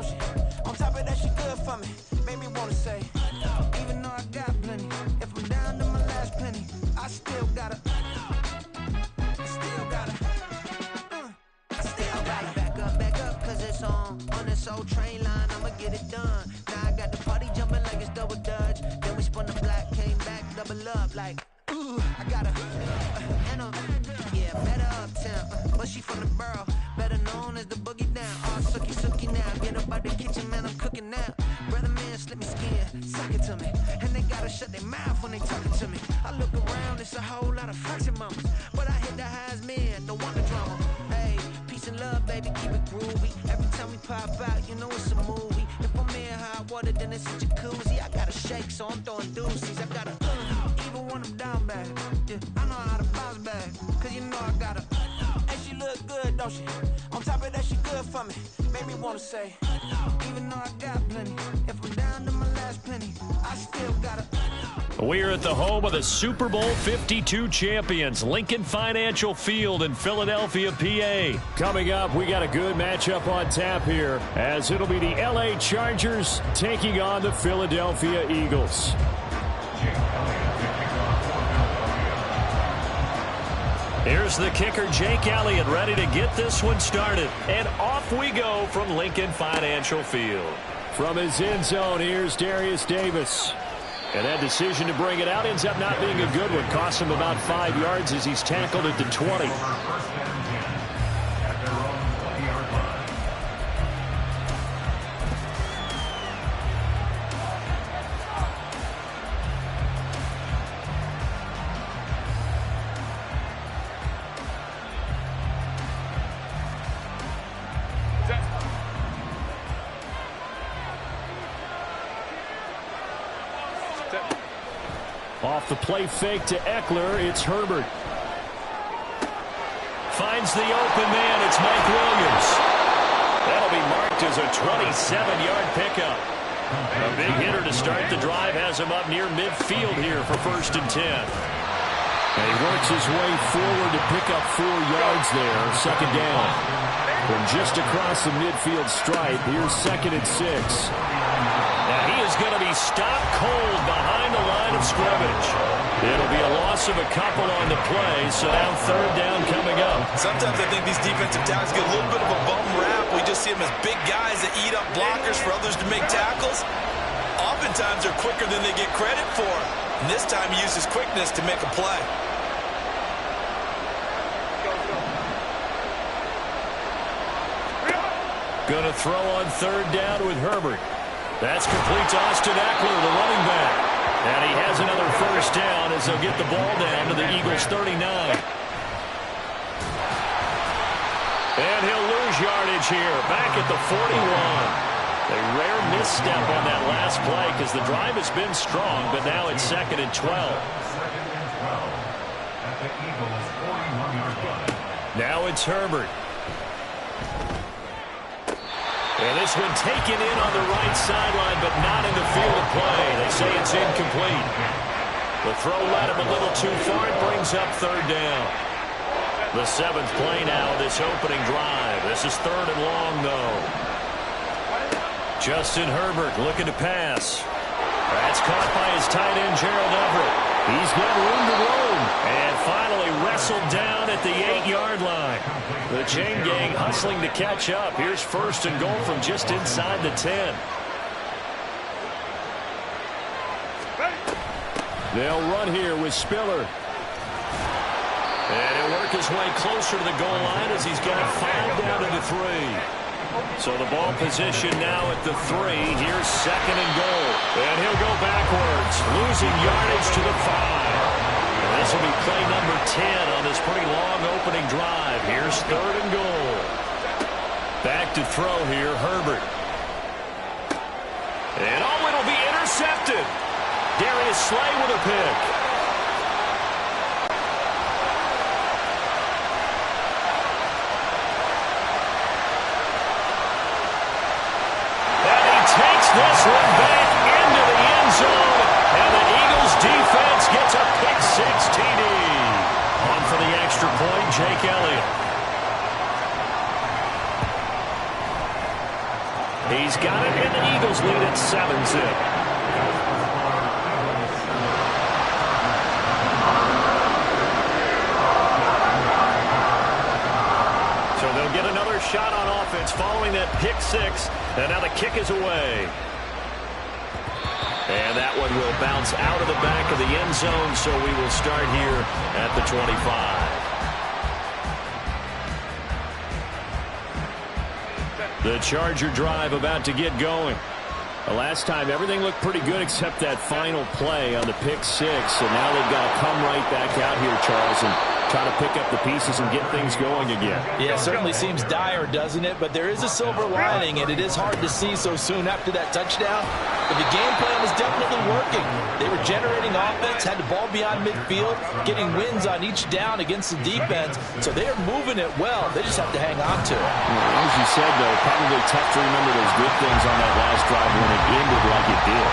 don't she? On top of that, she good for me. Made me wanna say, even though I got plenty, if I'm down to my last penny, I still gotta back up, cause it's on this old train line, I'ma get it done. Now I got the party jumping like it's double dutch. Then we spun the block, came back, double up, like, ooh, I got a Anna, yeah, better uptown, but she from the borough, better known as the boogie down. All sookie now, get up out the kitchen, man, I'm cooking now. Brother man, slip me skin, suck it to me, and they gotta shut their mouth when they talking to me. I look around, it's a whole lot of foxy mamas, but I hit the highs, man, don't want the drama. Hey, peace and love, baby, keep it groovy. Every time we pop out, you know it's a movie. If I'm in hot water, then it's a jacuzzi. I gotta shake, so I'm throwing deuces. I gotta, even when I'm down bad, yeah, I know how to bounce back, cause you know I gotta, and she look good, don't she? On top of that, she good for me. Made me wanna say, even though I got plenty, if I'm down to my last penny, I still gotta. We're at the home of the Super Bowl 52 champions, Lincoln Financial Field in Philadelphia, PA. Coming up, we got a good matchup on tap here, as it'll be the LA Chargers taking on the Philadelphia Eagles. Here's the kicker, Jake Elliott, ready to get this one started. And off we go from Lincoln Financial Field. From his end zone, here's Darius Davis. And that decision to bring it out ends up not being a good one. Costs him about 5 yards as he's tackled at the 20. Off the play fake to Eckler, it's Herbert. Finds the open man, it's Mike Williams. That'll be marked as a 27-yard pickup. A big hitter to start the drive has him up near midfield here for 1st and 10. And he works his way forward to pick up 4 yards there, 2nd down. From just across the midfield stripe, here's 2nd and 6. Now he is going to be stopped cold behind the line of scrimmage. It'll be a loss of a couple on the play, so now 3rd down coming up. Sometimes I think these defensive tackles get a little bit of a bum rap. We just see them as big guys that eat up blockers for others to make tackles. Oftentimes they're quicker than they get credit for. And this time he uses quickness to make a play. Going to throw on 3rd down with Herbert. That's complete to Austin Eckler, the running back. And he has another 1st down as they'll get the ball down to the Eagles' 39. And he'll lose yardage here, back at the 41. A rare misstep on that last play because the drive has been strong, but now it's 2nd and 12. Now it's Herbert. And this one taken in on the right sideline, but not in the field of play. They say it's incomplete. The throw led him a little too far. It brings up 3rd down. The 7th play now, this opening drive. This is 3rd and long, though. Justin Herbert looking to pass. That's caught by his tight end, Gerald Everett. He's got room to roam. And finally wrestled down at the 8-yard line. The chain gang hustling to catch up. Here's 1st and goal from just inside the 10. They'll run here with Spiller. And he'll work his way closer to the goal line as he's got 5 down to the 3. So the ball position now at the 3. Here's 2nd and goal. And he'll go backwards, losing yardage to the 5. And this will be play number 10 on this pretty long opening drive. Here's 3rd and goal. Back to throw here, Herbert. And oh, it'll be intercepted. Darius Slay with a pick. This one back into the end zone, and the Eagles defense gets a pick-6 TD. On for the extra point, Jake Elliott. He's got it, and the Eagles lead at 7-zip. So they'll get another shot on offense following that pick six, and now the kick is away. And that one will bounce out of the back of the end zone, so we will start here at the 25. The Charger drive about to get going. The last time, everything looked pretty good except that final play on the pick six, and now they've got to come right back out here, Charles, and try to pick up the pieces and get things going again. Yeah, it certainly seems dire, doesn't it? But there is a silver lining, and it is hard to see so soon after that touchdown. But the game plan is definitely working. They were generating offense, had the ball beyond midfield, getting wins on each down against the defense. So they are moving it well. They just have to hang on to it. As you said, though, probably tough to remember those good things on that last drive when it ended like it did.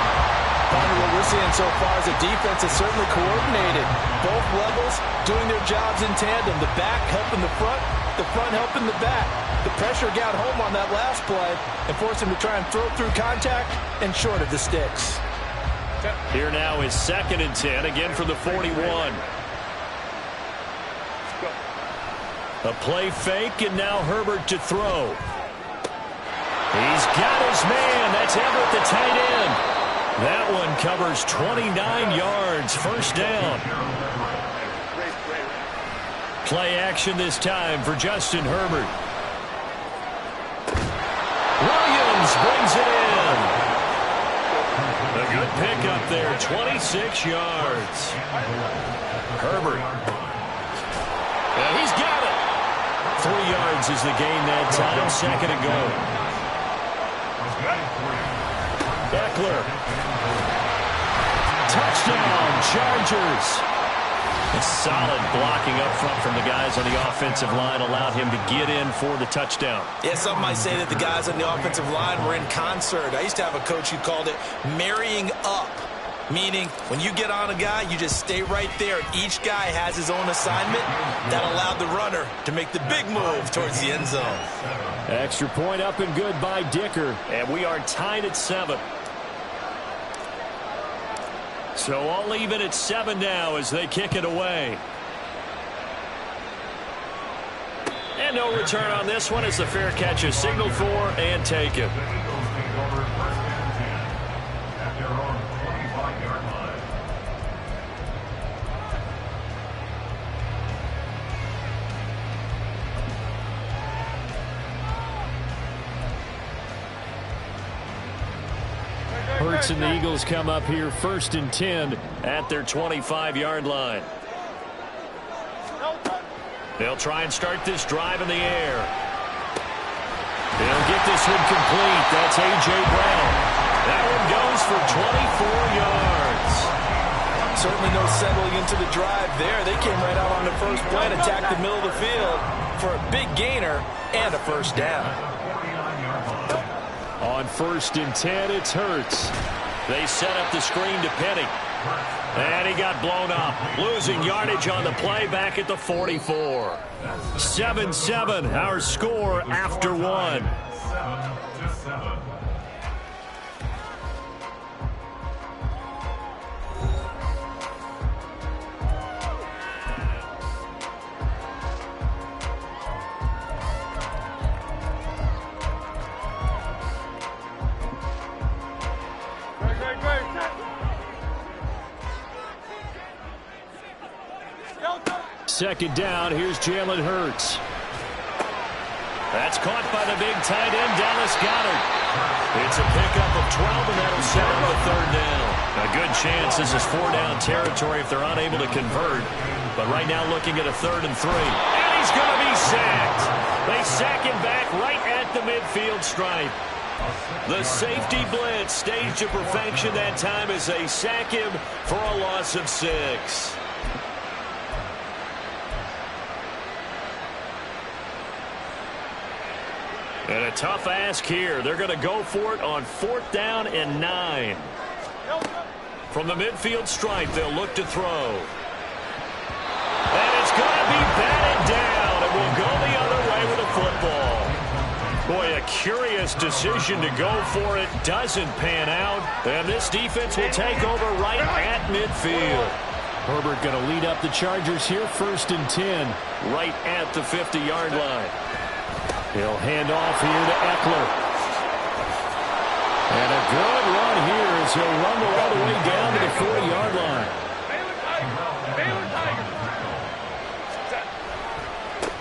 What we're seeing so far is a defense that's certainly coordinated. Both levels doing their jobs in tandem. The back helping the front helping the back. The pressure got home on that last play and forced him to try and throw through contact and short of the sticks. Here now is 2nd and 10, again from the 41. A play fake, and now Herbert to throw. He's got his man. That's Everett, the tight end. That one covers 29 yards, first down. Play action this time for Justin Herbert. Williams brings it in. A good pickup there, 26 yards. Herbert. And he's got it. 3 yards is the gain that time, 2nd and goal. Eckler. Touchdown, Chargers. A solid blocking up front from the guys on the offensive line allowed him to get in for the touchdown. Yeah, some might say that the guys on the offensive line were in concert. I used to have a coach who called it marrying up, meaning when you get on a guy, you just stay right there. Each guy has his own assignment. That allowed the runner to make the big move towards the end zone. Extra point up and good by Dicker, and we are tied at 7. So all even at 7 now as they kick it away. And no return on this one as the fair catch is signaled for and taken. Hurts and the Eagles come up here 1st and 10 at their 25-yard line. They'll try and start this drive in the air. They'll get this one complete. That's A.J. Brown. That one goes for 24 yards. Certainly no settling into the drive there. They came right out on the first play and attacked the middle of the field for a big gainer and a first down. On 1st and 10, it's Hurts. They set up the screen to Penny. And he got blown up. Losing yardage on the play back at the 44. 7-7, our score after 1. Second down, here's Jalen Hurts. That's caught by the big tight end, Dallas Goedert. It's a pickup of 12, and that'll set up a 3rd down. A good chance this is 4-down territory if they're unable to convert. But right now looking at a 3rd and 3. And he's going to be sacked. They sack him back right at the midfield stripe. The safety blitz staged to perfection that time as they sack him for a loss of 6. And a tough ask here. They're going to go for it on 4th down and 9. From the midfield stripe, they'll look to throw. And it's going to be batted down. It will go the other way with the football. Boy, a curious decision to go for it. Doesn't pan out. And this defense will take over right at midfield. Herbert going to lead up the Chargers here, 1st and 10, right at the 50-yard line. He'll hand off here to Eckler. And a good run here as he'll rumble all the way down to the 40-yard line.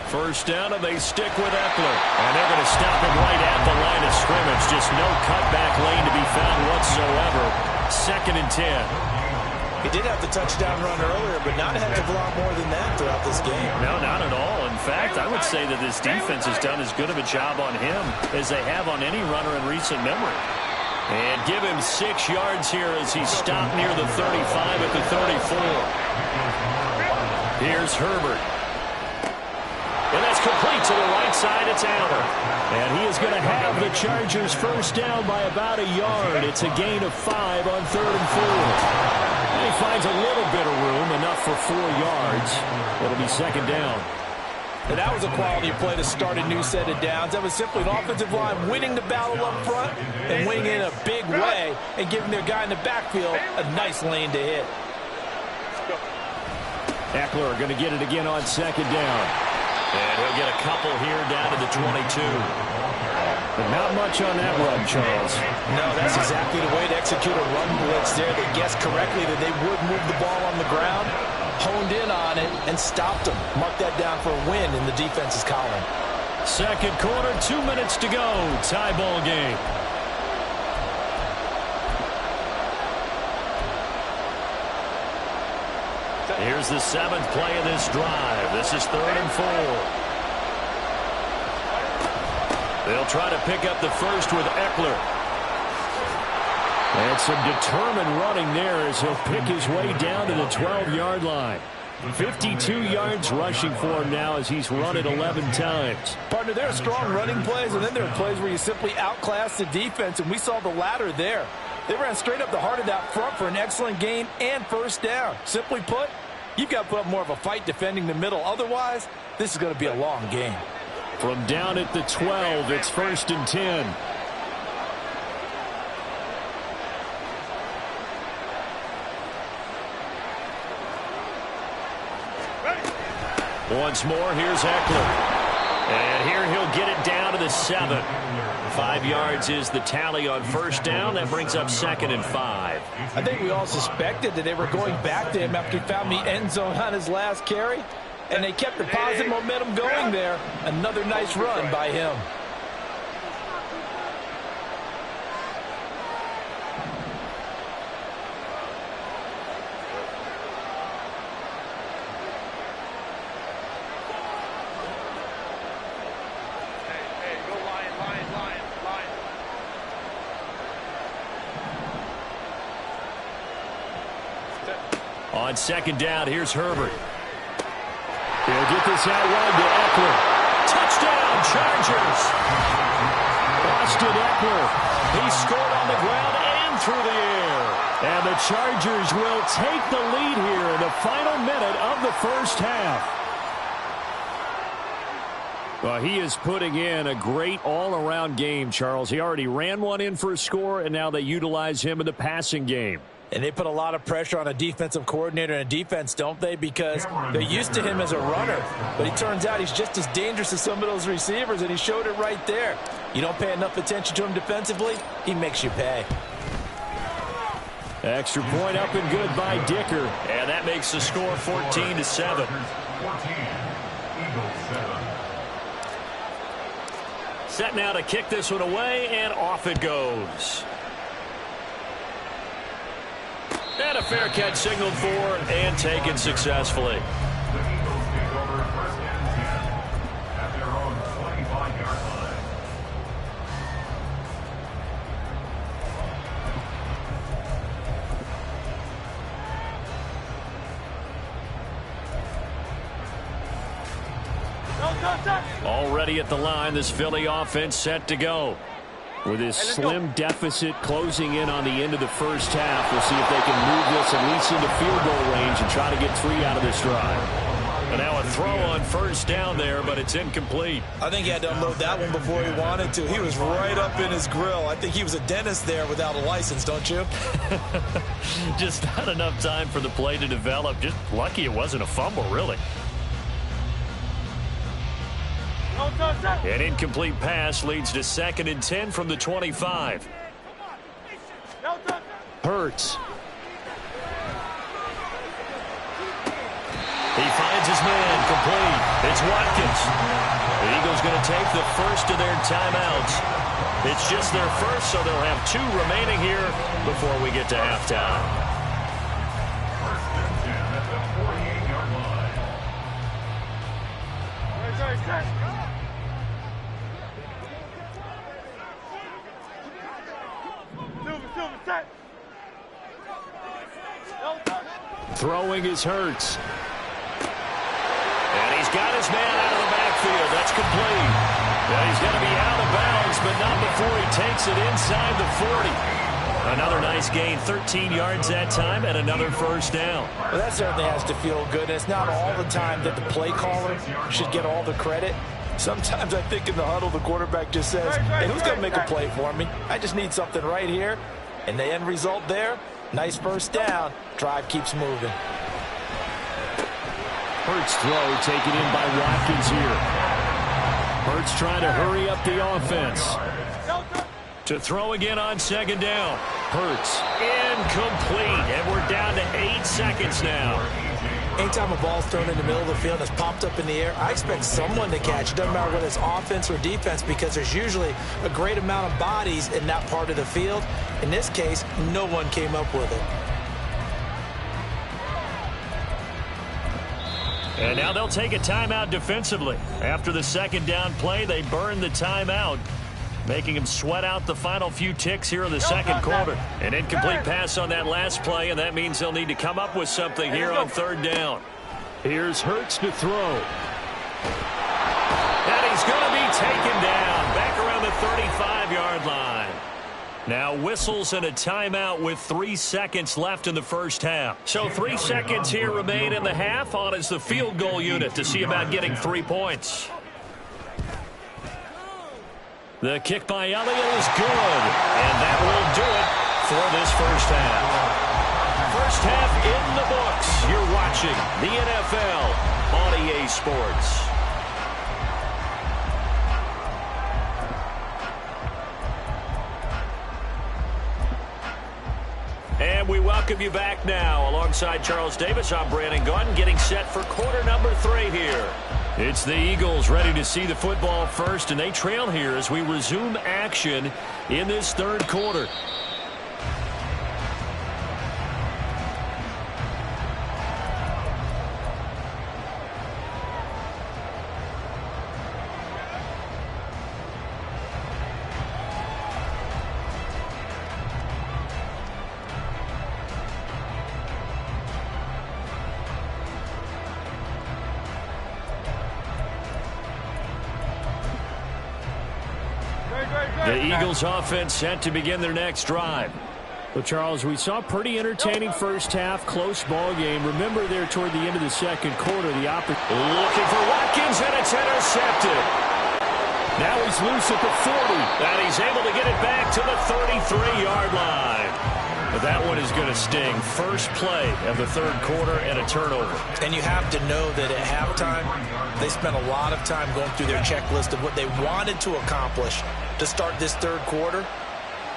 First down, and they stick with Eckler. And they're going to stop him right at the line of scrimmage. Just no cutback lane to be found whatsoever. 2nd and 10. He did have the touchdown run earlier, but not a heck of a lot more than that throughout this game. No, not at all. In fact, I would say that this defense has done as good of a job on him as they have on any runner in recent memory. And give him 6 yards here as he stopped near the 35 at the 34. Here's Herbert. And that's complete to the right side. It's Allen. And he is going to have the Chargers first down by about a yard. It's a gain of 5 on 3rd and 4. And he finds a little bit of room, enough for 4 yards. It'll be 2nd down. And that was a quality play to start a new set of downs. That was simply an offensive line winning the battle up front and winning in a big way and giving their guy in the backfield a nice lane to hit. Eckler going to get it again on 2nd down. And he'll get a couple here down to the 22. But not much on that run, Charles. No, that's exactly the way to execute a run blitz there. They guessed correctly that they would move the ball on the ground, honed in on it, and stopped them. Mark that down for a win in the defense's column. 2nd quarter, 2 minutes to go. Tie ball game. Here's the 7th play of this drive. This is 3rd and 4. They'll try to pick up the first with Eckler. And some determined running there as he'll pick his way down to the 12-yard line. 52 yards rushing for him now as he's run it 11 times. Partner, there are strong running plays, and then there are plays where you simply outclass the defense, and we saw the latter there. They ran straight up the heart of that front for an excellent gain and first down. Simply put, you've got to put up more of a fight defending the middle. Otherwise, this is going to be a long game. From down at the 12, it's 1st and 10. Once more, here's Eckler. And here he'll get it down to the 7. 5 yards is the tally on first down. That brings up 2nd and 5. I think we all suspected that they were going back to him after he found the end zone on his last carry. And they kept the positive momentum going there. Another nice run by him. On 2nd down, here's Herbert. He'll get this out wide to Eckler. Touchdown, Chargers! Austin Eckler. He scored on the ground and through the air. And the Chargers will take the lead here in the final minute of the first half. Well, he is putting in a great all-around game, Charles. He already ran one in for a score, and now they utilize him in the passing game. And they put a lot of pressure on a defensive coordinator and a defense, don't they? Because they're used to him as a runner. But it turns out he's just as dangerous as some of those receivers, and he showed it right there. You don't pay enough attention to him defensively, he makes you pay. Extra point up and good by Dicker. And that makes the score 14-7. Set now to kick this one away, and off it goes. And a fair catch signaled for and taken successfully. Already at the line, this Philly offense set to go. With his slim deficit closing in on the end of the first half, we'll see if they can move this at least into field goal range and try to get 3 out of this drive. And now a throw on first down there, but it's incomplete. I think he had to unload that one before he wanted to. He was right up in his grill. I think he was a dentist there without a license, don't you? Just not enough time for the play to develop. Just lucky it wasn't a fumble, really. An incomplete pass leads to 2nd and 10 from the 25. Hurts. He finds his man complete. It's Watkins. The Eagles going to take the first of their timeouts. It's just their first, so they'll have 2 remaining here before we get to halftime. Throwing is Hurts. And he's got his man out of the backfield. That's complete. Yeah, he's going to be out of bounds, but not before he takes it inside the 40. Another nice gain, 13 yards that time, and another first down. Well, that certainly has to feel good. It's not all the time that the play caller should get all the credit. Sometimes I think in the huddle, the quarterback just says, hey, who's going to make a play for me? I just need something right here. And the end result there, nice first down. Drive keeps moving. Hurts throw taken in by Watkins here. Hurts trying to hurry up the offense. To throw again on 2nd down. Hurts incomplete, and we're down to 8 seconds now. Anytime a ball's thrown in the middle of the field and it's popped up in the air, I expect someone to catch. It doesn't matter whether it's offense or defense, because there's usually a great amount of bodies in that part of the field. In this case, no one came up with it. And now they'll take a timeout defensively. After the 2nd down play, they burn the timeout, making him sweat out the final few ticks here in the 2nd quarter. An incomplete pass on that last play, and that means they'll need to come up with something here on 3rd down. Here's Hurts to throw. And he's going to be taken down back around the 35-yard line. Now whistles and a timeout with 3 seconds left in the first half. So 3 seconds here remain in the half. On is the field goal unit to see about getting 3 points. The kick by Elliott is good, and that will do it for this first half. First half in the books. You're watching the NFL on EA Sports. And we welcome you back now. Alongside Charles Davis, I'm Brandon Gunn, getting set for quarter number 3 here. It's the Eagles ready to see the football first, and they trail here as we resume action in this 3rd quarter. The Eagles offense set to begin their next drive. Well, Charles, we saw a pretty entertaining first half, close ball game. Remember there toward the end of the 2nd quarter, the looking for Watkins, and it's intercepted. Now he's loose at the 40, and he's able to get it back to the 33-yard line. But that one is going to sting. First play of the 3rd quarter and a turnover. And you have to know that at halftime, they spent a lot of time going through their checklist of what they wanted to accomplish to start this 3rd quarter.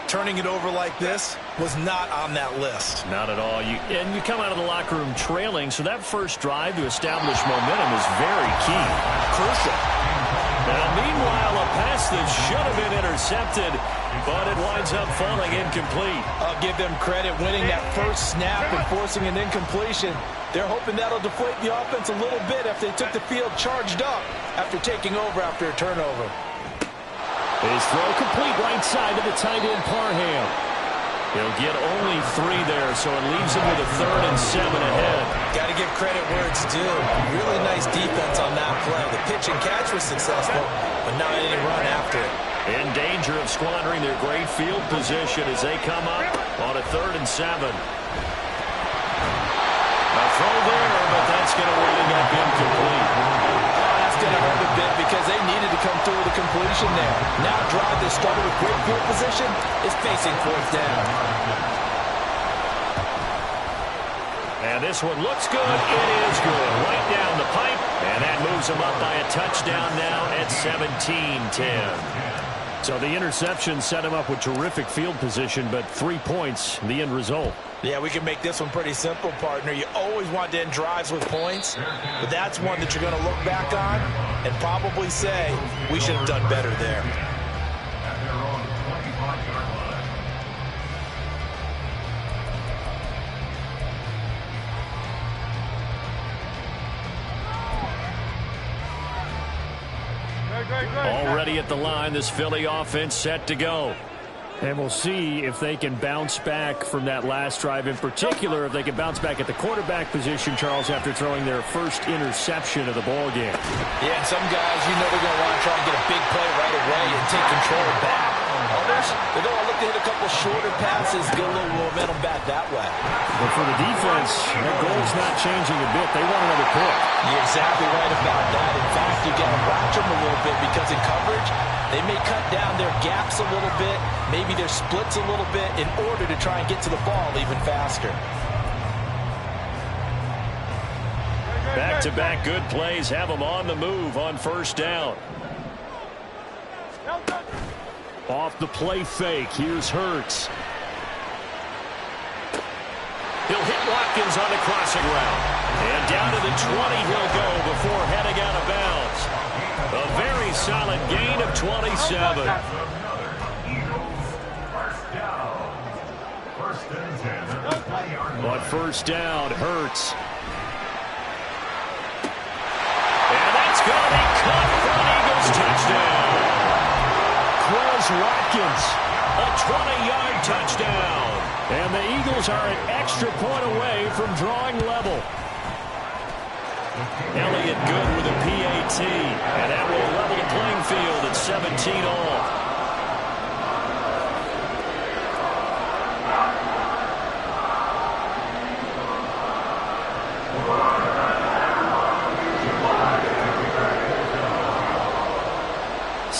Turning it over like this was not on that list. Not at all. And you come out of the locker room trailing, so that first drive to establish momentum is very key. Crucial. Now, meanwhile, a pass that should have been intercepted, but it winds up falling incomplete. I'll give them credit winning that first snap and forcing an incompletion. They're hoping that'll deflate the offense a little bit after they took the field charged up after taking over after a turnover. His throw complete right side to the tight end Parham. He'll get only 3 there, so it leaves him with a 3rd and 7 ahead. Got to give credit where it's due. Really nice defense on that play. The pitch and catch was successful, but not any run after it. In danger of squandering their great field position as they come up on a 3rd and 7. A throw there, but that's that's going to wind up incomplete. That's going to hurt a bit because they needed to come through with a completion there. Now drive that started with great field position is facing fourth down. And this one looks good. It is good. Right down the pipe. And that moves them up by a touchdown now at 17-10. So the interception set him up with terrific field position, but 3 points, the end result. Yeah, we can make this one pretty simple, partner. You always want to end drives with points, but that's one that you're going to look back on and probably say, we should have done better there. Already at the line, this Philly offense set to go. And we'll see if they can bounce back from that last drive. In particular, if they can bounce back at the quarterback position, Charles, after throwing their first interception of the ball game. Yeah, and some guys, you know they're going to want to try and get a big play right away and take control back. Others, they're going to look to hit a couple shorter passes, get a little momentum back that way. But for the defense, their goal's not changing a bit. They want another pick. You're exactly right about that. In fact, you got to watch them a little bit because in coverage, they may cut down their gaps a little bit, maybe their splits a little bit in order to try and get to the ball even faster. Back-to-back good plays have them on the move on first down. Off the play fake, here's Hurts. He'll hit Watkins on the crossing route. And down to the 20 he'll go before heading out of bounds. A very solid gain of 27. On first down, Hurts. And that's going to be caught for an Eagles touchdown. Quez Watkins, a 20-yard touchdown. And the Eagles are an extra point away from drawing level. Elliott good with a PAT. And that will level the playing field at 17 all.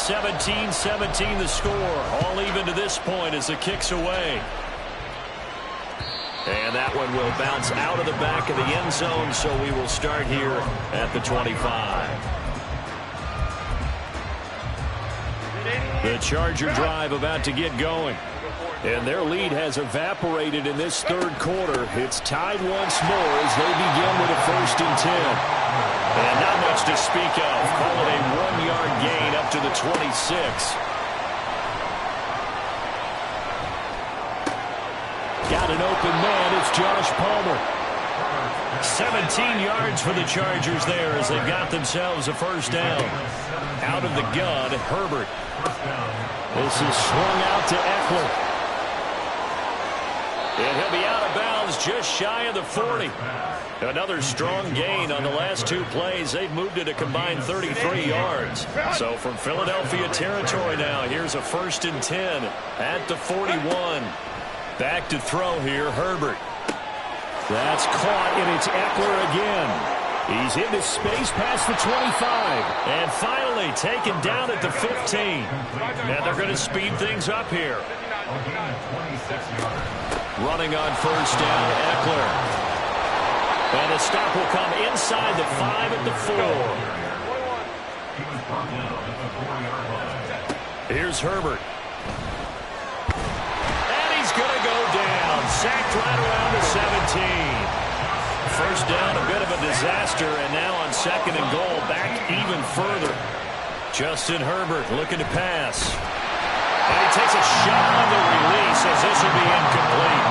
(17-17) the score. All even to this point as the kick's away. And that one will bounce out of the back of the end zone, so we will start here at the 25. The Charger drive about to get going. And their lead has evaporated in this third quarter. It's tied once more as they begin with a 1st and 10. And not much to speak of. Call it a 1-yard gain up to the 26. Got an open man. It's Josh Palmer. 17 yards for the Chargers there as they've got themselves a first down. Out of the gun, Herbert. This is swung out to Eckler. And he'll be out of bounds just shy of the 40. Another strong gain on the last 2 plays. They've moved it a combined 33 yards. So from Philadelphia territory now, here's a 1st and 10 at the 41. Back to throw here, Herbert. That's caught, and it's Eckler again. He's into space past the 25. And finally taken down at the 15. And they're going to speed things up here. Running on first down, Eckler. And the stop will come inside the 5 at the 4. Here's Herbert. And he's going to go down. Sacked right around the 17. First down, a bit of a disaster, and now on 2nd and goal, back even further. Justin Herbert looking to pass. And he takes a shot on the release as this will be incomplete.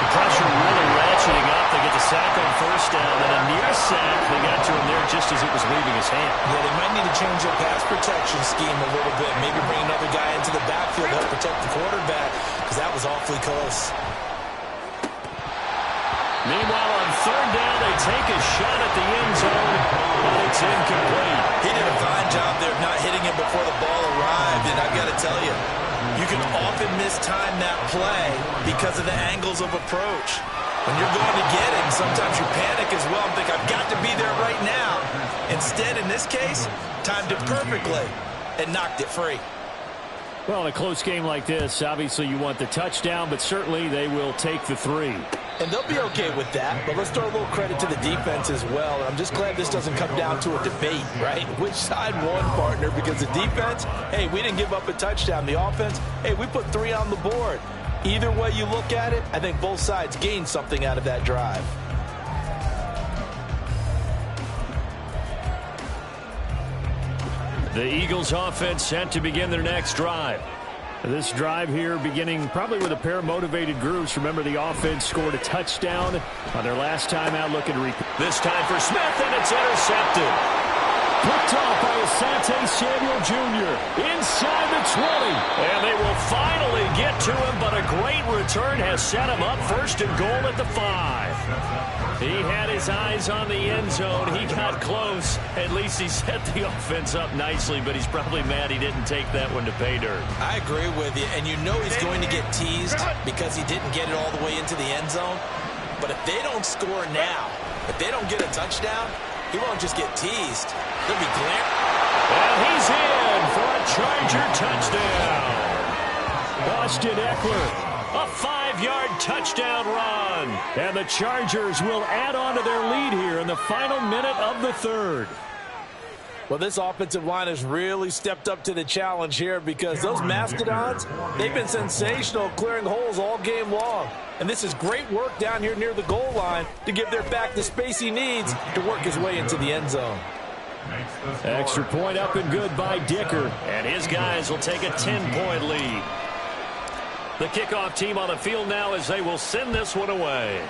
The pressure really ratcheting up. They get the sack on first down, and a near sack. They got to him there just as it was leaving his hand. Yeah, they might need to change their pass protection scheme a little bit. Maybe bring another guy into the backfield to help protect the quarterback, because that was awfully close. Meanwhile, on 3rd down, they take a shot at the end zone, but it's incomplete. He did a fine job there of not hitting him before the ball arrived, and I've got to tell you, you can often mistime that play because of the angles of approach. When you're going to get it, sometimes you panic as well and think, I've got to be there right now. Instead, in this case, timed it perfectly and knocked it free. Well, in a close game like this, obviously you want the touchdown, but certainly they will take the 3. And they'll be okay with that, but let's throw a little credit to the defense as well. And I'm just glad this doesn't come down to a debate, right? Which side won, partner? Because the defense, hey, we didn't give up a touchdown. The offense, hey, we put 3 on the board. Either way you look at it, I think both sides gained something out of that drive. The Eagles offense set to begin their next drive. This drive here beginning probably with a pair of motivated groups. Remember, the offense scored a touchdown on their last time out looking to repeat. This time for Smith, and it's intercepted. Picked off by Asante Samuel Jr. inside the 20. And they will finally get to him, but a great return has set him up first and goal at the 5. He had his eyes on the end zone. He got close. At least he set the offense up nicely, but he's probably mad he didn't take that one to pay dirt. I agree with you, and you know he's going to get teased because he didn't get it all the way into the end zone. But if they don't score now, if they don't get a touchdown, he won't just get teased. There'll be glare. And he's in for a Charger touchdown. Austin Eckler. A 5-yard touchdown run. And the Chargers will add on to their lead here in the final minute of the 3rd. Well, this offensive line has really stepped up to the challenge here because those Mastodons, they've been sensational clearing holes all game long. And this is great work down here near the goal line to give their back the space he needs to work his way into the end zone. Extra point up and good by Dicker. And his guys will take a 10-point lead. The kickoff team on the field now as they will send this one away.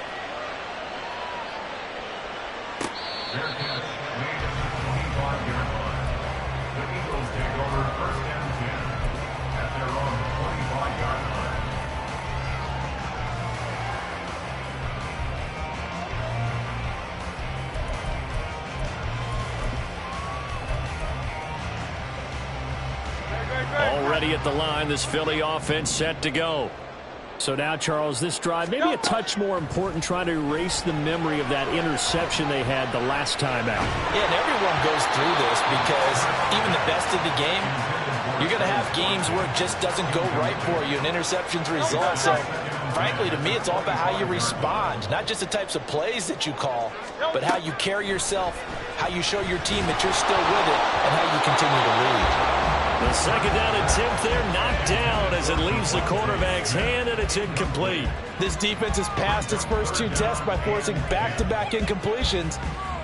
Already at the line, this Philly offense set to go. So now, Charles, this drive maybe a touch more important, trying to erase the memory of that interception they had the last time out. Yeah, and everyone goes through this because even the best of the game, you're going to have games where it just doesn't go right for you and interceptions result. So, frankly, to me, it's all about how you respond, not just the types of plays that you call, but how you carry yourself, how you show your team that you're still with it, and how you continue to lead. The second down attempt there knocked down as it leaves the quarterback's hand, and it's incomplete. This defense has passed its first 2 tests by forcing back-to-back incompletions.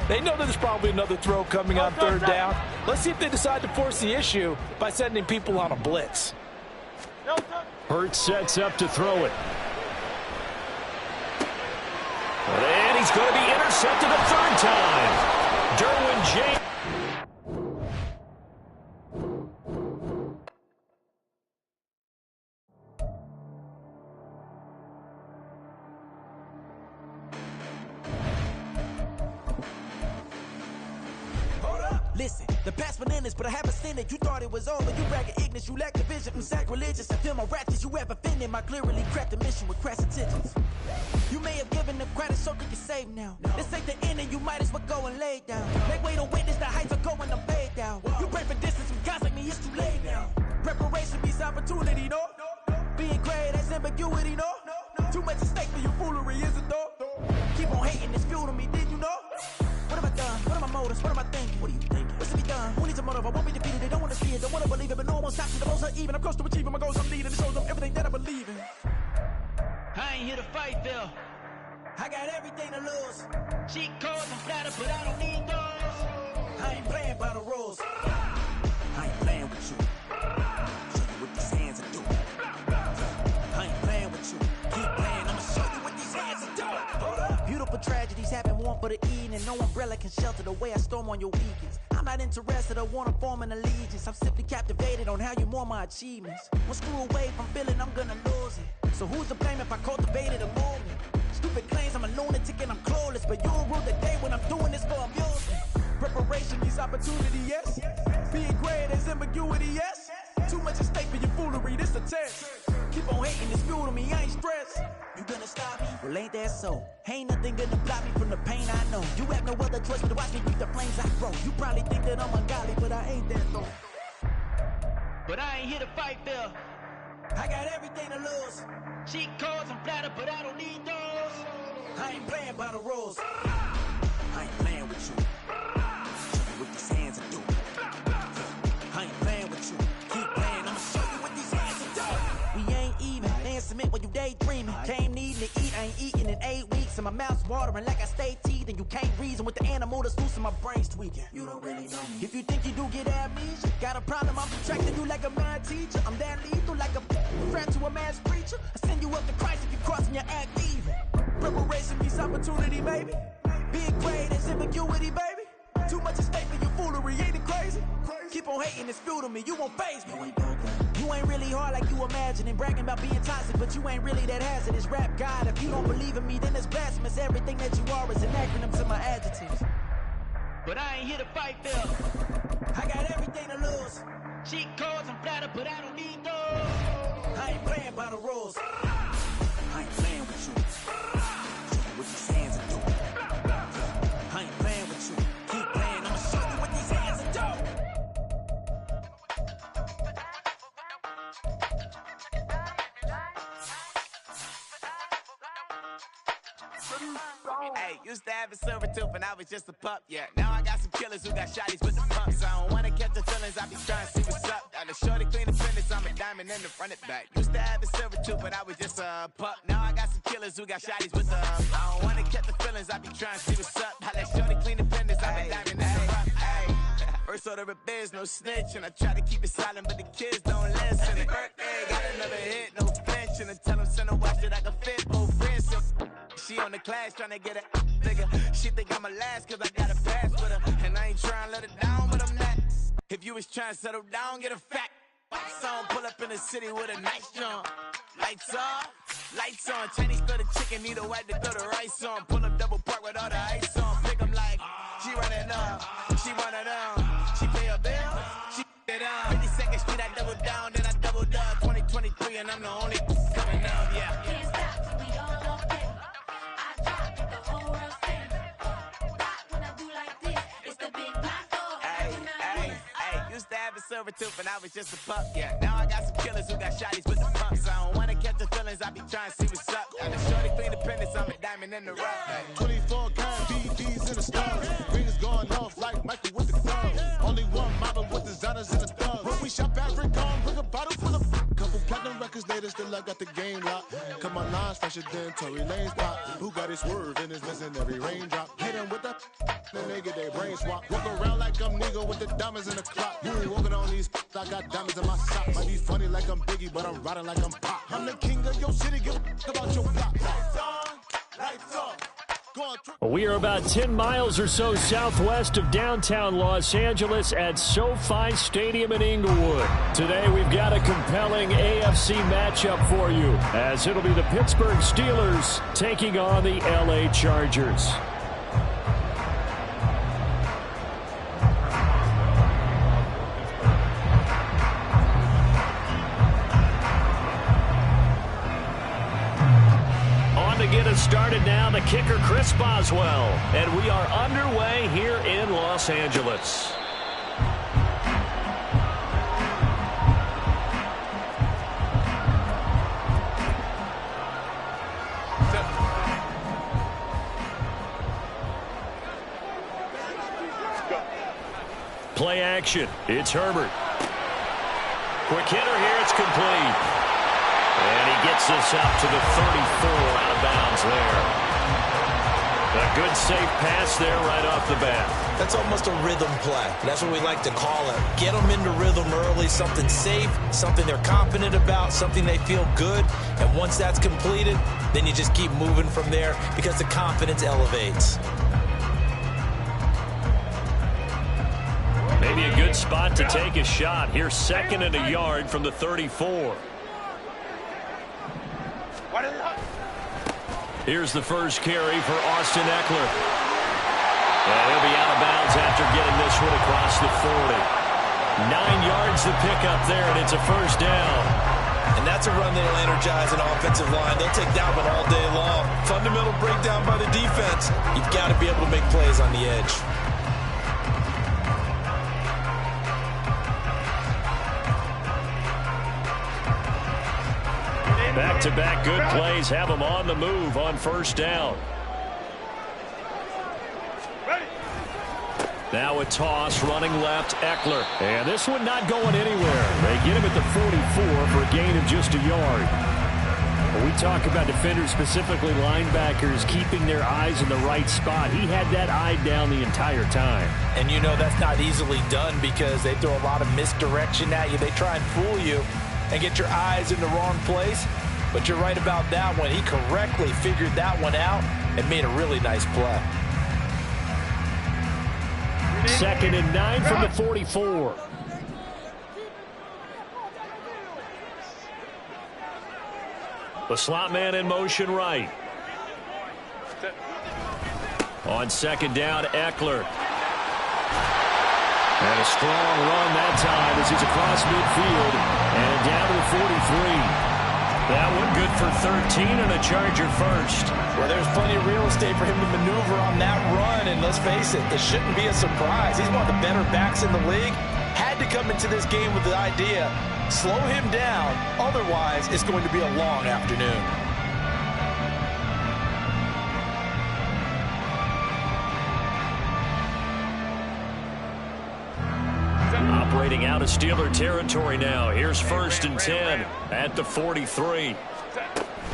They know that there's probably another throw coming on 3rd down. Let's see if they decide to force the issue by sending people on a blitz. Hurts sets up to throw it. And he's going to be intercepted a 3rd time. Derwin James. Listen, the past bananas, but I haven't seen it. You thought it was over. You bragging ignorance. You lack the vision from sacrilegious. I feel my ratchets. You have offended my clearly crafted mission with crass intentions. You may have given them credit so they can save now. This ain't the end and you might as well go and lay down. Make way to witness the heights are going to fade down. You pray for distance from guys like me, it's too late now. Preparation means opportunity, no? Being great, that's ambiguity, no? Too much at stake for your foolery, is it though? Keep on hating, it's fuel to me, did you know? What have I done? What are my motives? What am I thinking? What are you thinking? What's to be done? Who needs a motive? I won't be defeated. They don't want to see it. Don't want to believe it. But no one wants to the most uneven. I'm close to achieving my goals. I'm leading. It shows them everything that I believe in. I ain't here to fight, Phil. I got everything to lose. Cheat codes and flatter, but I don't need those. I ain't playing by the rules. I ain't playing with you. Show you what these hands are doing. I ain't playing with you. Keep playing. I'ma show you what these hands are doing. Hold up. Beautiful tragedies happen one for the evening. No umbrella can shelter the way I storm on your weekends. I'm not interested or want to form an allegiance. I'm simply captivated on how you mourn my achievements. One screw away from feeling I'm gonna lose it. So who's to blame if I cultivated a movement? Stupid claims I'm a lunatic and I'm clueless, but you'll rule the day when I'm doing this for amusement. Preparation means opportunity, yes. Being great is ambiguity, yes. Too much at stake for your foolery, this a test. Keep on hating, it's fuel to me, I ain't stressed. You gonna to stop me. Well, ain't that so? Ain't nothing gonna block me from the pain I know. You have no other choice but to watch me beat the flames I grow. You probably think that I'm ungodly, but I ain't that though. But I ain't here to fight, Phil. I got everything to lose. Cheat codes and flatter, but I don't need those. I ain't playing by the rules. I ain't playing with you. Show you what these hands are doing. I ain't playing with you. Keep playing, I'ma show you what these hands are doing. We ain't even. Laying cement while you daydreaming. Came needing to eat, I ain't eating in 8 weeks. And my mouth's watering like I stay teeth. And you can't reason with the animal that's loose and my brain's tweaking. You don't really know me. If you think you do get amnesia, got a problem, I'm subtracting you like a mad teacher. I'm that lethal like a friend to a mass preacher. I send you up to Christ if you crossing your act evil. Preparation means opportunity, baby. Big grade is ambiguity, baby. Too much at stake for your foolery, ain't it crazy? Keep on hating, it's fuel to me, you won't faze me. You ain't really hard like you imagining. Bragging about being toxic, but you ain't really that hazardous. Rap God, if you don't believe in me, then it's blasphemous. Everything that you are is an acronym to my adjectives. But I ain't here to fight, Phil. I got everything to lose. Cheat codes and flatter, but I don't need those. I ain't playing by the rules. I ain't playing with you. Show you what these hands are doing. I ain't playing with you. Keep playing, I'ma show you what these hands are doing. Hey, used to have a silver tooth and I was just a pup, yeah. Now I got some killers who got shotties with the pumps. I don't wanna catch the feelings, I be trying to see what's up. Got a shorty clean the fitness, I'm a diamond in the front it back. Used to have a silver tooth but I was just a pup. Now I got some killers who got shotties with the I don't wanna catch the feelings, I be trying to see what's up. I let shorty clean the fitness, I'm a diamond in the rough. Hey, first order of biz, no snitch. And I try to keep it silent but the kids don't listen. Birthday, got another hit, no flinch. And I tell them send a watch that I can fit both friends. She on the class trying to get a nigga. She think I'm a last cause I got a pass with her. And I ain't trying to let her down, but I'm not. If you was trying to settle down, get a fat song. Pull up in the city with a nice jump. Lights off, lights on. Chinese for the chicken, need a wipe to throw the rice on. Pull up double park with all the ice on. Pick 'em like, she running up, she running down. She pay her bill, she it up. 52nd Street, I double down, then I doubled up. 2023 and I'm the only coming up, yeah. Can't stop till we all walk in. I drop it, the whole world sing. Rock when I do like this, it's the big black door. Hey, used to have a silver tooth and I was just a pup, yeah. Now I got some killers who got shotties with the pumps. I don't wanna catch the feelings, I be trying to see what's up. Got a shorty clean the pendants, I'm a diamond in the rough. Hey. 24 karat BDs in the stars. Rings going off like Michael with the clubs. Only one model with designers in the thugs. When we shop at Rick on, bring a bottle full of couple platinum records later, still I got the game locked. Come on, lines fresher than Tory Lane's pop. Who got his swerve and is missing every raindrop. Hit him with the then they get their brains swapped. Walk around like I'm nigga with the diamonds in the clock. You ain't walking on these I got diamonds in my socks. Might be funny like I'm Biggie, but I'm riding like I'm Pop. I'm the king of your city, give a about your block. Lights on, lights off. We are about 10 miles or so southwest of downtown Los Angeles at SoFi Stadium in Inglewood. Today we've got a compelling AFC matchup for you, as it'll be the Pittsburgh Steelers taking on the LA Chargers. Get us started now, the kicker Chris Boswell, and we are underway here in Los Angeles. Play action, it's Herbert. Quick hitter here, it's complete. And he gets this up to the 34, out of bounds there. A good safe pass there right off the bat. That's almost a rhythm play. That's what we like to call it. Get them into rhythm early, something safe, something they're confident about, something they feel good. And once that's completed, then you just keep moving from there because the confidence elevates. Maybe a good spot to take a shot. Here's 2nd and a yard from the 34. Here's the first carry for Austin Eckler. And he'll be out of bounds after getting this one across the 40. 9 yards to pick up there, and it's a first down. And that's a run that'll energize an offensive line. They'll take that one all day long. Fundamental breakdown by the defense. You've got to be able to make plays on the edge. Back-to-back good plays have them on the move on first down. Now a toss, running left, Eckler. And this one not going anywhere. They get him at the 44 for a gain of just a yard. When we talk about defenders, specifically linebackers, keeping their eyes in the right spot. He had that eye down the entire time. And you know that's not easily done because they throw a lot of misdirection at you. They try and fool you and get your eyes in the wrong place. But you're right about that one. He correctly figured that one out and made a really nice play. 2nd and 9 from the 44. The slot man in motion right. On 2nd down, Eckler. And a strong run that time as he's across midfield and down to the 43. That one good for 13 and a Charger first. Well, there's plenty of real estate for him to maneuver on that run, and let's face it, it shouldn't be a surprise. He's one of the better backs in the league. Had to come into this game with the idea, slow him down, otherwise it's going to be a long afternoon. Operating out of Steeler territory now. Here's 1st and 10 at the 43.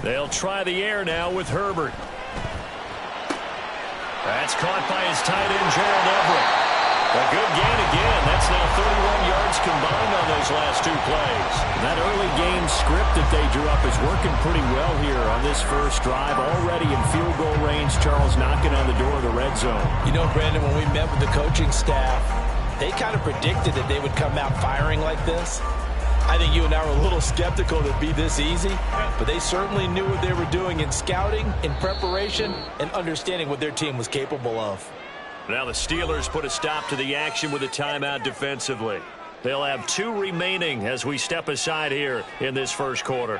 They'll try the air now with Herbert. That's caught by his tight end, Gerald Everett. A good gain again. That's now 31 yards combined on those last 2 plays. That early game script that they drew up is working pretty well here on this first drive. Already in field goal range, Charles knocking on the door of the red zone. You know, Brandon, when we met with the coaching staff, they kind of predicted that they would come out firing like this. I think you and I were a little skeptical that it'd be this easy, but they certainly knew what they were doing in scouting, in preparation, and understanding what their team was capable of. Now the Steelers put a stop to the action with a timeout defensively. They'll have 2 remaining as we step aside here in this first quarter.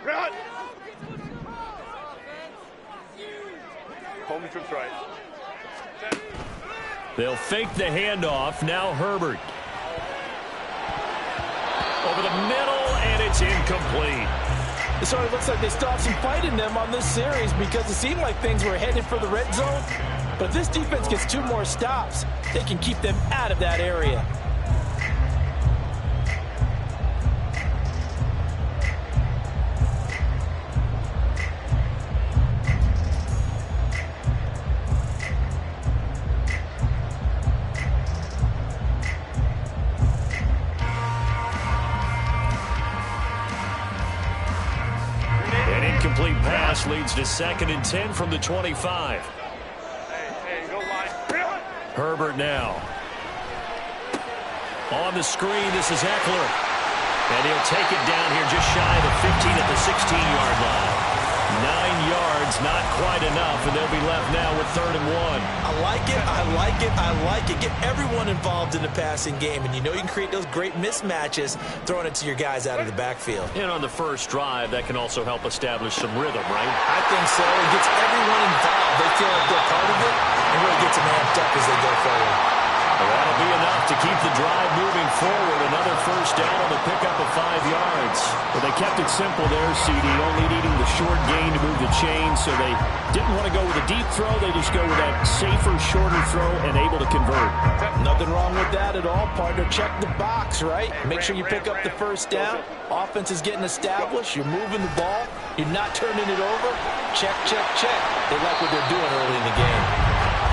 Run! Home trips right. They'll fake the handoff. Now Herbert. Over the middle, and it's incomplete. So it looks like they still have some fight in them on this series because it seemed like things were headed for the red zone. But if this defense gets 2 more stops, they can keep them out of that area. Incomplete pass leads to 2nd and 10 from the 25. Hey, go line. Herbert now. On the screen, this is Eckler. And he'll take it down here just shy of the 15 at the 16-yard line. 9 yards, not quite enough, and they'll be left now with 3rd and 1. I like it, I like it, I like it. Get everyone involved in the passing game, and you know you can create those great mismatches throwing it to your guys out of the backfield. And on the first drive, that can also help establish some rhythm, right? I think so. It gets everyone involved. They feel like they're part of it, and really gets them amped up as they go forward. Well, that'll be enough to keep the drive moving forward. Another first down on the pickup of 5 yards. Well, they kept it simple there, CD, only needing the short gain to move the chain, so they didn't want to go with a deep throw. They just go with that safer, shorter throw and able to convert. Nothing wrong with that at all, partner. Check the box, right? Make sure you pick up the first down. Offense is getting established. You're moving the ball. You're not turning it over. Check, check, check. They like what they're doing early in the game.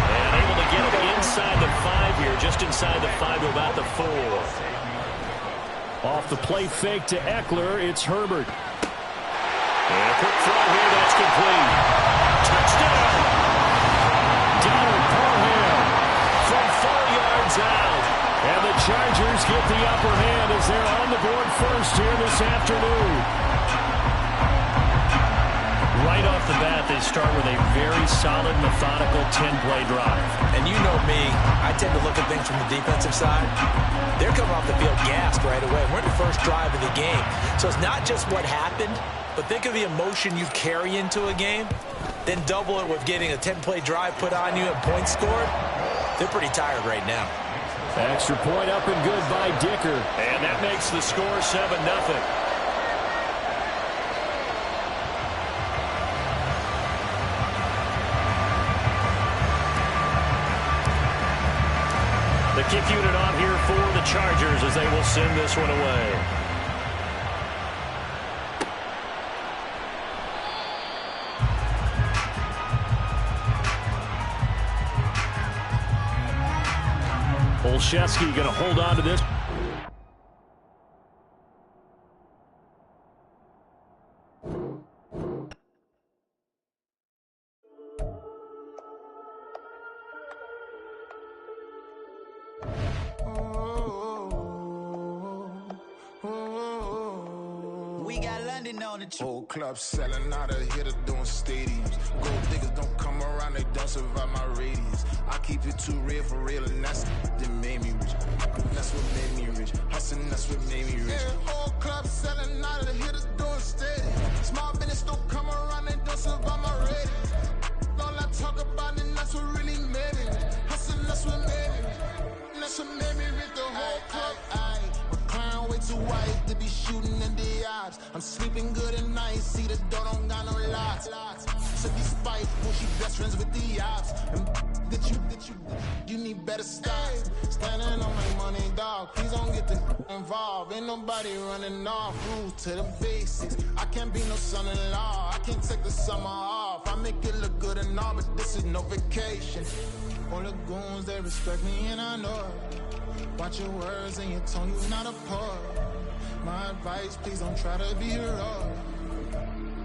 And able to get him inside the 5 here, just inside the 5 to about the 4. Off the play fake to Eckler, it's Herbert. And a quick throw here, that's complete. Touchdown! Donald Parham from 4 yards out. And the Chargers get the upper hand as they're on the board first here this afternoon. Right right off the bat, they start with a very solid, methodical 10-play drive. And you know me, I tend to look at things from the defensive side. They're coming off the field gassed right away. We're in the first drive of the game. So it's not just what happened, but think of the emotion you carry into a game. Then double it with getting a 10-play drive put on you and points scored. They're pretty tired right now. Extra point up and good by Dicker. And that makes the score 7-0. The kick unit on here for the Chargers as they will send this one away. Olszewski going to hold on to this. We got London on the Whole club selling out of here to doing stadiums. Gold diggers don't come around, they don't survive my radius. I keep it too real for real, and that's that made me rich. That's what made me rich. Hustling, that's what made me rich. Yeah, whole club selling out of here to doing stadiums. Small business don't come around, they don't survive my radius. All I talk about, and that's what really made me rich. Hustling, that's what made me rich. That's what made me rich. The whole club. Way too wide to be shooting in the odds. I'm sleeping good at night. See the door don't got no locks. So despite she best friends with the ops. And that you need better stocks. Standing on my money, dog. Please don't get involved. Ain't nobody running off. Rules to the basics. I can't be no son-in-law. I can't take the summer off. I make it look good and all, but this is no vacation. All the goons, they respect me and I know it. Watch your words and your tone, you're not a part. My advice, please don't try to be heroic.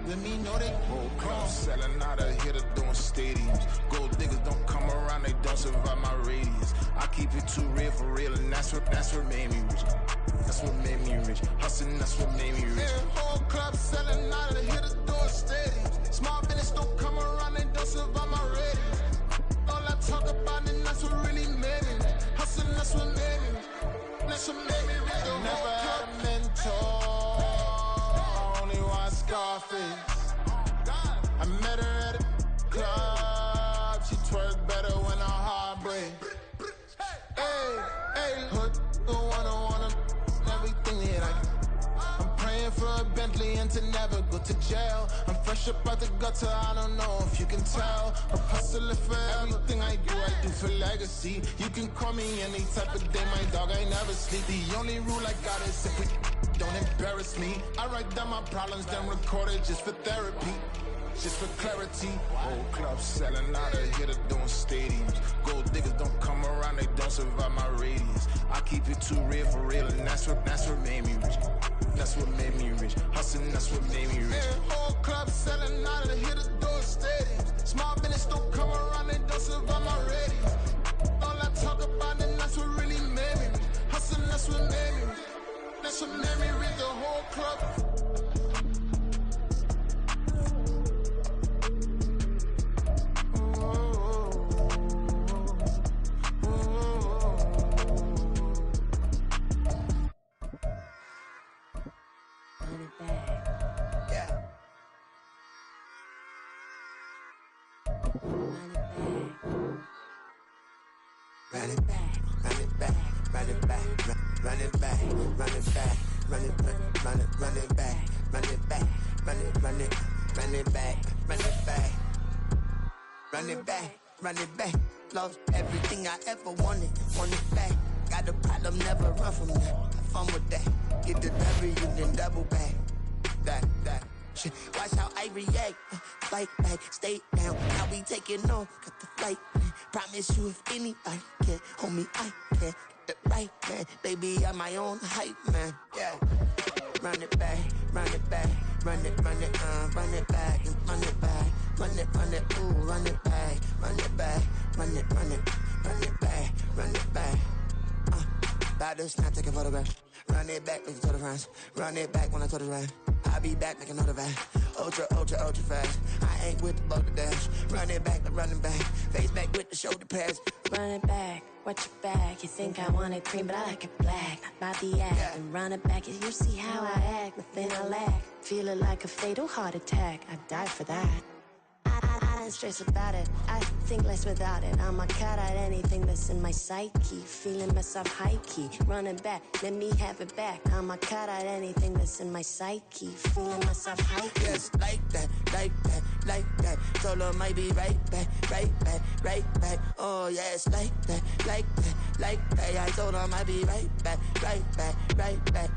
Let me know they whole club selling out of here to doing stadiums. Gold diggers don't come around, they don't survive my radius. I keep it too real for real, and that's what made me rich. That's what made me rich. Hustling, that's what made me rich. Yeah, whole club selling out of here to doing stadiums. Small business don't come around, they don't survive my radius. All I talk about, and that's what really made me rich. Hustling, that's what made me rich. That's what made me rich. Never had a mentor, only one Scarface. I met her at a club, she twerk better when her heart breaks. Hey, hood, wanna everything that I can. I'm praying for a Bentley and to never go to jail. I'm fresh up out the gutter, I don't know if you can tell. I'm hustling for everything I do for legacy. You can call me any type of day, my dog, I never sleep. The only rule I got is if we don't embarrass me. I write down my problems, then record it just for therapy. Just for clarity. Whole club selling out of here to doing stadiums. Gold diggers don't come around, they don't survive my radius. I keep it too real for real, and that's what made me rich. That's what made me rich. Hustling, that's what made me rich. Yeah, whole club selling out of here to doing stadiums. Small business don't come around, they don't survive my radius. All I talk about, and that's what really made me rich. Hustling, that's what made me rich. That's what made me rich. The whole club. Run it back, lost everything I ever wanted it back. Got a problem, never run from that. Have fun with that. Get the W, then double back. That shit. Watch how I react. Fight back, stay down. I'll be taking on, got the flight. Promise you, if anybody can, homie, I can. Get the right man, baby, I'm my own hype man. Yeah. Run it back, run it back, run it back, and run it back. Run it, ooh, run it back, run it back, run it back, run it back. Baddest, not take a photograph. Run it back, make it to the runs. Run it back when I to the run. I'll be back, make another van. Ultra, ultra, ultra fast. I ain't with the boulder dash. Run it back, like running back. Face back with the shoulder pads. Run it back, watch your back. You think I want it cream, but I like it black. Not by the act. And run it back, you see how I act. Nothing I lack. Feeling like a fatal heart attack. I'd die for that. I don't stress about it. I think less without it. I'ma cut out anything that's in my psyche. Feeling myself high key. Running back, let me have it back. I'ma cut out anything that's in my psyche. Feeling myself high key. Yes, like that, like that, like that. Solo might be right back, right back, right back. Oh, yes, like that, like that, like that. I told her I might be right back, right back, right back.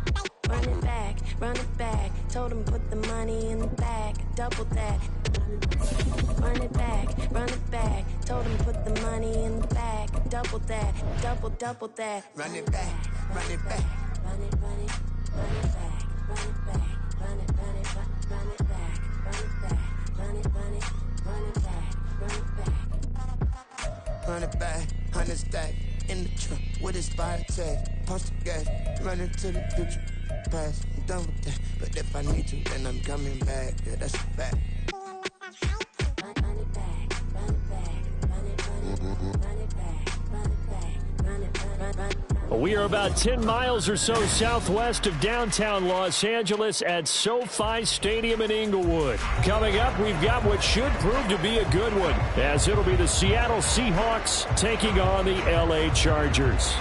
Run it back, run it back. Told him put the money in the bag. Double that. Run it back, run it back. Told him put the money in the bag. Double that, double that. Run it back, run it back. Run it, run it, run it back. Run it back, run it, run it, run it back. Run it back, run it, run it, run it back. Run it back. Run it back, 100 stack. In the truck with his fire tag. Punch the gas, run into the future. Past, I'm done with that. But if I need to, then I'm coming back. Yeah, that's a fact. Run it back, run it back, run it, run it, run it back, run it back, run it, run it. We are about 10 miles or so southwest of downtown Los Angeles at SoFi Stadium in Inglewood. Coming up, we've got what should prove to be a good one, as it'll be the Seattle Seahawks taking on the LA Chargers.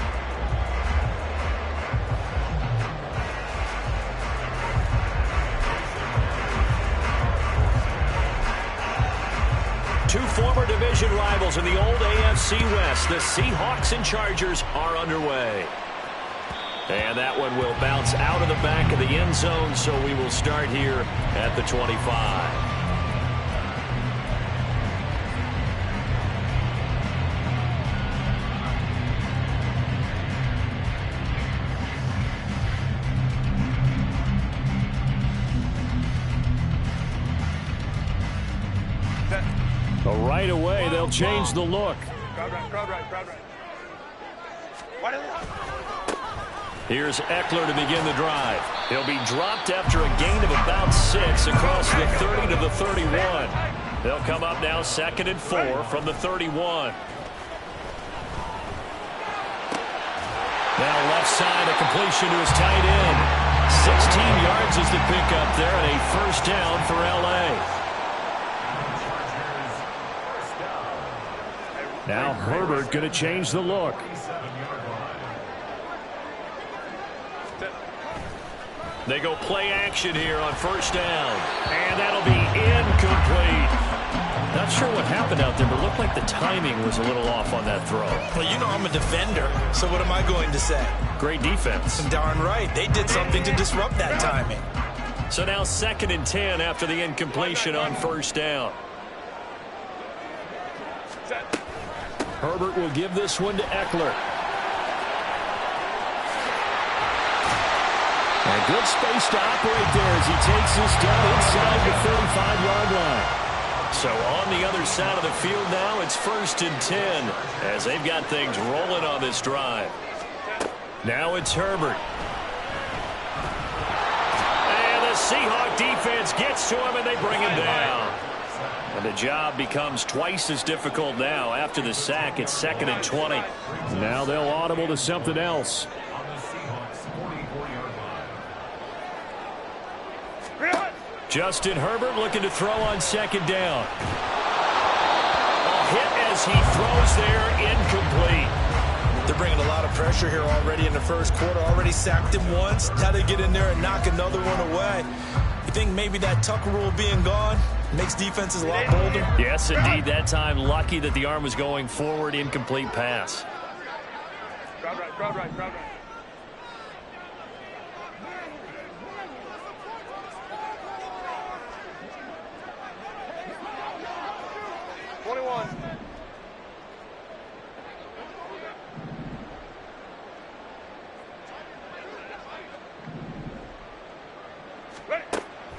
Two former division rivals in the old AFC West, the Seahawks and Chargers, are underway. And that one will bounce out of the back of the end zone, so we will start here at the 25. Right away, they'll change the look. Crowd right. Here's Eckler to begin the drive. He'll be dropped after a gain of about 6 across the 30 to the 31. They'll come up now 2nd and 4 from the 31. Now left side, a completion to his tight end. 16 yards is the pickup there, and a first down for L.A. Now Herbert going to change the look. They go play action here on first down. And that'll be incomplete. Not sure what happened out there, but it looked like the timing was a little off on that throw. Well, you know I'm a defender, so what am I going to say? Great defense. Darn right. They did something to disrupt that timing. So now 2nd and 10 after the incompletion on first down. Herbert will give this one to Eckler. And good space to operate there as he takes this down inside the 35-yard line. So on the other side of the field now, it's 1st and 10 as they've got things rolling on this drive. Now it's Herbert. And the Seahawk defense gets to him and they bring him down. And the job becomes twice as difficult now. After the sack, it's 2nd and 20. Now they'll audible to something else. Justin Herbert looking to throw on 2nd down. A hit as he throws there, incomplete. They're bringing a lot of pressure here already in the first quarter. Already sacked him once. How to get in there and knock another one away. You think maybe that Tucker rule being gone makes defenses a lot bolder? Yes, indeed. That time, lucky that the arm was going forward. Incomplete pass. Crowd right. 21.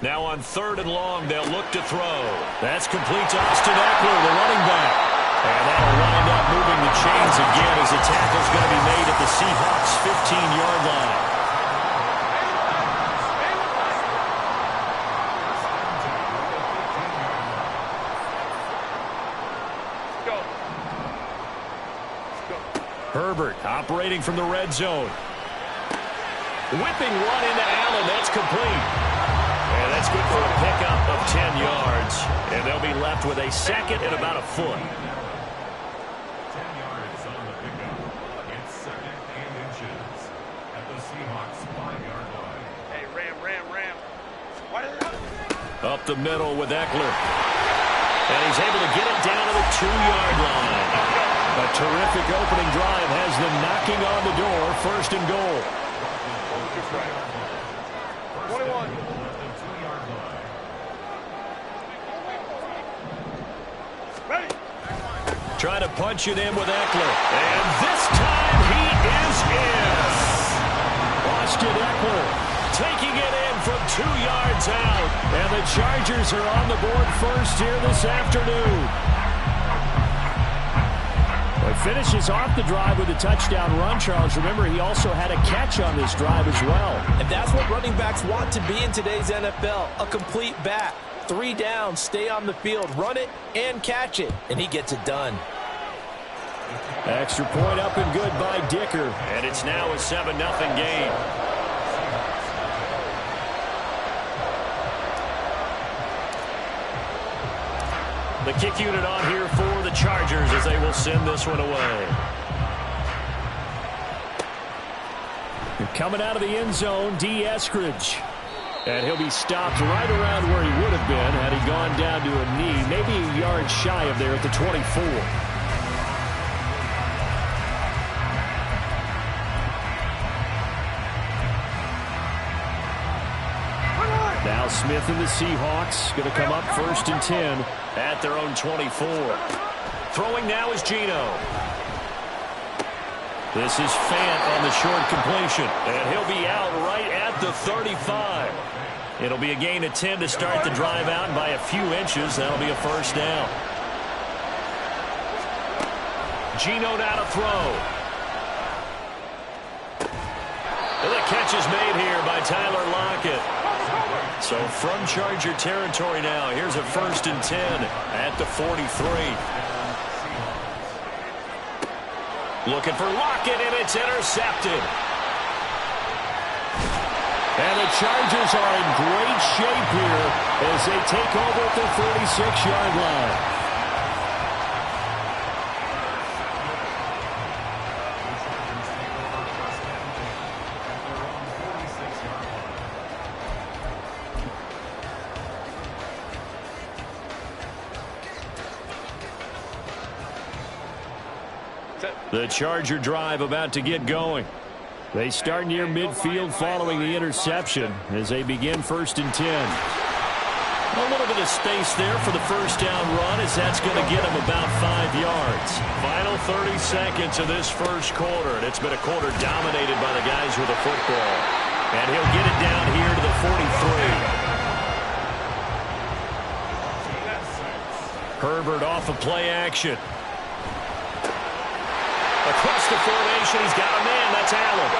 Now on 3rd and long, they'll look to throw. That's complete to Austin Eckler, the running back. And that'll wind up moving the chains again as the tackle's going to be made at the Seahawks' 15-yard line. Herbert operating from the red zone. Whipping one into Allen. That's complete. And that's good for a pickup of 10 yards. And they'll be left with a second and about a foot. 10 yards on the pickup. It's second and inches at the Seahawks 5-yard line. Hey, Ram. Up the middle with Eckler. And he's able to get it down to the 2-yard line. A terrific opening drive has them knocking on the door. First and goal. 21. Ready. Trying to punch it in with Eckler. And this time he is in. Austin Eckler taking it in from 2 yards out. And the Chargers are on the board first here this afternoon. Well, he finishes off the drive with a touchdown run, Charles. Remember, he also had a catch on this drive as well. And that's what running backs want to be in today's NFL, a complete back. 3 down, stay on the field, run it, and catch it. And he gets it done. Extra point up and good by Dicker. And it's now a 7-0 game. The kick unit on here for the Chargers as they will send this one away. And coming out of the end zone, D. Eskridge. And he'll be stopped right around where he would have been had he gone down to a knee, maybe a yard shy of there at the 24. Now Smith and the Seahawks going to come up first and 10 at their own 24. Throwing now is Geno. This is Fant on the short completion, and he'll be out right at the 35. It'll be a gain of 10 to start the drive out by a few inches. That'll be a first down. Geno now to throw. And the catch is made here by Tyler Lockett. So from Charger territory now, here's a first and 10 at the 43. Looking for Lockett, and it's intercepted. And the Chargers are in great shape here as they take over at the 46-yard line. The Charger drive about to get going. They start near midfield following the interception as they begin first and 10. A little bit of space there for the first down run as that's going to get them about 5 yards. Final 30 seconds of this first quarter, and it's been a quarter dominated by the guys with the football. And he'll get it down here to the 43. Herbert off of play action. Across the formation, he's got a man. That's Allen.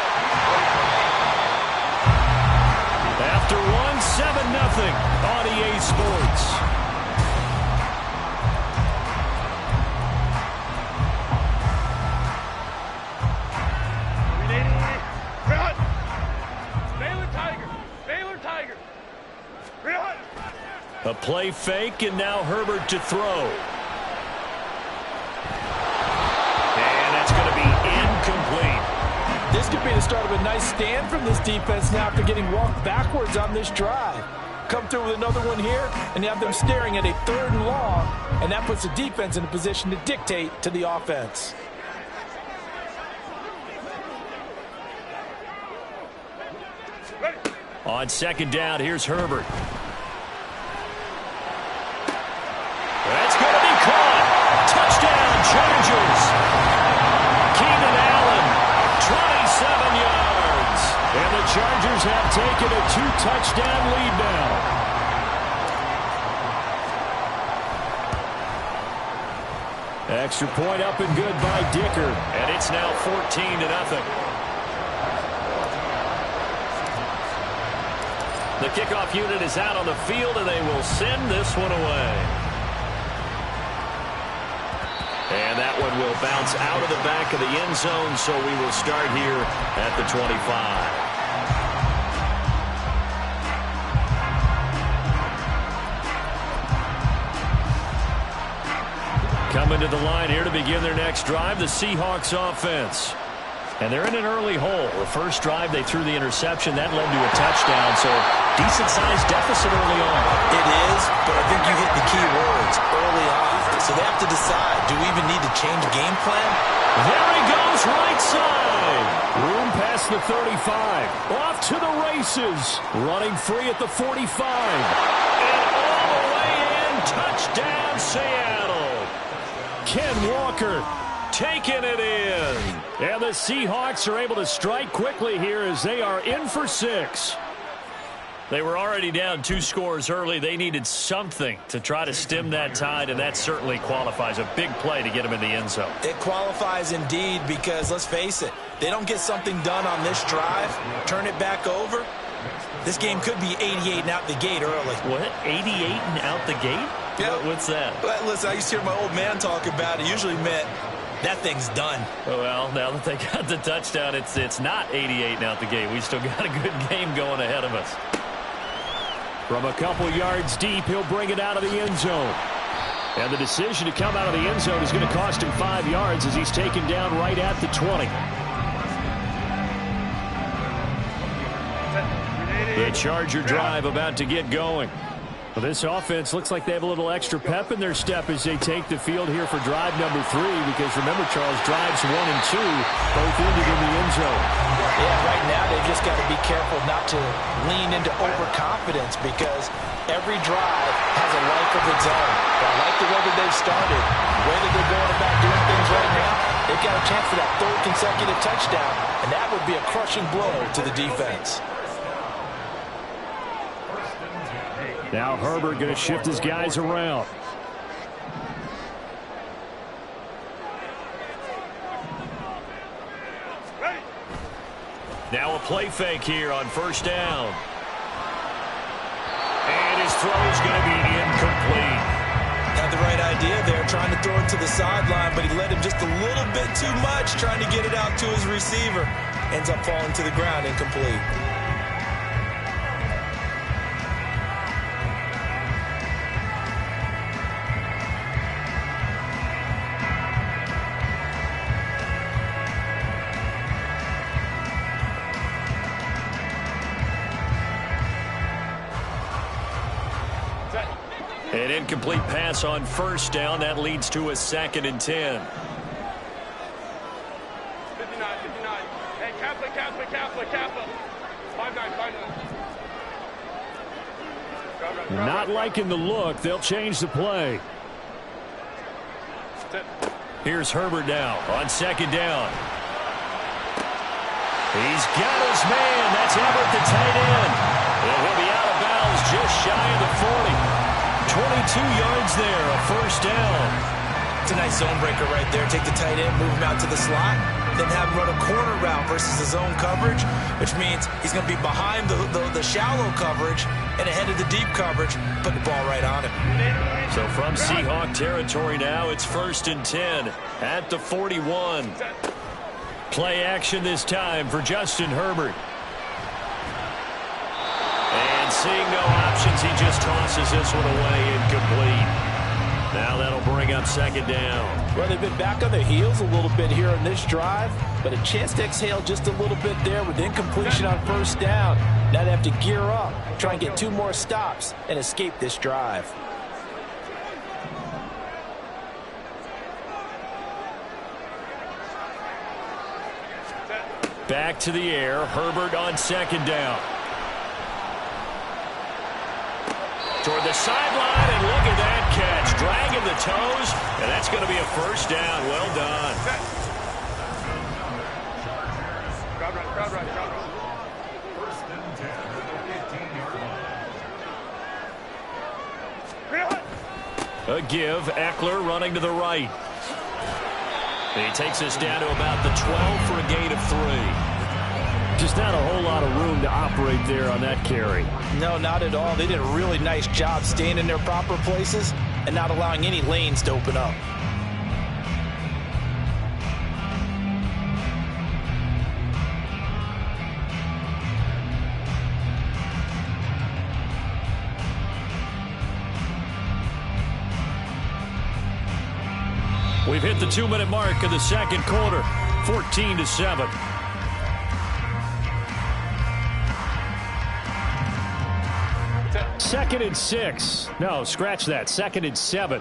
After one, 7-0 on EA Sports. Baylor Tiger. A play fake, and now Herbert to throw. This could be the start of a nice stand from this defense now after getting walked backwards on this drive. Come through with another one here, and you have them staring at a 3rd and long, and that puts the defense in a position to dictate to the offense. On second down, here's Herbert. That's going to be caught. Touchdown, Chargers. Keenan Allen, 27 yards. And the Chargers have taken a 2-touchdown lead now. Extra point up and good by Dicker. And it's now 14-0. The kickoff unit is out on the field, and they will send this one away. And And that one will bounce out of the back of the end zone, so we will start here at the 25. Coming to the line here to begin their next drive, the Seahawks offense. And they're in an early hole. The first drive, they threw the interception. That led to a touchdown, so decent-sized deficit early on. It is, but I think you hit the key words, early on. So they have to decide, do we even need to change game plan? There he goes, right side. Room past the 35. Off to the races. Running free at the 45. And all the way in, touchdown, Seattle. Ken Walker taking it in. And the Seahawks are able to strike quickly here as they are in for 6. They were already down 2 scores early. They needed something to try to stem that tide, and that certainly qualifies. A big play to get them in the end zone. It qualifies indeed because, let's face it, they don't get something done on this drive, turn it back over, this game could be 88 and out the gate early. What? 88 and out the gate? Yeah. What's that? Well, listen, I used to hear my old man talk about it. Usually meant that thing's done. Well, now that they got the touchdown, it's not 88 and out the gate. We still got a good game going ahead of us. From a couple yards deep, he'll bring it out of the end zone. And the decision to come out of the end zone is going to cost him 5 yards as he's taken down right at the 20. The Charger drive about to get going. Well, this offense looks like they have a little extra pep in their step as they take the field here for drive number 3, because remember, Charles, drives 1 and 2 both ended in the end zone. Yeah, right now they've just got to be careful not to lean into overconfidence, because every drive has a life of its own. But I like the way that they've started, the way that they're going about doing things right now. They've got a chance for that 3rd consecutive touchdown, and that would be a crushing blow to the defense. Now Herbert going to shift his guys around. Now a play fake here on first down. And his throw's going to be incomplete. Had the right idea there, trying to throw it to the sideline, but he let him just a little bit too much, trying to get it out to his receiver. Ends up falling to the ground, incomplete. An incomplete pass on first down. That leads to a 2nd and 10. 59. Hey, Kappa. 5-9. Not liking the look. They'll change the play. Here's Herbert now on 2nd down. He's got his man. That's Everett, the tight end. And he'll be out of bounds just shy of the 40. 22 yards there, a first down. It's a nice zone breaker right there. Take the tight end, move him out to the slot, then have him run a corner route versus the zone coverage, which means he's going to be behind the shallow coverage and ahead of the deep coverage. Put the ball right on him. So from Seahawk territory now, it's 1st and 10 at the 41. Play action this time for Justin Herbert. And seeing no options, he just tosses this one away, incomplete. Now that'll bring up 2nd down. Well, they've been back on their heels a little bit here on this drive, but a chance to exhale just a little bit there with incompletion on first down. Now they have to gear up, try and get 2 more stops, and escape this drive. Back to the air, Herbert on 2nd down. Toward the sideline, and look at that catch. Dragging the toes, and that's going to be a first down. Well done. Crowd right. 1st and 10 at the 15-yard line. A give, Eckler running to the right. He takes us down to about the 12 for a gain of 3. Just not a whole lot of room to operate there on that carry. No, not at all. They did a really nice job staying in their proper places and not allowing any lanes to open up. We've hit the 2-minute mark of the second quarter, 14-7. Second and 6. No, scratch that. Second and 7.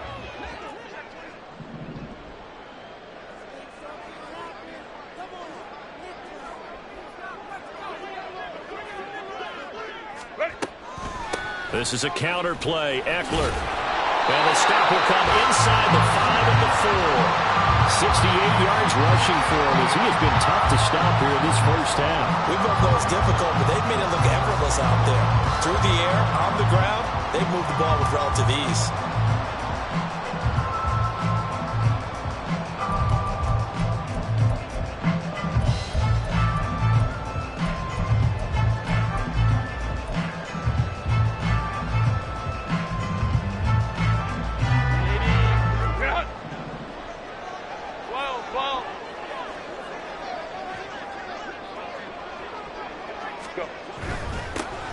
This is a counter play. Eckler. And the stop will come inside the 5 and the 4. 68 yards rushing for him as he has been tough to stop here in this first half. We both know it's difficult, but they've made it look effortless out there. Through the air, on the ground, they've moved the ball with relative ease.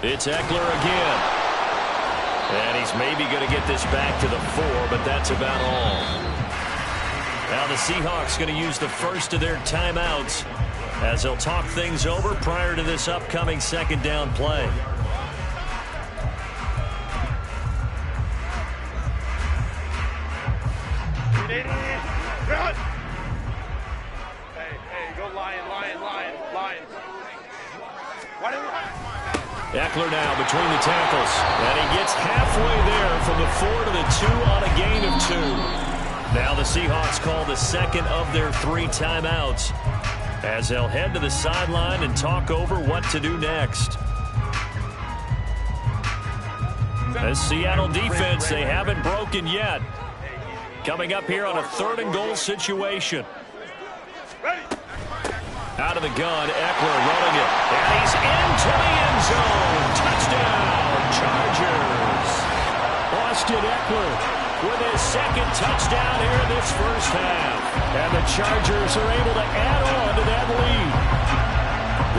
It's Eckler again. And he's maybe going to get this back to the 4, but that's about all. Now the Seahawks going to use the first of their timeouts as they'll talk things over prior to this upcoming second down play. Hey, go Lion. Eckler now between the tackles, and he gets halfway there from the 4 to the 2 on a gain of 2. Now the Seahawks call the second of their 3 timeouts as they'll head to the sideline and talk over what to do next. The Seattle defense, they haven't broken yet. Coming up here on a 3rd and goal situation. Out of the gun, Eckler running it. And he's into the end zone. Touchdown, Chargers. Austin Eckler with his second touchdown here in this first half. And the Chargers are able to add on to that lead.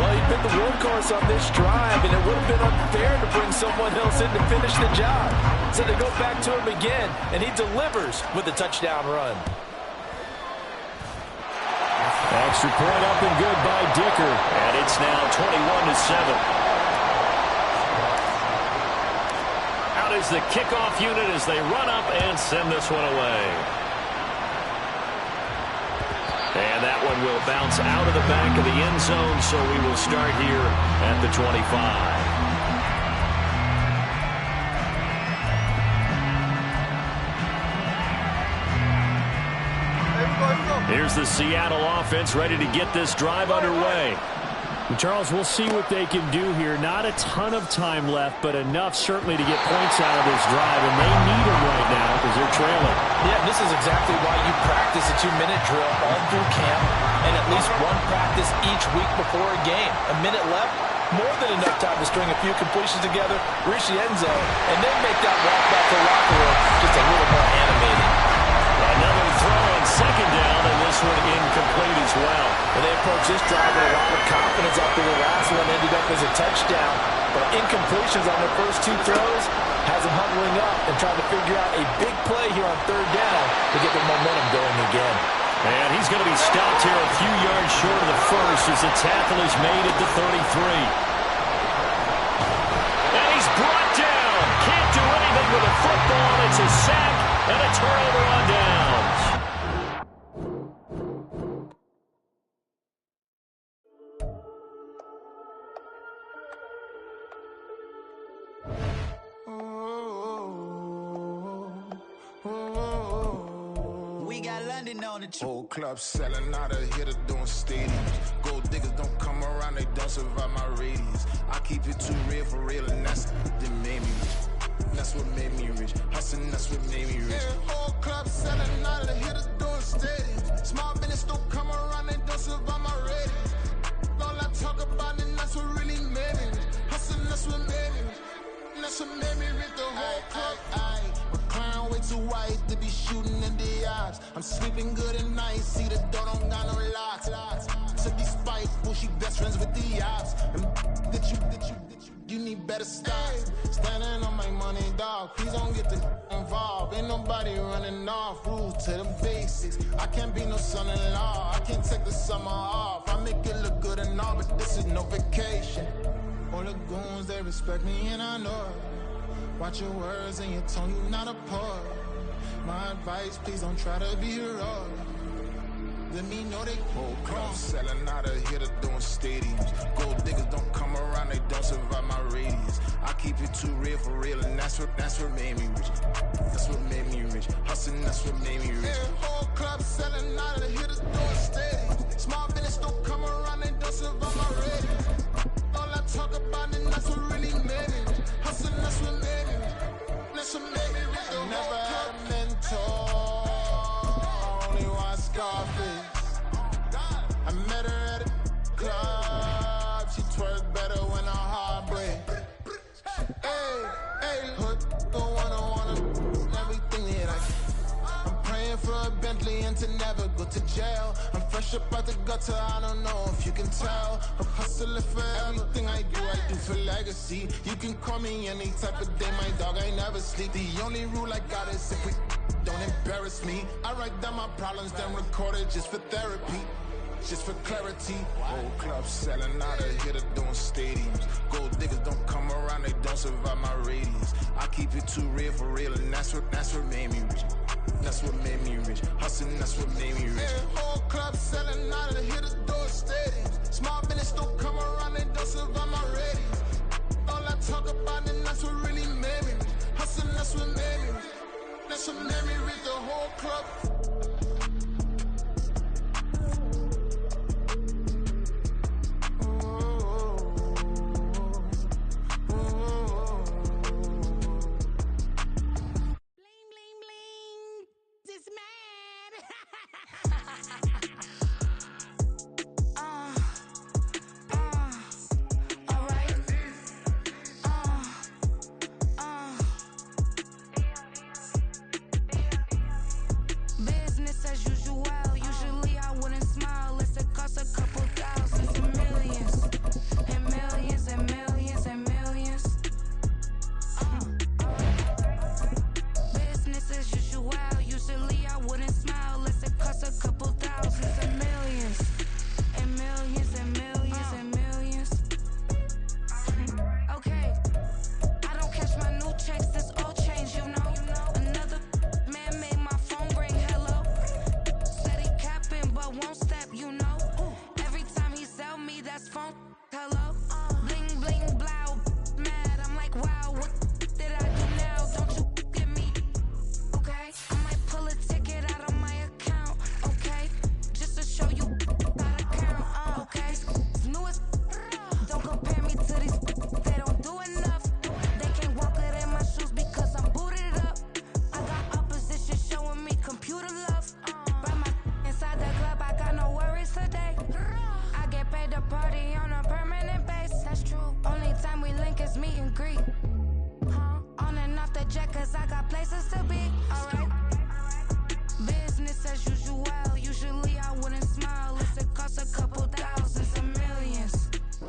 Well, he's been the workhorse on this drive, and it would have been unfair to bring someone else in to finish the job. So they go back to him again, and he delivers with a touchdown run. Extra point up and good by Dicker. And it's now 21-7. Out is the kickoff unit as they run up and send this one away. And that one will bounce out of the back of the end zone, so we will start here at the 25. Here's the Seattle offense ready to get this drive underway. And Charles, we'll see what they can do here. Not a ton of time left, but enough certainly to get points out of this drive, and they need them right now because they're trailing. Yeah, this is exactly why you practice a 2-minute drill all through camp and at least one practice each week before a game. A minute left, more than enough time to string a few completions together, reach the end zone, and then make that walk back to the locker room just a little more animated. Another throw on second down, and this one incomplete as well. And they approach this drive with a lot of confidence after the last one ended up as a touchdown. But incompletions on their first 2 throws has them huddling up and trying to figure out a big play here on 3rd down to get their momentum going again. And he's going to be stopped here a few yards short of the first as the tackle is made at the 33. And he's brought down. Can't do anything with a football. It's a sack and a turnover on downs. We got London on the Whole club selling out of here to doing stadiums. Gold diggers don't come around, they don't survive my radius. I keep it too real for real, and that's that made me rich. That's what made me rich. Hustling, that's what made me rich. Yeah, whole club selling out of here to doing stadiums. Small business don't come around, they don't survive my radius. All I talk about, and that's what really made me rich. Hustling, that's what made me rich. That's what made me rich. The whole club. My clown way too white to be shooting in the eyes. I'm sleeping good at night, see the door don't got no locks. To be spiteful, she best friends with the ops. And that you you need better stocks. Standing on my money, dog. Please don't get involved. Ain't nobody running off. Rules to the basics. I can't be no son-in-law. I can't take the summer off. I make it look good and all, but this is no vacation. All the goons, they respect me and I know it. Watch your words and your tone, you not a poet. My advice, please don't try to be heroic. Let me know they whole club selling out of here to doing stadiums. Gold diggers don't come around, they don't survive my radius. I keep it too real for real, and that's what made me rich. That's what made me rich. Hustling, that's what made me rich. Yeah, whole club selling out of here to doing stadiums. Small business don't come around, they don't survive my radius. All I talk about, and that's what really made me rich. Hustling, that's what made me rich. That's what made me rich. I never had a mentor. Only one Scarface. I met her at a club. She twerk better when her heart break. Hey, hood, don't wanna everything that I'm praying for a Bentley and to never go to jail. I'm fresh up out the gutter, I don't know if you can tell. I'm hustling for everything I do for legacy. You can call me any type of day, my dog, I never sleep. The only rule I got is if we don't embarrass me. I write down my problems, then record it just for therapy. Just for clarity, whole club selling out of here to doing stadiums. Gold diggers don't come around, they don't survive my radius. I keep it too real for real, and that's what made me rich. That's what made me rich. Hustling, that's what made me rich. Yeah, whole club selling out of here to doing stadiums. Small business don't come around, they don't survive my radius. All I talk about, and that's what really made me rich. Hustling, that's what made me rich. That's what made me rich. The whole club.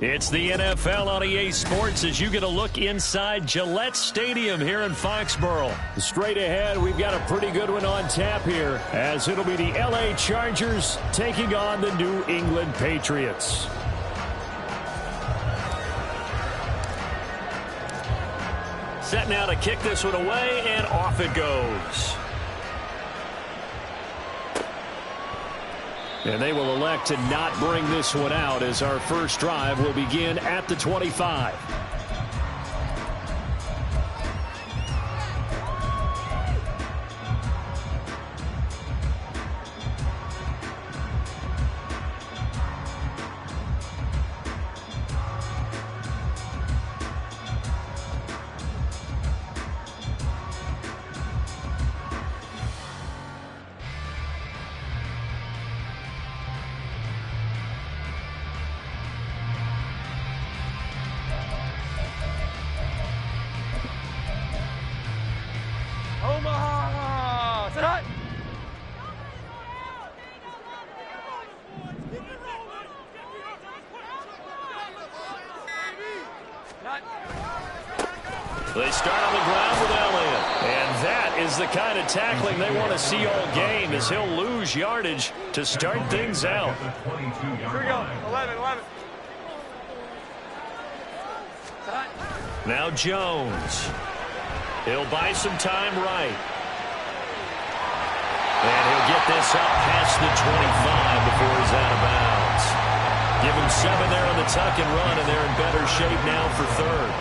It's the NFL on EA Sports as you get a look inside Gillette Stadium here in Foxborough. Straight ahead, we've got a pretty good one on tap here, as it'll be the LA Chargers taking on the New England Patriots. Set now to kick this one away, and off it goes. And they will elect to not bring this one out as our first drive will begin at the 25. They start on the ground with Elliott. And that is the kind of tackling they want to see all game, as he'll lose yardage to start things out. Here we go. 11. Now Jones. He'll buy some time right. And he'll get this up past the 25 before he's out of bounds. Give him 7 there on the tuck and run, and they're in better shape now for third.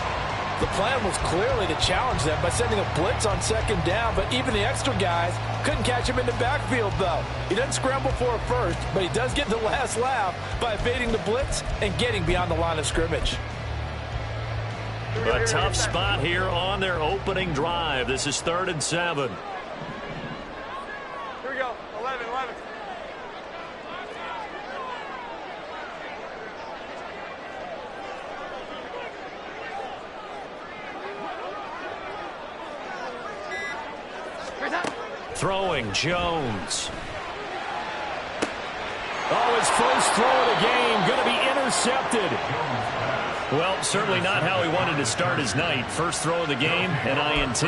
The plan was clearly to challenge them by sending a blitz on second down, but even the extra guys couldn't catch him in the backfield, though. He doesn't scramble for a first, but he does get the last laugh by evading the blitz and getting beyond the line of scrimmage. A tough spot here on their opening drive. This is 3rd and 7. Here we go. 11. Throwing Jones. Oh, his first throw of the game going to be intercepted. Well, certainly not how he wanted to start his night. First throw of the game, an INT.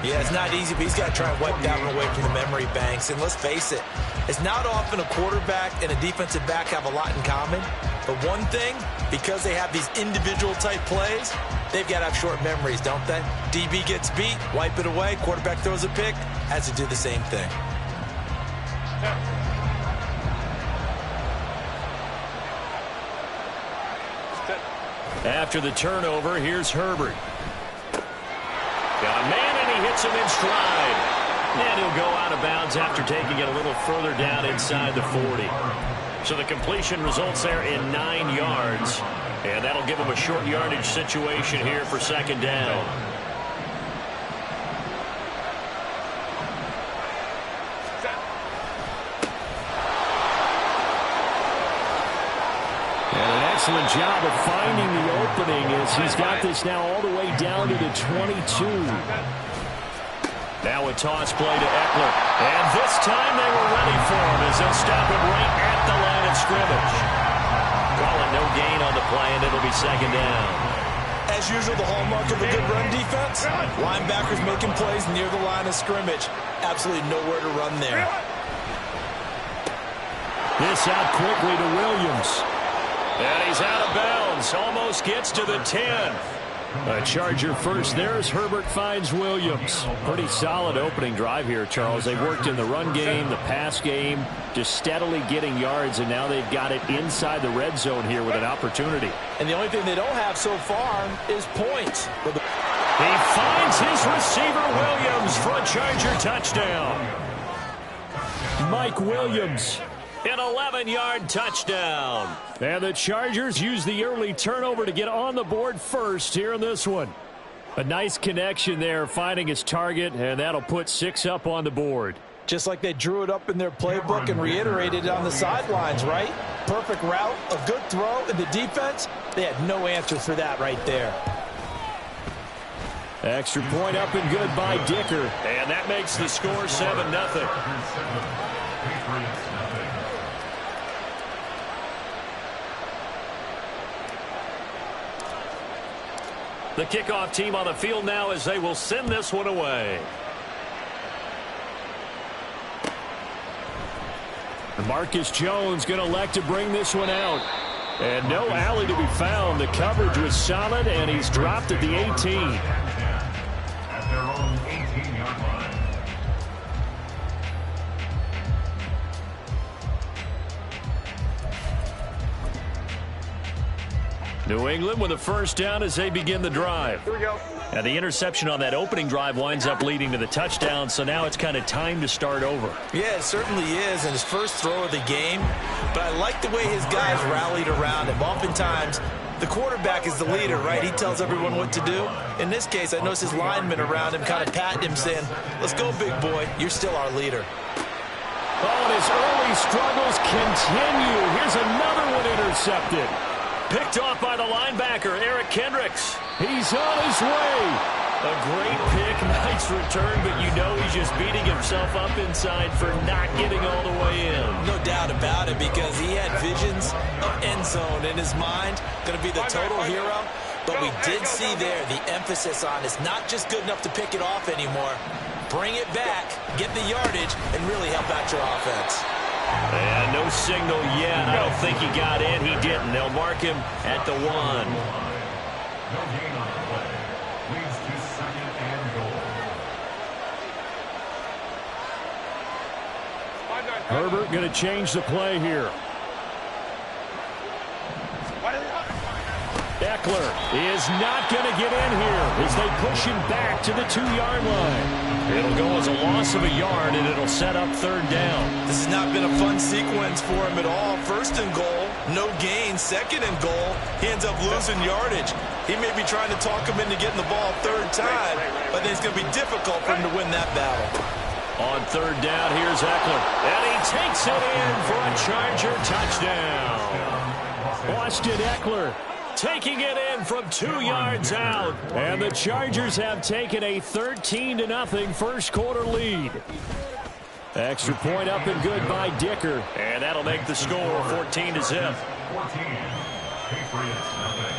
Yeah, it's not easy, but he's got to try and wipe that one away from the memory banks. And let's face it, it's not often a quarterback and a defensive back have a lot in common. But one thing, because they have these individual type plays, they've got to have short memories, don't they? DB gets beat, wipe it away, quarterback throws a pick, has to do the same thing. After the turnover, here's Herbert. Got a man, and he hits him in stride. And he'll go out of bounds after taking it a little further down inside the 40. So the completion results there in 9 yards. And that'll give him a short yardage situation here for second down. Excellent job of finding the opening as he's got this now all the way down to the 22. Now a toss play to Eckler. And this time they were ready for him as they'll stop him right at the line of scrimmage. Calling no gain on the play, and it'll be second down. As usual, the hallmark of a good run defense, linebackers making plays near the line of scrimmage. Absolutely nowhere to run there. This out quickly to Williams. And he's out of bounds. Almost gets to the 10. A Charger first there as Herbert finds Williams. Pretty solid opening drive here, Charles. They've worked in the run game, the pass game, just steadily getting yards, and now they've got it inside the red zone here with an opportunity. And the only thing they don't have so far is points. He finds his receiver, Williams, for a Charger touchdown. Mike Williams. An 11-yard touchdown. And the Chargers use the early turnover to get on the board first here in this one. A nice connection there, finding his target, and that'll put 6 up on the board. Just like they drew it up in their playbook and reiterated it on the sidelines, right? Perfect route, a good throw, and the defense, they had no answer for that right there. Extra point up and good by Dicker. And that makes the score 7-0. The kickoff team on the field now as they will send this one away. Marcus Jones going to elect to bring this one out. And no alley to be found. The coverage was solid, and he's dropped at the 18. At their own 18-yard line. New England with a first down as they begin the drive. Here we go. And the interception on that opening drive winds up leading to the touchdown, so now it's kind of time to start over. Yeah, it certainly is, and his first throw of the game. But I like the way his guys rallied around him. Oftentimes, the quarterback is the leader, right? He tells everyone what to do. In this case, I noticed his linemen around him kind of patting him, saying, let's go, big boy. You're still our leader. Oh, and his early struggles continue. Here's another one intercepted. Picked off by the linebacker, Eric Kendricks. He's on his way. A great pick, nice return, but you know he's just beating himself up inside for not getting all the way in. No doubt about it, because he had visions of end zone in his mind. Going to be the total hero. But we did see there the emphasis on it's not just good enough to pick it off anymore. Bring it back, get the yardage, and really help out your offense. And no signal yet. I don't think he got in. He didn't. They'll mark him at the 1. No gain on the play. Leads to 2nd and goal. Herbert going to change the play here. Eckler is not going to get in here as they push him back to the 2-yard line. It'll go as a loss of a yard, and it'll set up 3rd down. This has not been a fun sequence for him at all. 1st and goal, no gain. 2nd and goal, he ends up losing yardage. He may be trying to talk him into getting the ball 3rd time, but then it's going to be difficult for him to win that battle. On 3rd down, here's Eckler. And he takes it in for a Charger touchdown. Austin Eckler taking it in from 2 yards out. And the Chargers have taken a 13-0 first quarter lead. Extra point up and good by Dicker. And that'll make the score 14-0. 14. Patriots, nothing.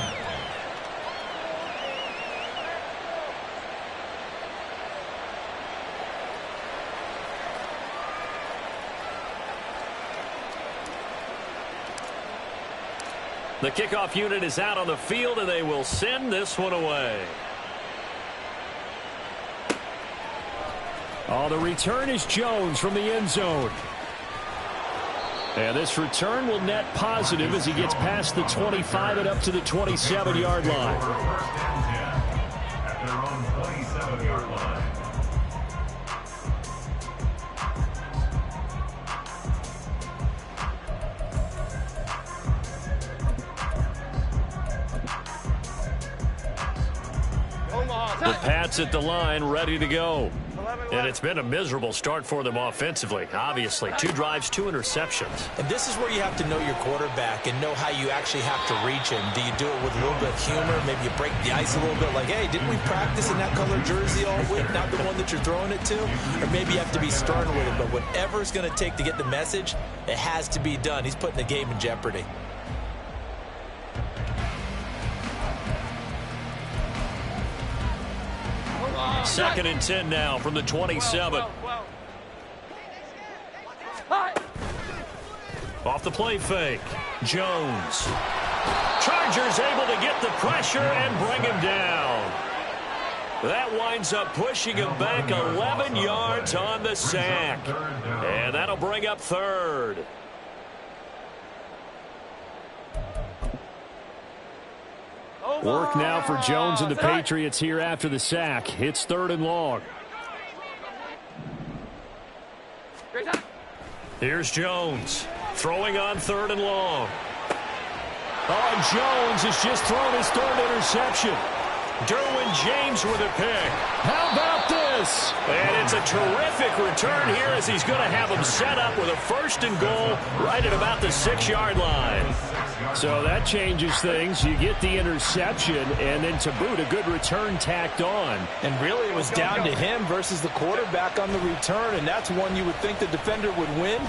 The kickoff unit is out on the field, and they will send this one away. Oh, the return is Jones from the end zone. And this return will net positive as he gets past the 25 and up to the 27-yard line. First and 10 at their own 27-yard line. The Pats at the line, ready to go. And it's been a miserable start for them offensively, obviously. 2 drives, 2 interceptions. And this is where you have to know your quarterback and know how you actually have to reach him. Do you do it with a little bit of humor? Maybe you break the ice a little bit like, hey, didn't we practice in that color jersey all week? Not the one that you're throwing it to? Or maybe you have to be stern with it. But whatever it's going to take to get the message, it has to be done. He's putting the game in jeopardy. Second and 10 now from the 27. Off the play fake. Jones. Chargers able to get the pressure and bring him down. That winds up pushing him back 11 yards on the sack. And that'll bring up 3rd. Work now for Jones and the Patriots here after the sack. It's 3rd and long. Here's Jones throwing on 3rd and long. Oh, and Jones has just thrown his 3rd interception. Derwin James with a pick. How about this? And it's a terrific return here as he's going to have him set up with a 1st and goal right at about the 6-yard line. So that changes things. You get the interception, and then to boot, a good return tacked on. And really, it was down to him versus the quarterback on the return, and that's one you would think the defender would win.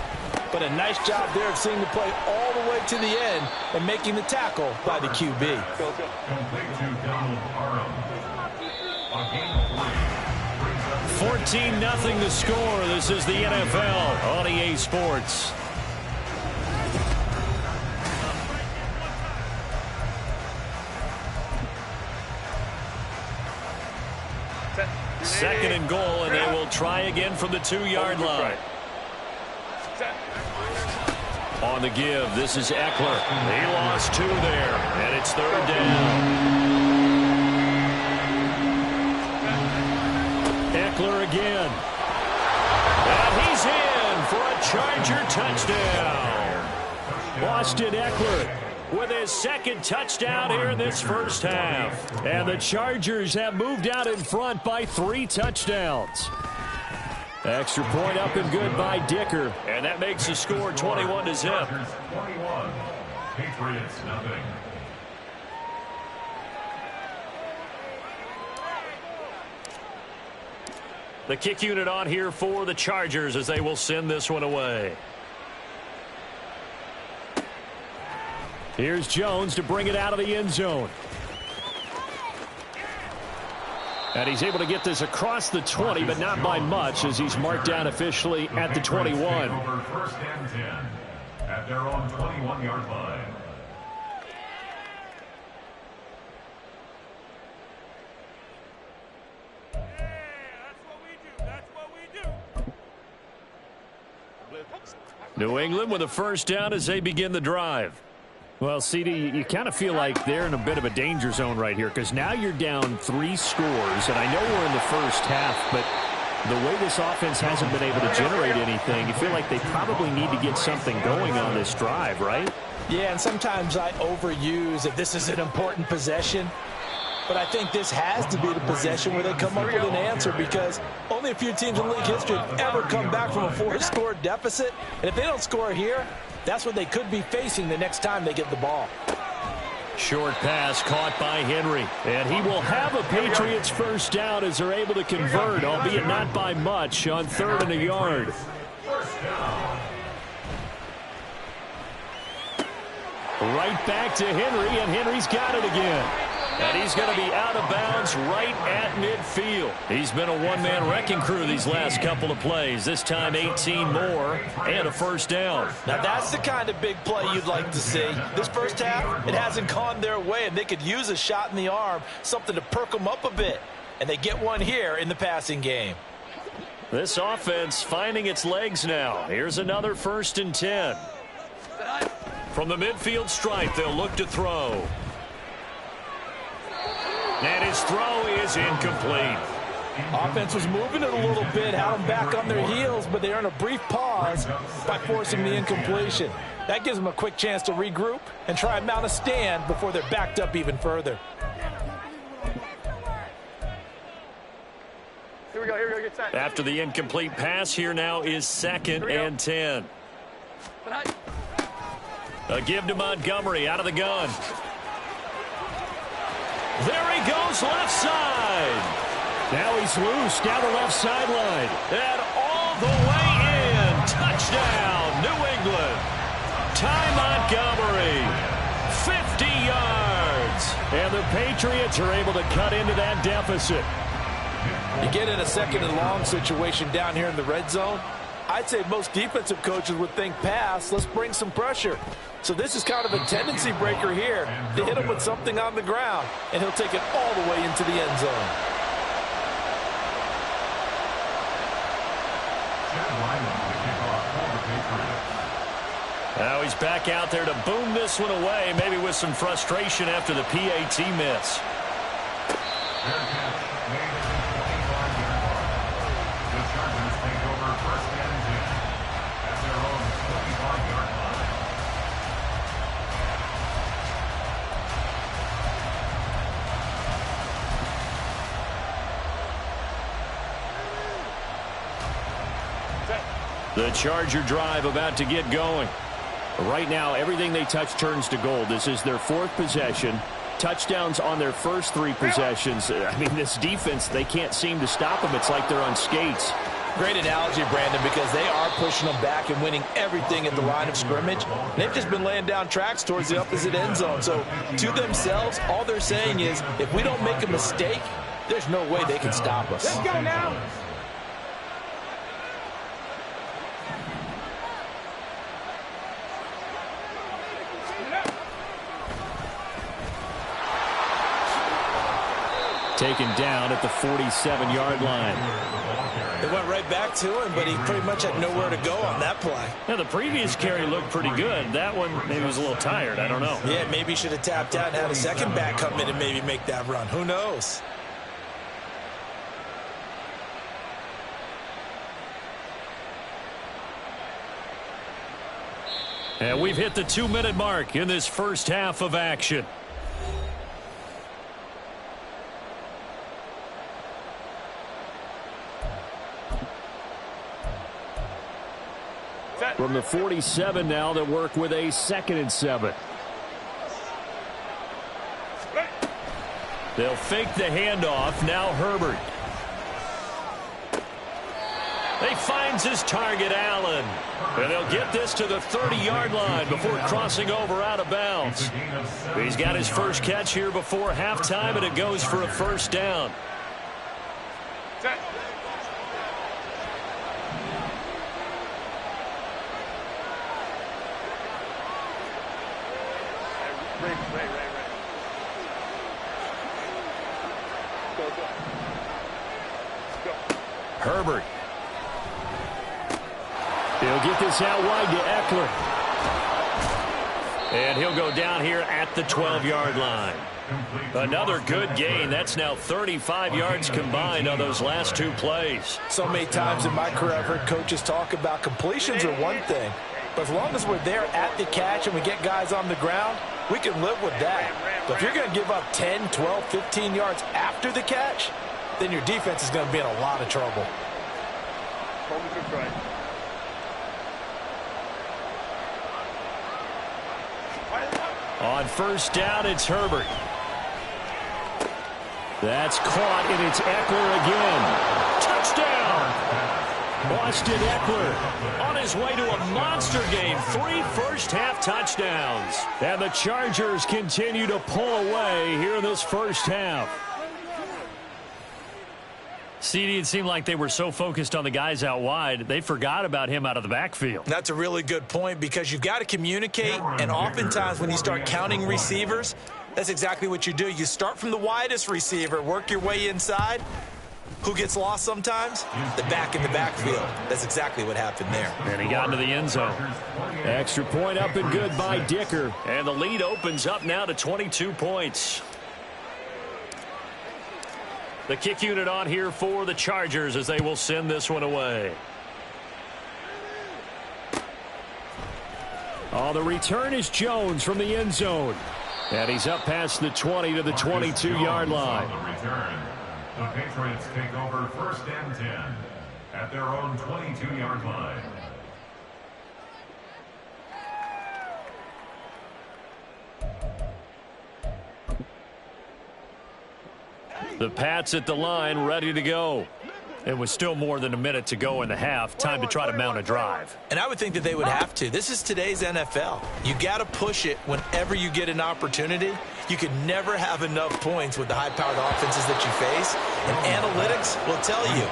But a nice job there of seeing the play all the way to the end and making the tackle by the QB. Complete to Donald Parham. On game 3. 14-0 the score. This is the NFL on EA Sports. Second and goal, and they will try again from the 2-yard line. On the give, this is Eckler. He lost 2 there, and it's 3rd down. Eckler again. And he's in for a Charger touchdown. Austin Eckler with his 2nd touchdown here in this first half. And the Chargers have moved out in front by 3 touchdowns. Extra point up and good by Dicker. And that makes the score 21-0. 21. Patriots, nothing. The kick unit on here for the Chargers as they will send this one away. Here's Jones to bring it out of the end zone. And he's able to get this across the 20, but not by much, as he's marked down officially at the 21. Over first and 10 at their own 21-yard line. New England with a first down as they begin the drive. Well, CD, you kind of feel like they're in a bit of a danger zone right here, because now you're down 3 scores, and I know we're in the first half, but the way this offense hasn't been able to generate anything, you feel like they probably need to get something going on this drive, right? Yeah, and sometimes I overuse if this is an important possession. But I think this has to be the possession where they come up with an answer, because only a few teams in league history have ever come back from a 4-score deficit. And if they don't score here, that's what they could be facing the next time they get the ball. Short pass caught by Henry. And he will have a Patriots first down as they're able to convert, albeit not by much, on 3rd and a yard. Right back to Henry, and Henry's got it again. And he's going to be out of bounds right at midfield. He's been a one-man wrecking crew these last couple of plays. This time 18 more and a first down. Now that's the kind of big play you'd like to see. This first half, it hasn't gone their way, and they could use a shot in the arm, something to perk them up a bit. And they get one here in the passing game. This offense finding its legs now. Here's another 1st and 10. From the midfield stripe, they'll look to throw. And his throw is incomplete. Offense was moving it a little bit, had them back on their heels, but they earn a brief pause by forcing the incompletion. That gives them a quick chance to regroup and try and mount a stand before they're backed up even further. Here we go, get set. After the incomplete pass, here now is 2nd and 10. A give to Montgomery out of the gun. There he goes, left side. Now he's loose down the left sideline. And all the way in. Touchdown, New England. Ty Montgomery, 50 yards. And the Patriots are able to cut into that deficit. You get in a 2nd and long situation down here in the red zone. I'd say most defensive coaches would think pass, let's bring some pressure. So this is kind of a tendency breaker here to hit him with something on the ground, and he'll take it all the way into the end zone. Now he's back out there to boom this one away, maybe with some frustration after the PAT miss. The Charger drive about to get going. Right now, everything they touch turns to gold. This is their 4th possession. Touchdowns on their first 3 possessions. I mean, this defense, they can't seem to stop them. It's like they're on skates. Great analogy, Brandon, because they are pushing them back and winning everything at the line of scrimmage. They've just been laying down tracks towards the opposite end zone. So to themselves, all they're saying is, if we don't make a mistake, there's no way they can stop us. Let's go now. Taken down at the 47-yard line. They went right back to him, but he pretty much had nowhere to go on that play. Now, the previous carry looked pretty good. That one maybe was a little tired. I don't know. Yeah, maybe he should have tapped out and had a second back come in and maybe make that run. Who knows? And we've hit the 2-minute mark in this first half of action. From the 47 now, they'll work with a 2nd and 7. They'll fake the handoff. Now Herbert. He finds his target, Allen. And they'll get this to the 30-yard line before crossing over out of bounds. He's got his first catch here before halftime, and it goes for a first down. Herbert. He'll get this out wide to Eckler. And he'll go down here at the 12-yard line. Another good gain. That's now 35 yards combined on those last two plays. So many times in my career I've heard coaches talk about completions are one thing, but as long as we're there at the catch and we get guys on the ground, we can live with that. But if you're going to give up 10, 12, 15 yards after the catch, then your defense is going to be in a lot of trouble. On first down, it's Herbert. That's caught, and it's Eckler again. Touchdown! Austin Eckler on his way to a monster game. 3 first-half touchdowns. And the Chargers continue to pull away here in this first half. CD, it seemed like they were so focused on the guys out wide, they forgot about him out of the backfield. That's a really good point because you've got to communicate, and oftentimes when you start counting receivers, that's exactly what you do. You start from the widest receiver, work your way inside. Who gets lost sometimes? The back in the backfield. That's exactly what happened there. And he got into the end zone. Extra point up and good by Dicker. And the lead opens up now to 22 points. The kick unit on here for the Chargers as they will send this one away. Oh, the return is Jones from the end zone. And he's up past the 20 to the 22-yard line. On the return, the Patriots take over 1st and 10 at their own 22-yard line. The Pats at the line, ready to go. It was still more than a minute to go in the half. Time to try to mount a drive. And I would think that they would have to. This is today's NFL. You got to push it whenever you get an opportunity. You can never have enough points with the high-powered offenses that you face. And analytics will tell you,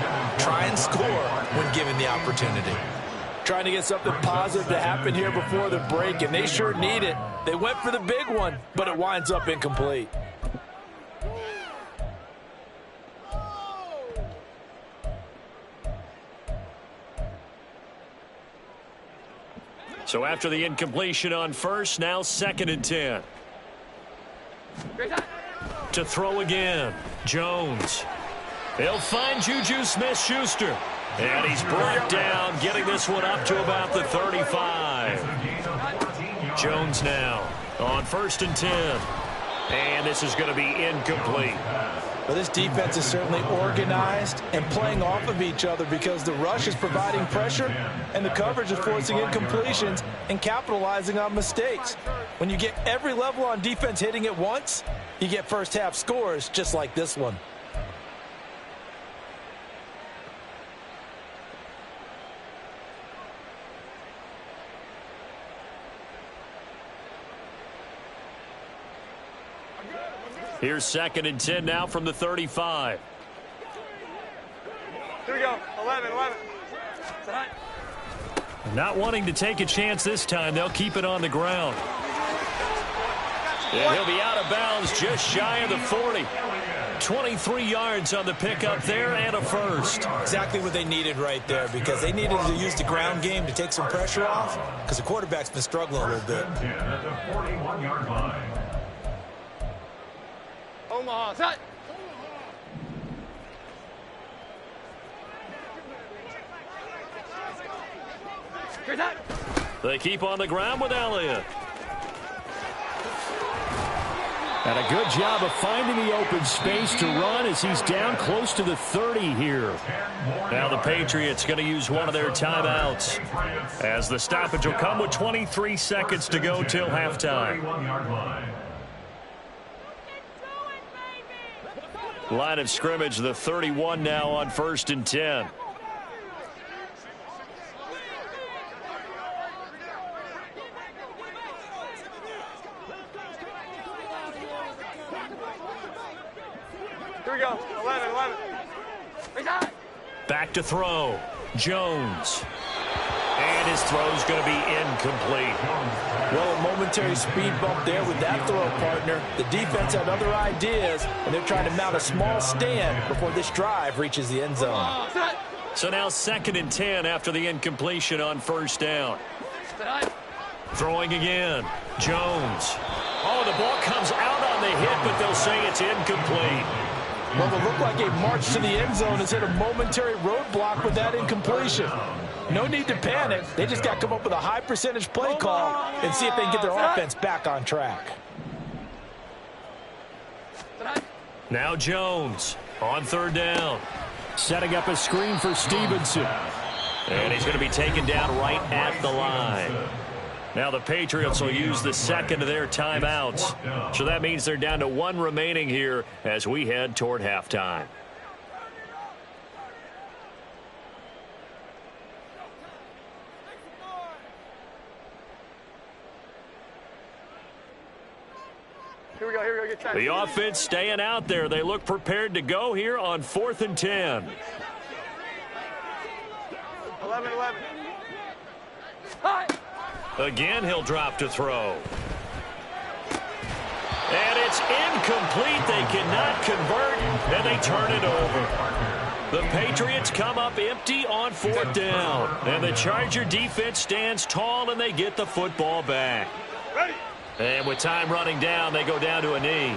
try and score when given the opportunity. Trying to get something positive to happen here before the break, and they sure need it. They went for the big one, but it winds up incomplete. So after the incompletion on first, now 2nd and 10. To throw again, Jones. He'll find Juju Smith-Schuster. And he's brought down, getting this one up to about the 35. Jones now on 1st and 10. And this is going to be incomplete. Well, this defense is certainly organized and playing off of each other because the rush is providing pressure and the coverage is forcing incompletions and capitalizing on mistakes. When you get every level on defense hitting at once, you get first-half scores just like this one. Here's 2nd and 10 now from the 35. Here we go. 11. Not wanting to take a chance this time. They'll keep it on the ground. And he'll be out of bounds just shy of the 40. 23 yards on the pickup there and a first. Exactly what they needed right there because they needed to use the ground game to take some pressure off because the quarterback's been struggling a little bit. At the 41-yard line. Omaha, set. They keep on the ground with Elliott. And a good job of finding the open space to run as he's down close to the 30 here. Now the Patriots going to use one of their timeouts as the stoppage will come with 23 seconds to go till halftime. Line of scrimmage, the 31 now on 1st and 10. Here we go. 11. Back to throw. Jones. And his throw's going to be incomplete. Well, a momentary speed bump there with that throw, partner. The defense had other ideas, and they're trying to mount a small stand before this drive reaches the end zone. So now 2nd and 10 after the incompletion on 1st down. Throwing again. Jones. Oh, the ball comes out on the hit, but they'll say it's incomplete. Well, it looked like a march to the end zone has hit a momentary roadblock with that incompletion. No need to panic. They just got to come up with a high percentage play call and see if they can get their offense back on track. Now Jones on 3rd down. Setting up a screen for Stevenson. And he's going to be taken down right at the line. Now the Patriots will use the 2nd of their timeouts. So that means they're down to 1 remaining here as we head toward halftime. Here we go, get time. The offense staying out there. They look prepared to go here on 4th and 10. 11. Hi. Again, he'll drop to throw. And it's incomplete. They cannot convert, and they turn it over. The Patriots come up empty on 4th down. And the Charger defense stands tall, and they get the football back. Ready. And with time running down, they go down to a knee.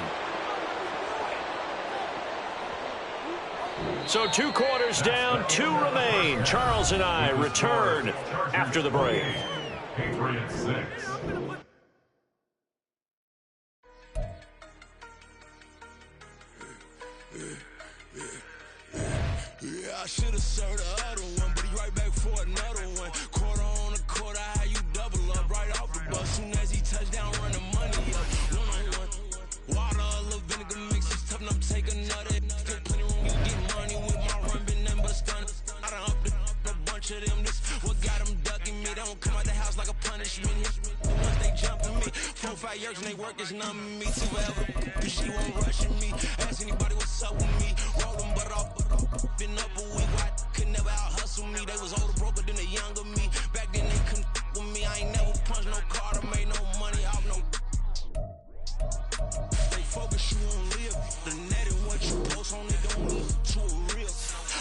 So 2 quarters down, 2 remain. Charles and I return after the break. Patriots 6. Yeah, I should have served the other one, but he right back for another one. Quarter on the quarter, how you double up right off the bus. Soon as he touch down, run the money up. 1-on-1. Water, a little vinegar mix is tough, and I'm taking another. Still plenty room, you get money with my run, been nothing but a stun. I done upped a bunch of them. This what got them ducking me. They don't come out the house like a punishment. Once they jumping me, 4-5 years and they work is numbing me. See whatever, she won't rushing me. Ask anybody what's up with me. Rolling butter off. Been up a week, why could never out hustle me? They was older, broker than the younger me. Back then they couldn't with me. I ain't never punched no card or made no money off no. They focus you on live. The net and what you post on it don't mean to a real.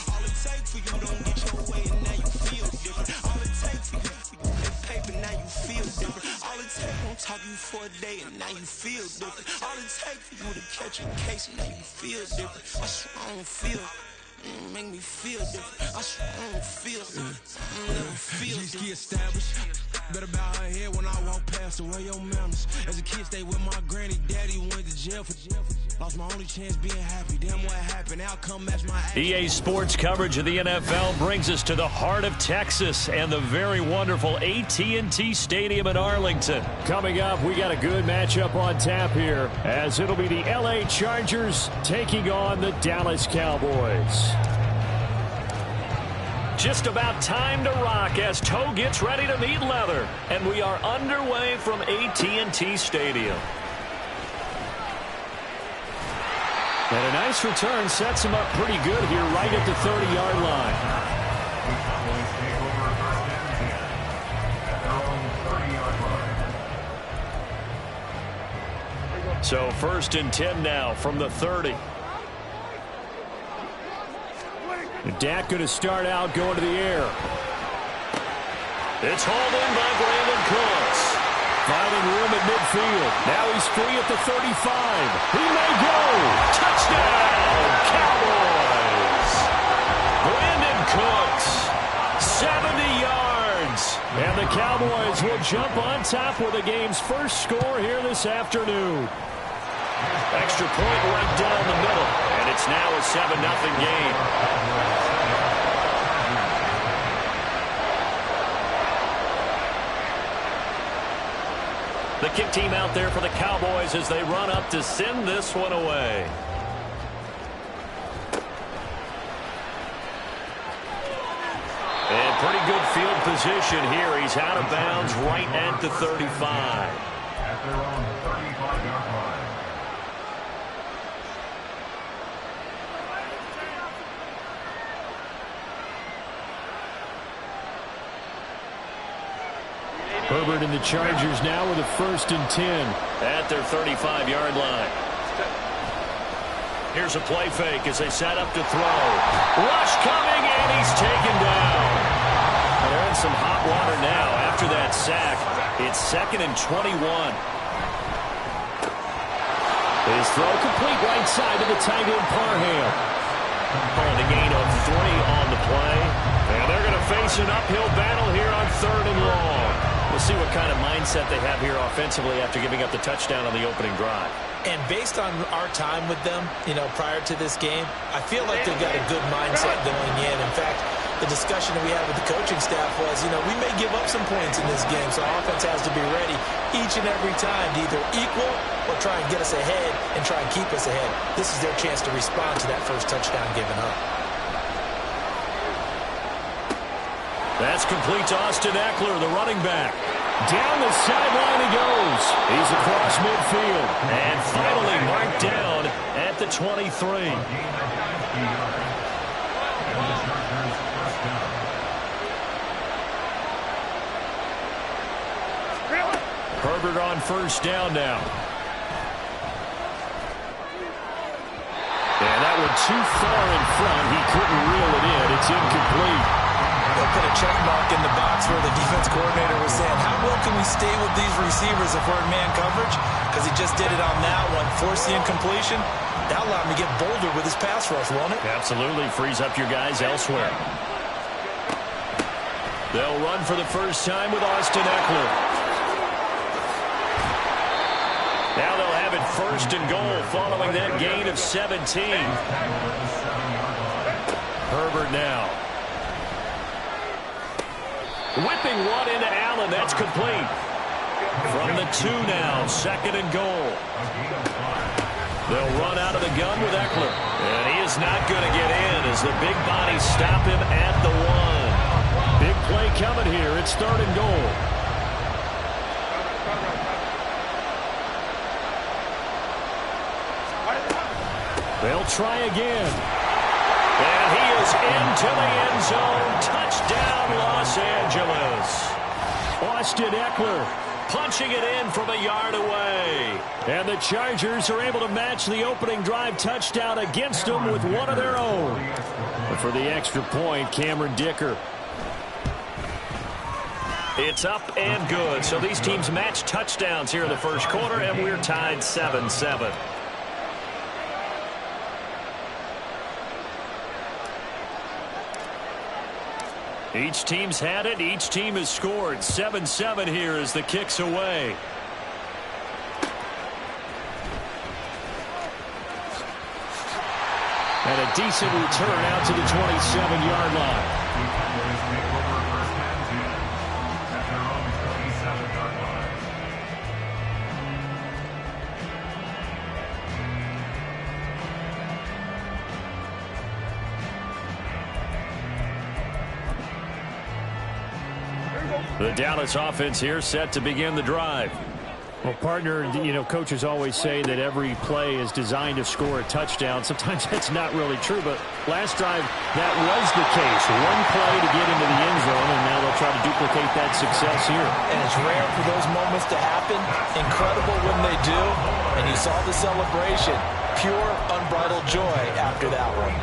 All it take for you don't get your way and now you feel different. All it take for you that paper now you feel different. All it take won't talk you for a day and now you feel different. All it take for you to catch a case and now you feel different. I swear I don't feel. Make me feel different. I swear I don't feel. I never feel different. G-ski established. Better bow her head when I walk past the way your manners. As a kid, stayed with my granny. Daddy went to jail for lost my only chance being happy. Damn what happened. Outcome match my action. EA Sports coverage of the NFL brings us to the heart of Texas and the very wonderful AT&T Stadium in Arlington. Coming up, we got a good matchup on tap here, as it'll be the LA Chargers taking on the Dallas Cowboys. Just about time to rock as toe gets ready to meet leather. And we are underway from AT&T Stadium. And a nice return sets him up pretty good here right at the 30-yard line. So 1st and 10 now from the 30. Dak going to start out going to the air. It's hauled in by Brandon Cooks. Finding room at midfield. Now he's free at the 35. He may go. Touchdown, Cowboys. Brandon Cooks, 70 yards. And the Cowboys will jump on top with the game's first score here this afternoon. Extra point right down the middle, and it's now a 7-0 game. The kick team out there for the Cowboys as they run up to send this one away. And pretty good field position here. He's out of bounds right at the 35. At their own 35-yard line. Herbert and the Chargers now with a 1st and 10. At their 35-yard line. Here's a play fake as they set up to throw. Rush coming, and he's taken down. Well, they're in some hot water now after that sack. It's 2nd and 21. His throw complete right side to the tight end Parham. Calling the gain of 3 on the play. And they're going to face an uphill battle here on 3rd and long. We'll see what kind of mindset they have here offensively after giving up the touchdown on the opening drive. And based on our time with them, prior to this game, I feel like they've got a good mindset going in. In fact, the discussion that we had with the coaching staff was, we may give up some points in this game, so our offense has to be ready each and every time to either equal or try and get us ahead and try and keep us ahead. This is their chance to respond to that first touchdown given up. That's complete to Austin Eckler, the running back. Down the sideline he goes. He's across midfield. And finally marked down at the 23. Herbert on 1st down now. And that one too far in front. He couldn't reel it in. It's incomplete. They'll put a check mark in the box where the defense coordinator was saying, how well can we stay with these receivers if we're in man coverage? Because he just did it on that one, forced the incompletion. That allowed him to get bolder with his pass rush, won't it? Absolutely. Frees up your guys elsewhere. They'll run for the first time with Austin Eckler. Now they'll have it 1st and goal following that gain of 17. Herbert now. Whipping one into Allen. That's complete. From the 2 now. 2nd and goal. They'll run out of the gun with Eckler. And he is not going to get in as the big bodies stop him at the 1. Big play coming here. It's 3rd and goal. They'll try again. And he is into the end zone. Touchdown, Los Angeles. Austin Eckler punching it in from a yard away. And the Chargers are able to match the opening drive touchdown against them with one of their own. But for the extra point, Cameron Dicker. It's up and good. So these teams match touchdowns here in the first quarter, and we're tied 7-7. Each team's had it. Each team has scored. 7-7 here as the kick's away. And a decent return out to the 27-yard line. The Dallas offense here set to begin the drive. Well, partner, coaches always say that every play is designed to score a touchdown. Sometimes that's not really true, but last drive, that was the case. One play to get into the end zone, and now they'll try to duplicate that success here. And it's rare for those moments to happen. Incredible when they do. And you saw the celebration. Pure, unbridled joy after that one.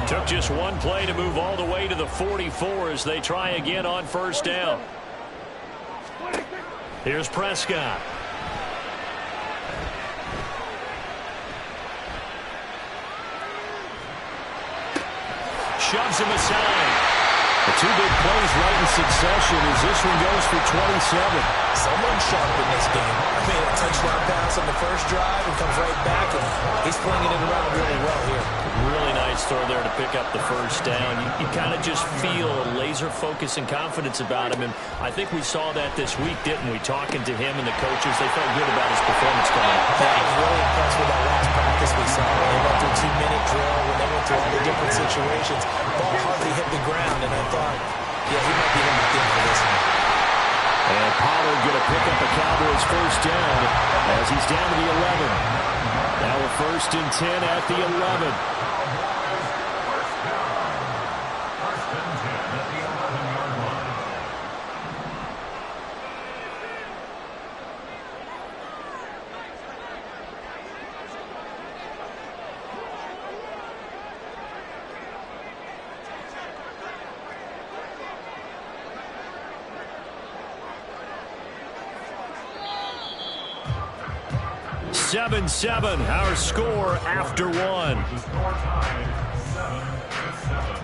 Took just one play to move all the way to the 44 as they try again on 1st down. Here's Prescott. Shoves him aside. The 2 big plays right in succession as this one goes for 27. Someone sharp in this game. I mean, a touchdown pass on the first drive and comes right back, and he's flinging it around really well here. Really nice throw there to pick up the first down. You kind of just feel a laser focus and confidence about him, and I think we saw that this week, didn't we? Talking to him and the coaches, they felt good about his performance coming up. I was really impressed with that last practice we saw. They went through a 2-minute drill, when they went through all the different situations. Ball hardly hit the ground, and I thought, yeah, he might be locked in for this one. And Pollard going to pick up a Cowboys first down as he's down to the 11. Now a 1st and 10 at the 11. 7-7, our score after one. The score tied 7-7.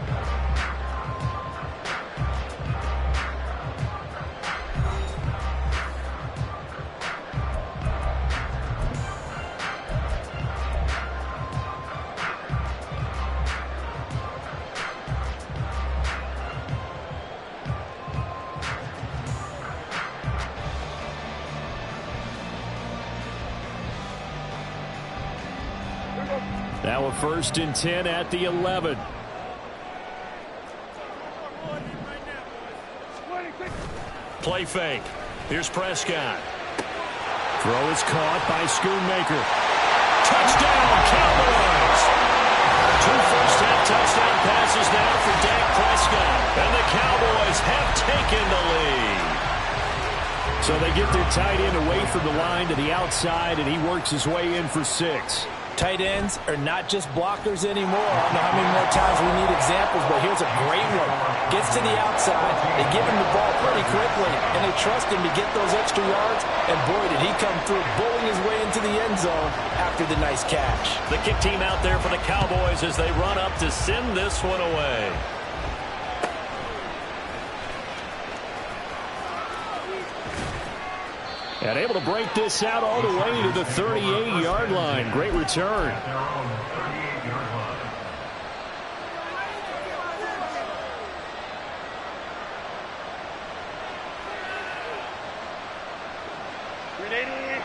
Now a 1st and 10 at the 11. Play fake. Here's Prescott. Throw is caught by Schoonmaker. Touchdown, Cowboys! 2 first-half touchdown passes now for Dak Prescott. And the Cowboys have taken the lead. So they get their tight end away from the line to the outside, and he works his way in for 6. Tight ends are not just blockers anymore. I don't know how many more times we need examples, but here's a great one. Gets to the outside, they give him the ball pretty quickly, and they trust him to get those extra yards, and boy, did he come through, bowling his way into the end zone after the nice catch. The kick team out there for the Cowboys as they run up to send this one away. And able to break this out all the way to the 38-yard line. Great return. At their own 38-yard line.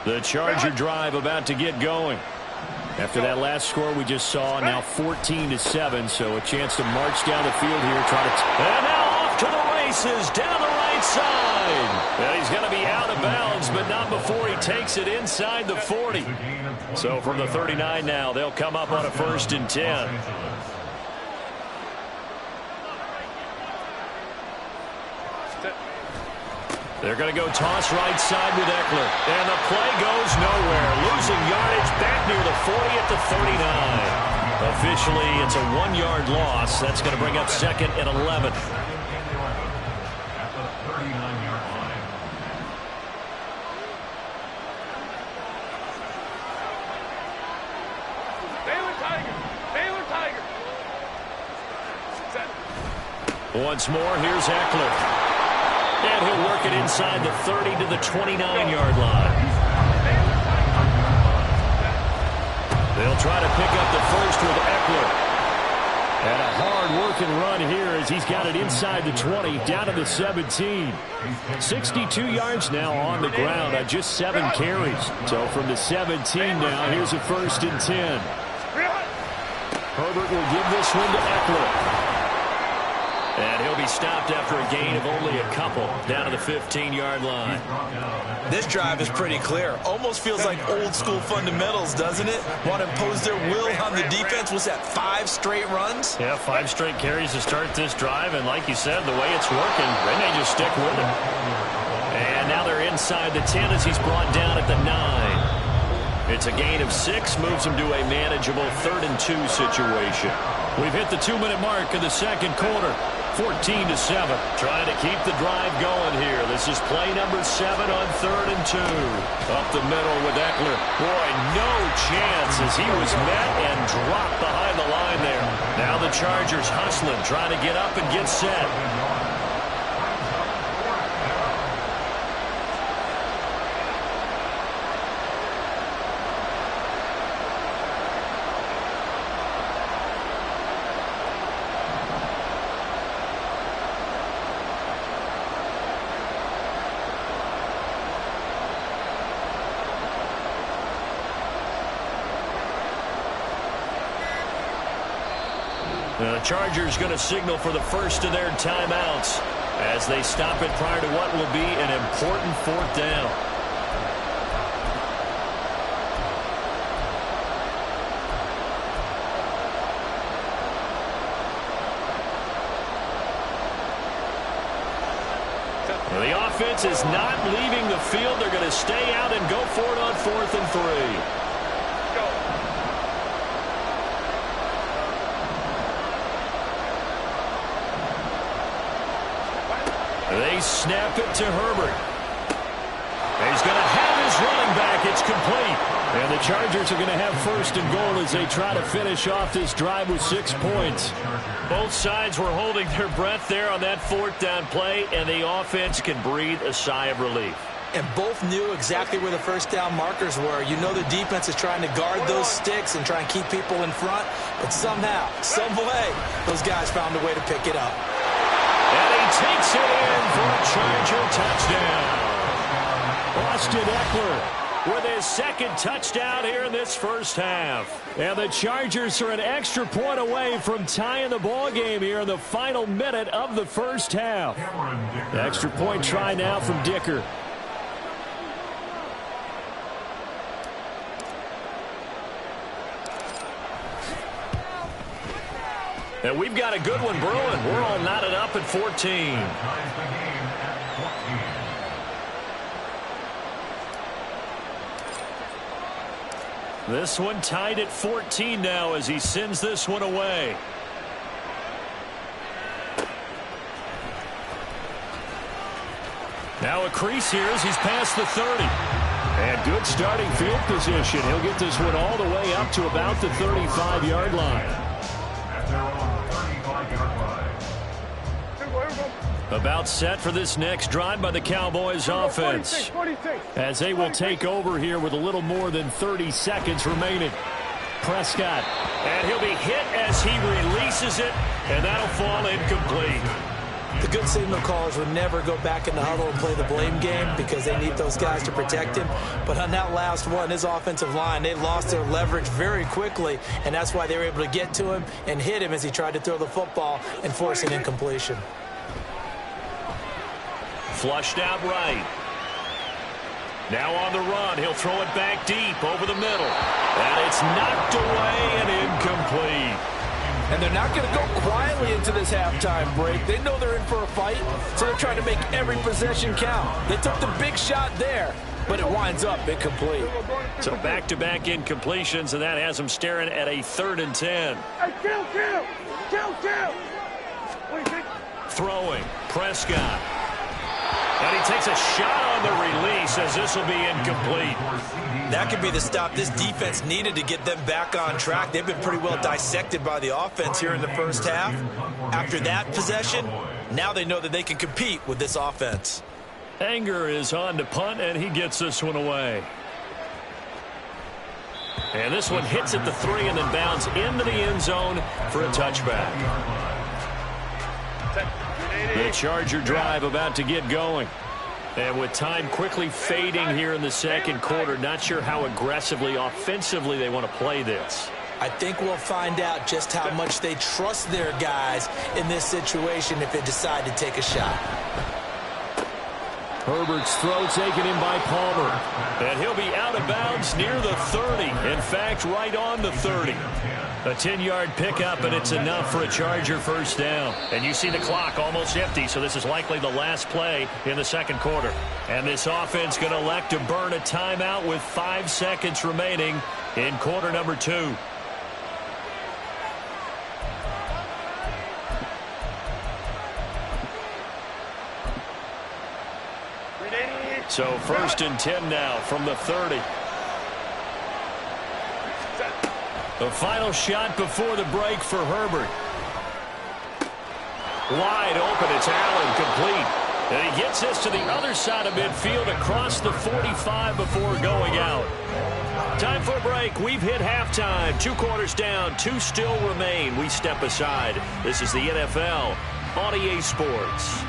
The Charger drive about to get going. After that last score we just saw, now 14-7, so a chance to march down the field here, try to... And now off to the races, down the right side. And he's going to be out of bounds, but not before he takes it inside the 40. So from the 39 now, they'll come up on a 1st and 10. They're going to go toss right side with Eckler. And the play goes nowhere. Losing yardage back near the 40 at the 39. Officially, it's a 1-yard loss. That's going to bring up 2nd and 11. At the 39-yard line. Baylor Tiger. Baylor Tiger. Set. Once more, here's Eckler. And he'll work it inside the 30 to the 29-yard line. They'll try to pick up the first with Eckler. And a hard-working run here as he's got it inside the 20, down to the 17. 62 yards now on the ground on just 7 carries. So from the 17 now, here's a 1st and 10. Herbert will give this one to Eckler. And he'll be stopped after a gain of only a couple, down to the 15-yard line. This drive is pretty clear. Almost feels like old-school fundamentals, doesn't it? Want to impose their will on the defense. Was that 5 straight runs? Yeah, 5 straight carries to start this drive. And like you said, the way it's working, they may just stick with it. And now they're inside the 10 as he's brought down at the 9. It's a gain of 6, moves him to a manageable 3rd and 2 situation. We've hit the 2-minute mark of the second quarter. 14-7. Trying to keep the drive going here. This is play number 7 on 3rd and 2. Up the middle with Eckler. Boy, no chance as he was met and dropped behind the line there. Now the Chargers hustling, trying to get up and get set. The Chargers going to signal for the first of their timeouts as they stop it prior to what will be an important 4th down. The offense is not leaving the field. They're going to stay out and go for it on 4th and 3. They snap it to Herbert. He's going to have his running back. It's complete. And the Chargers are going to have first and goal as they try to finish off this drive with 6 points. Both sides were holding their breath there on that fourth down play, and the offense can breathe a sigh of relief. And both knew exactly where the first down markers were. You know the defense is trying to guard those sticks and try and keep people in front. But somehow, some way, those guys found a way to pick it up. And he takes it in for a Charger touchdown. Austin Eckler with his second touchdown here in this first half. And the Chargers are an extra point away from tying the ball game here in the final minute of the first half. The extra point try now from Dicker. And we've got a good one brewing. We're all knotted up at 14. This one tied at 14 now as he sends this one away. Now a crease here as he's past the 30. And good starting field position. He'll get this one all the way up to about the 35-yard line. About set for this next drive by the Cowboys offense. As they will take over here with a little more than 30 seconds remaining. Prescott. And he'll be hit as he releases it, and that'll fall incomplete. The good signal callers would never go back in the huddle and play the blame game because they need those guys to protect him. But on that last one, his offensive line, they lost their leverage very quickly, and that's why they were able to get to him and hit him as he tried to throw the football and force an incompletion. Flushed out right. Now on the run, he'll throw it back deep over the middle. And it's knocked away and incomplete. And they're not going to go quietly into this halftime break. They know they're in for a fight, so they're trying to make every possession count. They took the big shot there, but it winds up incomplete. So back-to-back incompletions, and that has them staring at a 3rd and 10. Hey, kill! What do you think? Throwing, Prescott. And he takes a shot on the release as this will be incomplete. That could be the stop this defense needed to get them back on track. They've been pretty well dissected by the offense here in the first half. After that possession, now they know that they can compete with this offense. Anger is on to punt, and he gets this one away. And this one hits at the 3 and then bounds into the end zone for a touchback. The Charger drive about to get going. And with time quickly fading here in the second quarter, not sure how aggressively, offensively they want to play this. I think we'll find out just how much they trust their guys in this situation if they decide to take a shot. Herbert's throw taken in by Palmer. And he'll be out of bounds near the 30. In fact, right on the 30. A 10-yard pickup, and it's enough for a Charger first down. And you see the clock almost empty, so this is likely the last play in the second quarter. And this offense going to elect to burn a timeout with 5 seconds remaining in quarter number 2. So 1st and 10 now from the 30. The final shot before the break for Herbert. Wide open, it's Allen, complete. And he gets this to the other side of midfield across the 45 before going out. Time for a break. We've hit halftime. 2 quarters down, 2 still remain. We step aside. This is the NFL on EA Sports.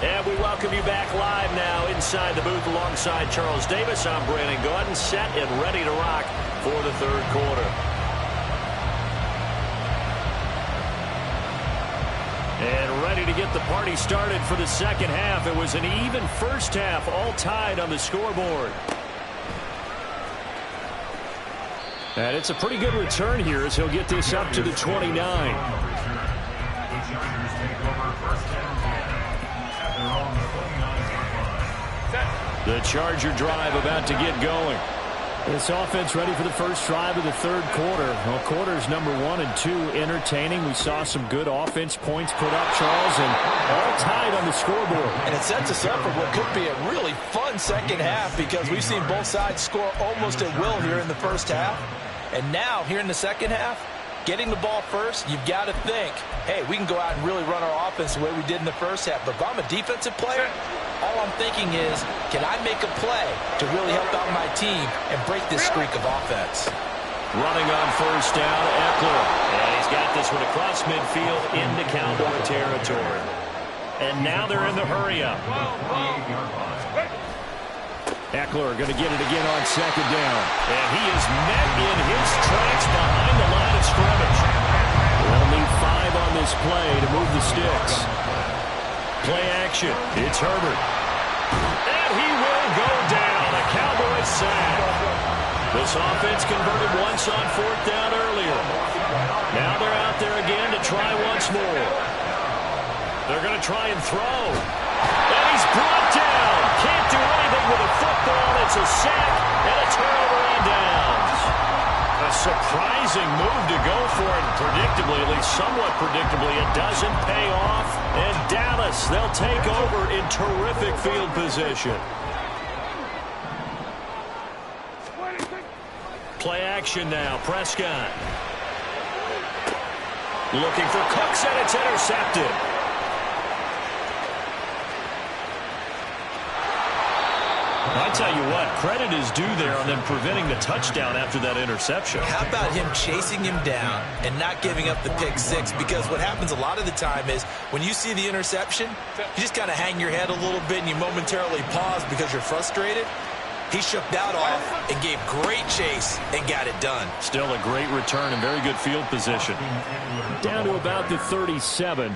And we welcome you back live now inside the booth alongside Charles Davis. I'm Brandon Gordon, set and ready to rock for the third quarter. And ready to get the party started for the second half. It was an even first half, all tied on the scoreboard. And it's a pretty good return here as he'll get this up to the 29. The Chargers take over first and 10 at their own 29-yard line. The Charger drive about to get going. This offense ready for the first drive of the third quarter. Well, quarters number 1 and 2 entertaining. We saw some good offense points put up, Charles, and all tied on the scoreboard. And it sets us up for what could be a really fun second half because we've seen both sides score almost at will here in the first half. And now, here in the second half, getting the ball first, you've got to think, hey, we can go out and really run our offense the way we did in the first half. But if I'm a defensive player, all I'm thinking is, can I make a play to really help out my team and break this streak of offense? Running on first down, Eckler. And he's got this one across midfield into Cowboy territory. And now they're in the hurry-up. Eckler going to get it again on second down. And he is met in his tracks behind the line of scrimmage. They'll need 5 on this play to move the sticks. Play action. It's Herbert. And he will go down. A Cowboys sack. This offense converted once on fourth down earlier. Now they're out there again to try once more. They're going to try and throw. And he's brought down. Can't do anything with a football. It's a sack and a turnover on downs. A surprising move to go for it. Predictably, at least somewhat predictably, it doesn't pay off. And Dallas, they'll take over in terrific field position. Play action now. Prescott. Looking for Cooks, and it's intercepted. I tell you what, credit is due there on them preventing the touchdown after that interception. How about him chasing him down and not giving up the pick six? Because what happens a lot of the time is when you see the interception, you just kind of hang your head a little bit and you momentarily pause because you're frustrated. He shook that off and gave great chase and got it done. Still a great return and very good field position. Down to about the 37.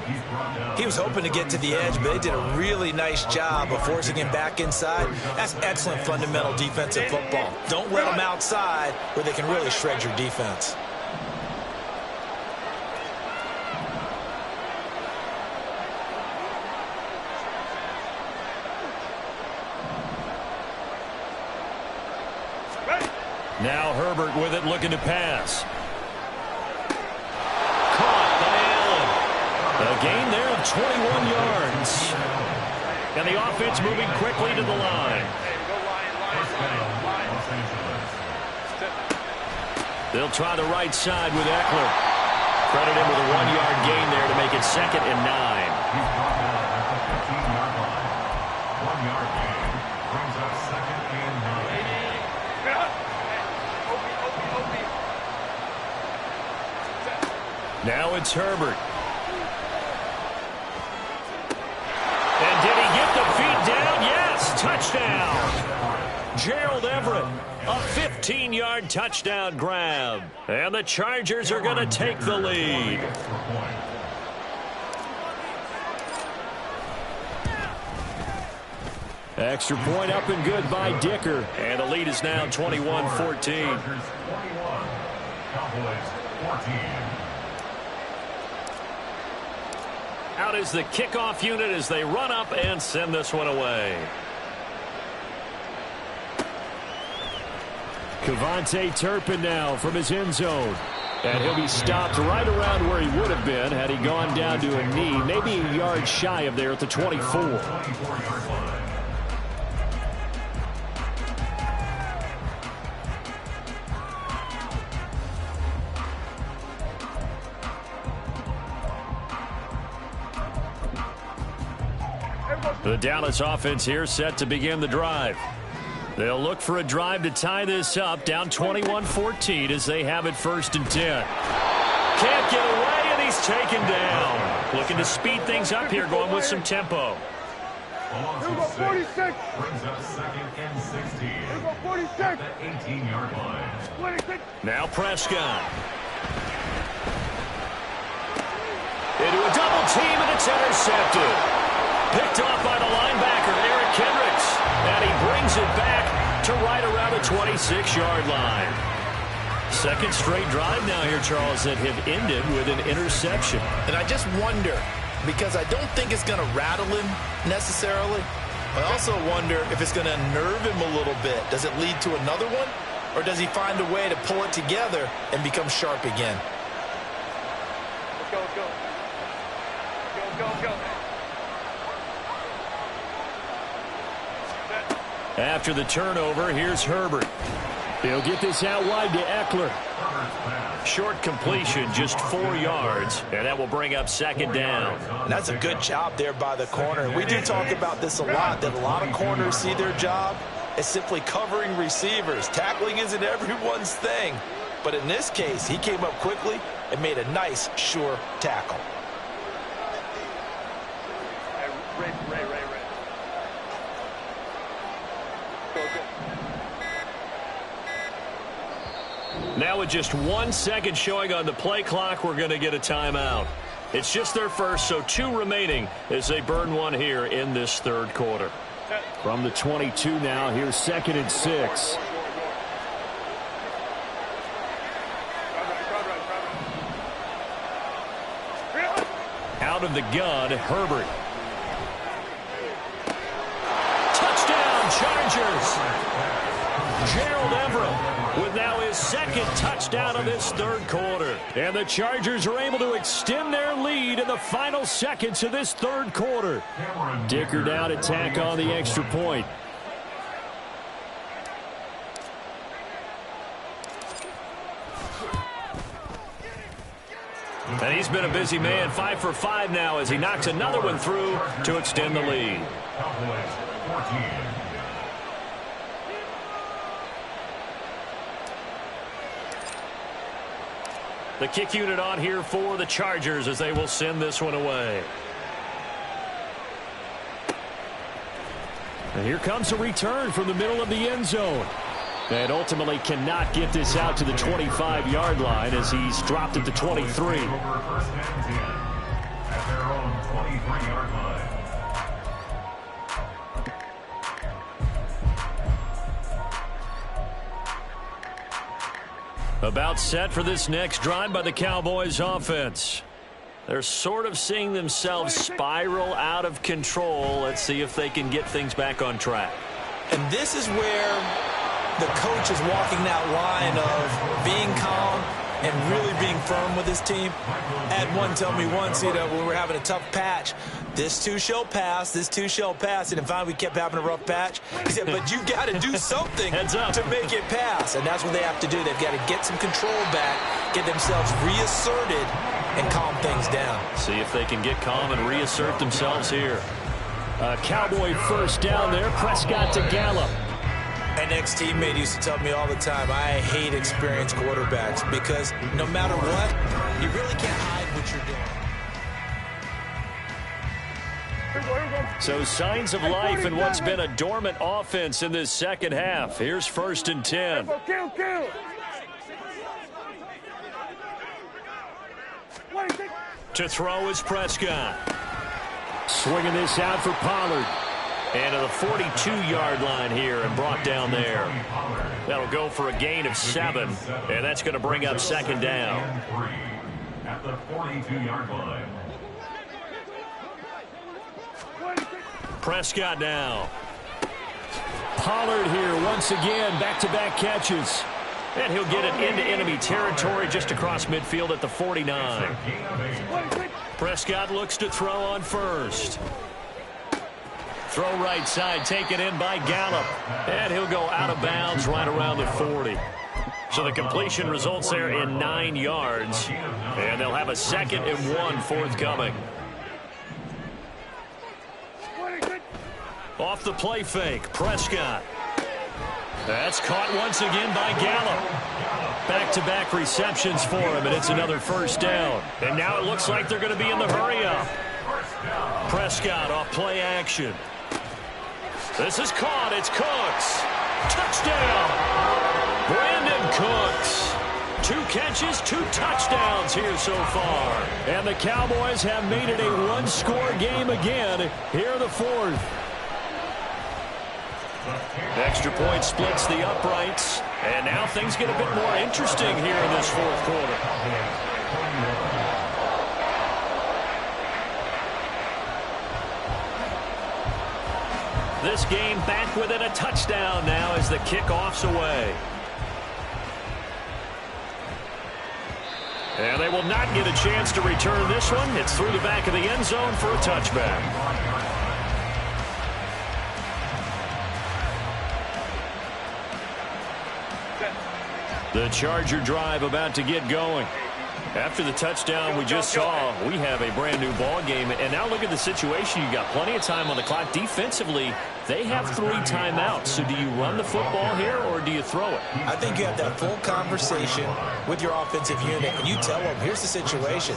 He was hoping to get to the edge, but they did a really nice job of forcing him back inside. That's excellent fundamental defensive football. Don't let them outside where they can really shred your defense. Now Herbert with it, looking to pass. Caught by Allen. A gain there of 21 yards. And the offense moving quickly to the line. They'll try the right side with Eckler. Credit him with a 1-yard gain there to make it 2nd and 9. He's brought down at the 15-yard line. 1-yard gain brings up 2nd and 9. Now it's Herbert. And did he get the feet down? Yes, touchdown. Gerald Everett, a 15-yard touchdown grab. And the Chargers are going to take the lead. Extra point up and good by Dicker. And the lead is now 21-14. Cowboys 14. Out is the kickoff unit as they run up and send this one away. Kevontae Turpin now from his end zone. And he'll be stopped right around where he would have been had he gone down to a knee, maybe a yard shy of there at the 24. The Dallas offense here set to begin the drive. They'll look for a drive to tie this up, down 21-14 as they have it 1st and 10. Can't get away, and he's taken down. Looking to speed things up here, going with some tempo. 46 brings up 2nd and 16. 46 at the 18-yard line. Now Prescott. Into a double team, and it's intercepted. Picked off by the linebacker, Eric Kendricks. And he brings it back to right around the 26-yard line. Second straight drive now here, Charles, that have ended with an interception. And I just wonder, because I don't think it's going to rattle him necessarily. I also wonder if it's going to unnerve him a little bit. Does it lead to another one? Or does he find a way to pull it together and become sharp again? Go, go. Go, go, go. After the turnover, here's Herbert. He'll get this out wide to Eckler. Short completion, just 4 yards, and that will bring up second down. And that's a good job there by the corner. We do talk about this a lot, that a lot of corners see their job as simply covering receivers. Tackling isn't everyone's thing. But in this case, he came up quickly and made a nice, sure tackle. Ray. Now with just 1 second showing on the play clock, we're going to get a timeout. It's just their first, so 2 remaining as they burn one here in this third quarter. From the 22 now, here's 2nd and 6. Out of the gun, Herbert. Touchdown, Chargers! Gerald Everett with now his 2nd touchdown of this third quarter. And the Chargers are able to extend their lead in the final seconds of this third quarter. Dicker down to tack on the extra point. And he's been a busy man, 5 for 5 now as he knocks another one through to extend the lead. The kick unit on here for the Chargers as they will send this one away. And here comes a return from the middle of the end zone. And ultimately cannot get this out to the 25-yard line as he's dropped at the 23. At their own 23-yard line. About set for this next drive by the Cowboys offense. They're sort of seeing themselves spiral out of control. Let's see if they can get things back on track. And this is where the coach is walking that line of being calm and really being firm with his team. I had one tell me once, when we were having a tough patch, this too shall pass, this too shall pass. And finally we kept having a rough patch. He said, but you got to do something to make it pass. And that's what they have to do. They've got to get some control back, get themselves reasserted, and calm things down. See if they can get calm and reassert themselves here. Cowboy first down there. Prescott to Gallup. An ex-teammate used to tell me all the time, I hate experienced quarterbacks because no matter what, you really can't hide what you're doing. So signs of life in what's been a dormant offense in this second half. Here's 1st and 10. To throw is Prescott. Swinging this out for Pollard. And to the 42-yard line here and brought down there. That'll go for a gain of 7. And that's going to bring up second down. At the 42-yard line. Prescott now. Pollard here once again. Back-to-back catches. And he'll get it into enemy territory just across midfield at the 49. Prescott looks to throw on first. Throw right side, taken in by Gallup. And he'll go out of bounds right around the 40. So the completion results there in 9 yards. And they'll have a 2nd and 1 forthcoming. Off the play fake, Prescott. That's caught once again by Gallup. Back-to-back receptions for him, and it's another first down. And now it looks like they're going to be in the hurry-up. Prescott off play action. This is caught. It's Cooks. Touchdown. Brandon Cooks. 2 catches, 2 touchdowns here so far. And the Cowboys have made it a one-score game again here in the 4th. Extra point splits the uprights. And now things get a bit more interesting here in this fourth quarter. This game back within a touchdown now as the kickoff's away. And they will not get a chance to return this one. It's through the back of the end zone for a touchback. The Charger drive about to get going. After the touchdown we just saw, we have a brand new ball game. And now look at the situation. You got plenty of time on the clock. Defensively, they have 3 timeouts. So do you run the football here or do you throw it? I think you have that full conversation with your offensive unit, and you tell them, here's the situation.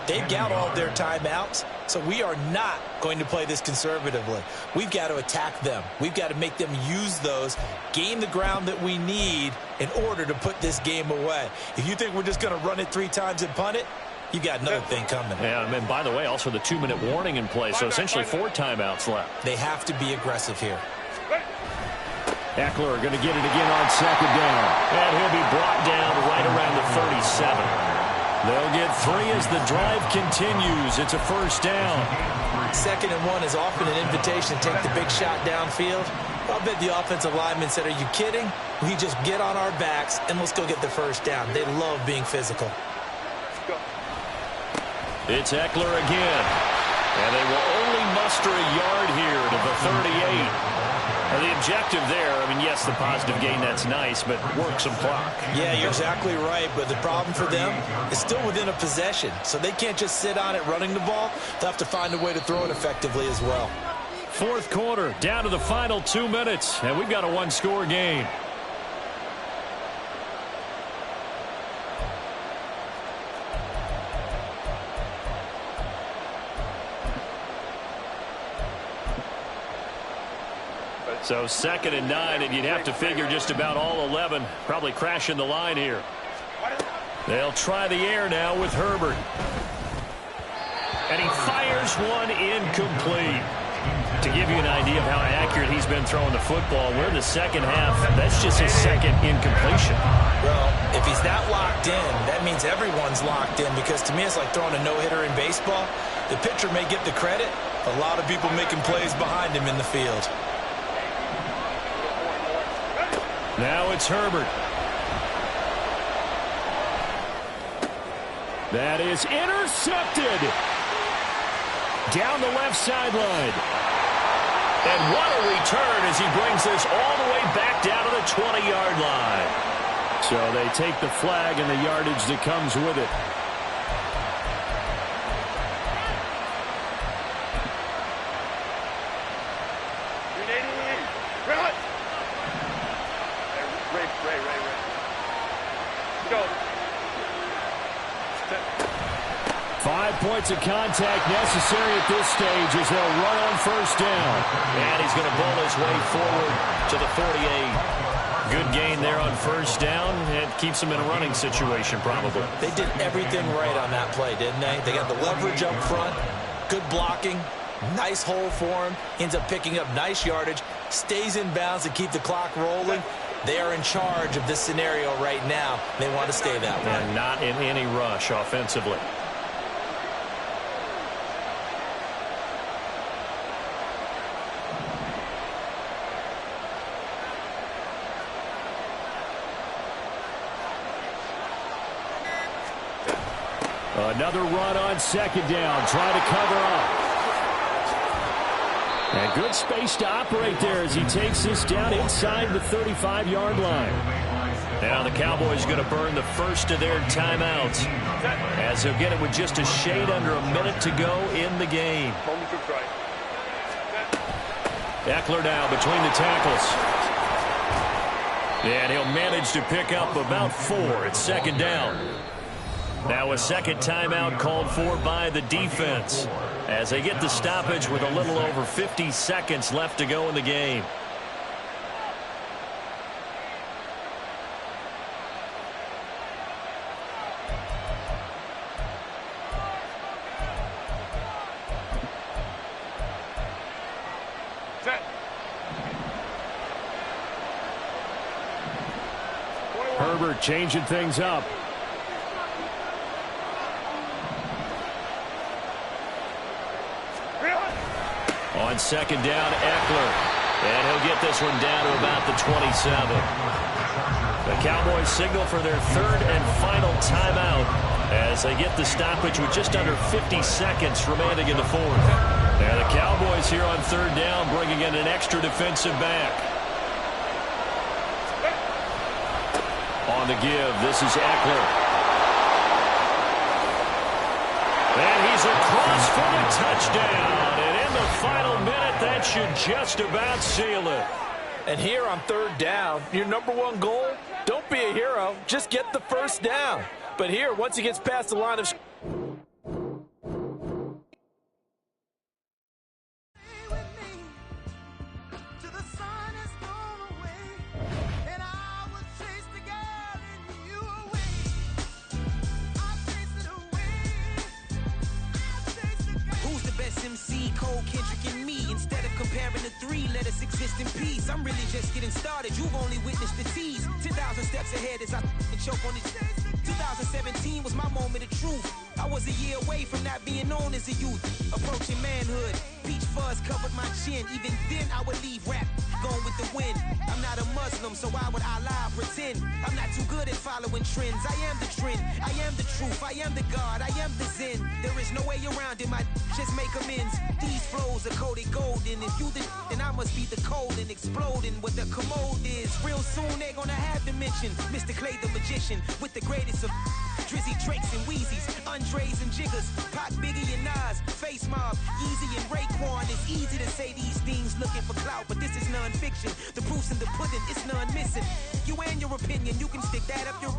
They've got all of their timeouts, so we are not going to play this conservatively. We've got to attack them. We've got to make them use those, gain the ground that we need in order to put this game away. If you think we're just going to run it 3 times and punt it, you got another thing coming. Yeah, and by the way, also the 2-minute warning in play, so essentially 4 timeouts left. They have to be aggressive here. Eckler going to get it again on second down. And he'll be brought down right around the 37. They'll get 3 as the drive continues. It's a first down. 2nd and 1 is often an invitation to take the big shot downfield. I'll bet the offensive lineman said, are you kidding? We just get on our backs and let's go get the first down. They love being physical. It's Eckler again. And they will only muster a yard here to the 38. And the objective there, I mean, yes, the positive gain, that's nice, but work some clock. Yeah, you're exactly right. But the problem for them is still within a possession. So they can't just sit on it running the ball. They'll have to find a way to throw it effectively as well. Fourth quarter, down to the final 2 minutes. And we've got a 1-score game. So 2nd and 9, and you'd have to figure just about all 11 probably crashing the line here. They'll try the air now with Herbert. And he fires one incomplete. To give you an idea of how accurate he's been throwing the football, we're in the second half. That's just his 2nd incompletion. Well, if he's not locked in, that means everyone's locked in, because to me it's like throwing a no-hitter in baseball. The pitcher may get the credit, a lot of people making plays behind him in the field. Now it's Herbert. That is intercepted. Down the left sideline. And what a return as he brings this all the way back down to the 20-yard line. So they take the flag and the yardage that comes with it. Go. 5 points of contact necessary at this stage as they'll run on first down. And he's going to bowl his way forward to the 48. Good gain there on first down. It keeps him in a running situation probably. They did everything right on that play, didn't they? They got the leverage up front, good blocking, nice hole for him, ends up picking up nice yardage, stays in bounds to keep the clock rolling. They are in charge of this scenario right now. They want to stay that way. And not in any rush offensively. Another run on second down. Try to cover up. And good space to operate there as he takes this down inside the 35-yard line. Now the Cowboys going to burn the first of their timeouts as he'll get it with just a shade under a minute to go in the game. Eckler now between the tackles. And he'll manage to pick up about 4. It's second down. Now a second timeout called for by the defense as they get the stoppage with a little over 50 seconds left to go in the game. Herbert changing things up. On second down, Eckler. And he'll get this one down to about the 27. The Cowboys signal for their third and final timeout as they get the stoppage with just under 50 seconds remaining in the fourth. And the Cowboys here on third down bringing in an extra defensive back. On the give, this is Eckler. And he's across for the touchdown. And in the final minute, that should just about seal it. And here on third down, your number one goal, don't be a hero, just get the first down. But here, once he gets past the line of Let us exist in peace. I'm really just getting started. You've only witnessed the tease. 10,000 steps ahead as I choke on these. 2017 was my moment of truth. I was a year away from not being known as a youth. Approaching manhood. Peach fuzz covered my chin. Even then I would leave rap going with the wind. I'm not a Muslim, so why would I lie or pretend? I'm not too good at following trends. I am the trend. I am the truth. I am the God. I am the Zen. There is no way around it. My just make amends. These flows are coated golden. If you then I must be the cold and exploding what the commode is. Real soon they're gonna have to mention Mr. Clay the magician with the greatest of Drizzy, Drakes, and Wheezies, Andres and Jiggers, Pac, Biggie, and Nas, Face Mob, Yeezy, and Raekwon. It's easy to say these things looking for clout, but this is non-fiction. The proof's in the pudding, it's none missing. You and your opinion, you can stick that up your...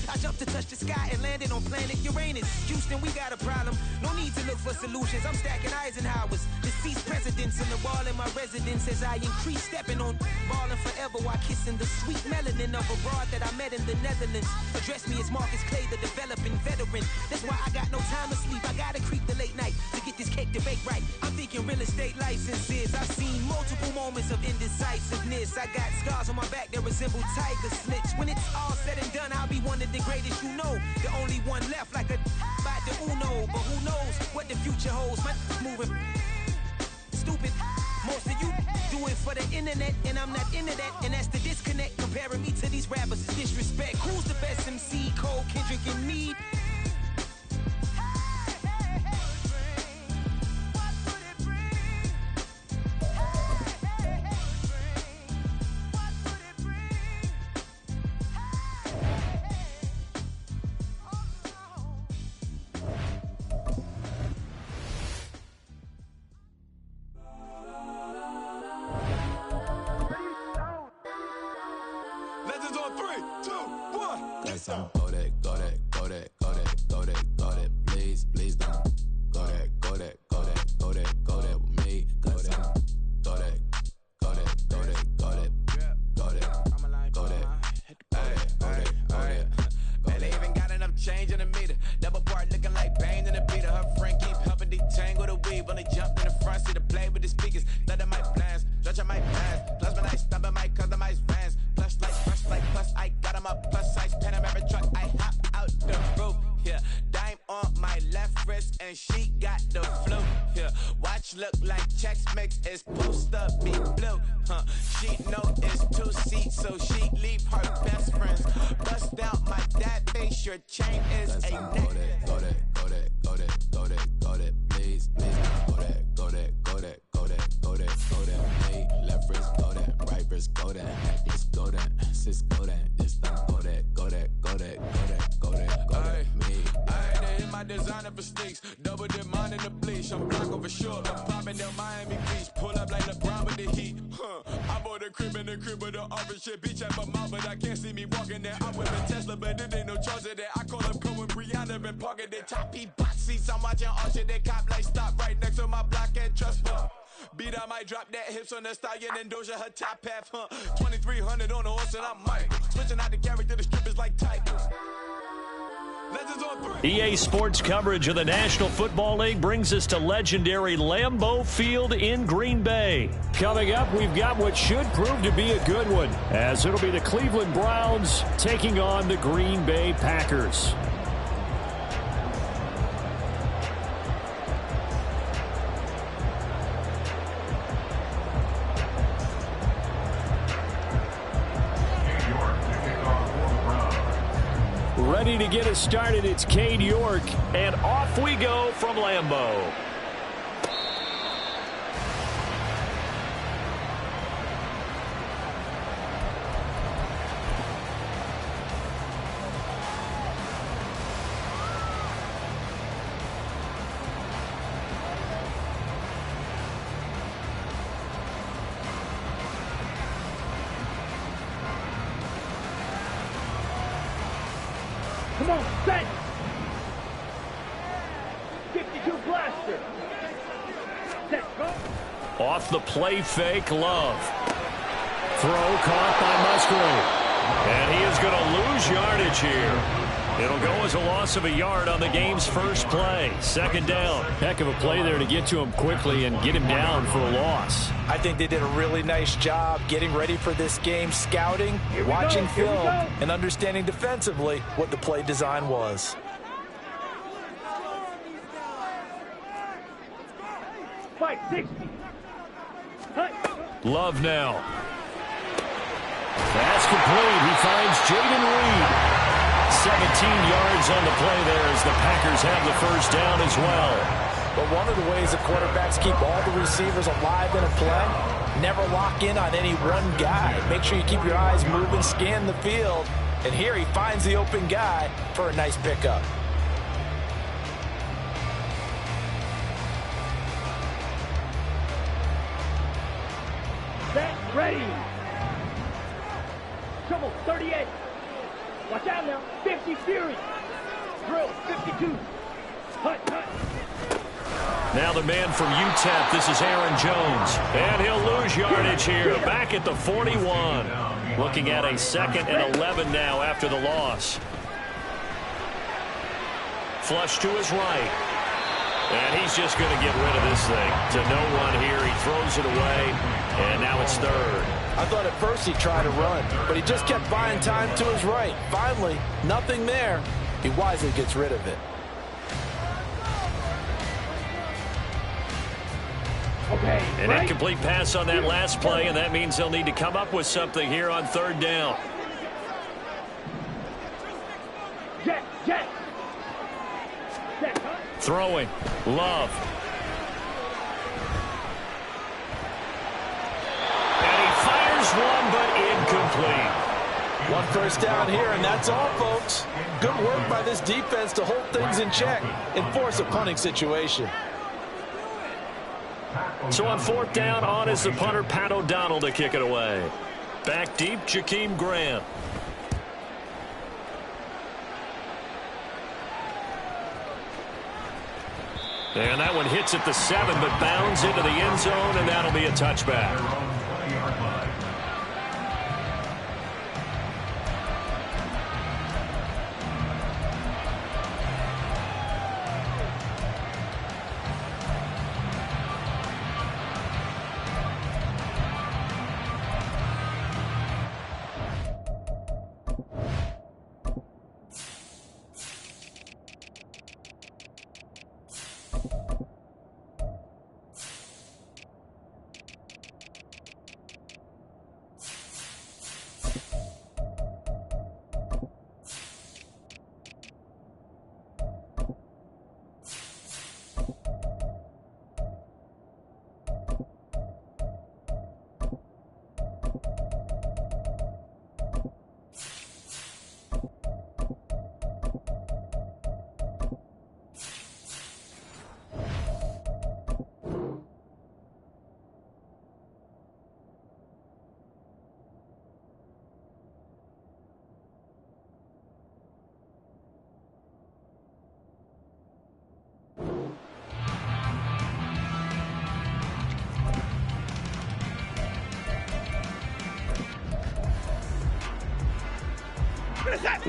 I jumped to touch the sky and landed on planet Uranus. Houston, we got a problem. No need to look for solutions. I'm stacking Eisenhowers. Deceased presidents in the wall in my residence as I increase stepping on balling forever while kissing the sweet melanin of a broad that I met in the Netherlands. Address me as Marcus Clay, the developing veteran. That's why I got no time to sleep. I gotta creep the late night to get this cake to bake right. I'm thinking real estate licenses. I've seen multiple moments of indecisiveness. I got scars on my back that resemble tiger slits. When it's all said and done, I'll be one of the greatest you know. The only one left like a by the Uno. But who knows what the future holds. My moving stupid. Most of you do it for the internet, and I'm not into that. And that's the disconnect. Comparing me to these rappers is disrespect. Who's the best MC? Cole, Kendrick, and me? Bitch at my mouth, but I can't see me walking there. I'm with a Tesla, but it ain't no charge of that. I call up Cole and Brianna and parking their top box seats. I'm watching all shit. They cop like stop right next to my block and trust fund. Beat, I might drop that hips on the stallion and Doja her top half, 2300 on the horse and I'm Mike. Switching out the character, the strippers like tigers. Legends EA Sports coverage of the National Football League brings us to legendary Lambeau Field in Green Bay. Coming up, we've got what should prove to be a good one, as it'll be the Cleveland Browns taking on the Green Bay Packers. Ready to get us started, it's Cade York, and off we go from Lambeau. Come on, set! 52 blaster! Set, go! Off the play fake, Love. Throw caught by Musgrave. And he is going to lose yardage here. It'll go as a loss of a yard on the game's first play. Second down. Heck of a play there to get to him quickly and get him down for a loss. I think they did a really nice job getting ready for this game, scouting, watching film, and understanding defensively what the play design was. Fight 60. Love now. Pass complete. He finds Jaden Reed. 17 yards on the play there as the Packers have the first down as well. But one of the ways the quarterbacks keep all the receivers alive in a play, never lock in on any one guy. Make sure you keep your eyes moving, scan the field. And here he finds the open guy for a nice pickup. Set, ready! Trouble, 38. Watch out now, 50 Fury. Drill, 52. Hut. Now the man from UTEP, this is Aaron Jones. And he'll lose yardage here, back at the 41. Looking at a 2nd and 11 now after the loss. Flush to his right. And he's just going to get rid of this thing. To no run here, he throws it away, and now it's 3rd. I thought at first he'd try to run, but he just kept buying time to his right. Finally, nothing there. He wisely gets rid of it. Okay, An incomplete pass on that last play, and that means they'll need to come up with something here on 3rd down. Jet. Set, huh? Throwing. Love. One, but incomplete. One first down here, and that's all, folks. Good work by this defense to hold things in check and force a punting situation. So on 4th down, on is the punter, Pat O'Donnell, to kick it away. Back deep, Jakeem Grant. And that one hits at the 7, but bounds into the end zone, and that'll be a touchback.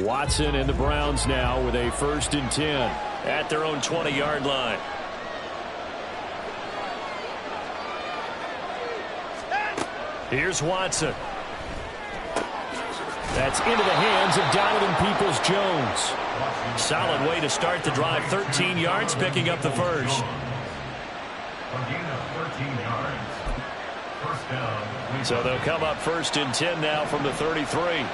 Watson and the Browns now with a 1st and 10. At their own 20-yard line. Here's Watson. That's into the hands of Donovan Peoples-Jones. Solid way to start the drive. 13 yards, picking up the first. A gain of 13 yards. First down. So they'll come up 1st and 10 now from the 33.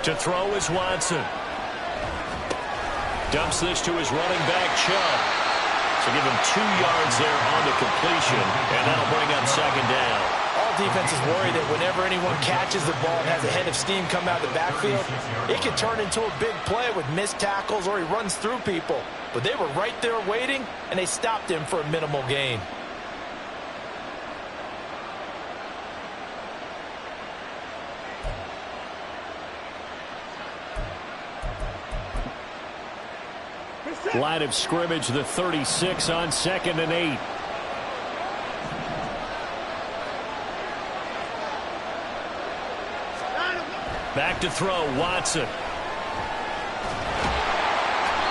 To throw is Watson. Dumps this to his running back, Chubb. So give him 2 yards there on the completion, and that'll bring up 2nd down. All defenses worry that whenever anyone catches the ball and has a head of steam come out of the backfield, it can turn into a big play with missed tackles or he runs through people. But they were right there waiting, and they stopped him for a minimal gain. Line of scrimmage, the 36 on 2nd and 8. Back to throw, Watson.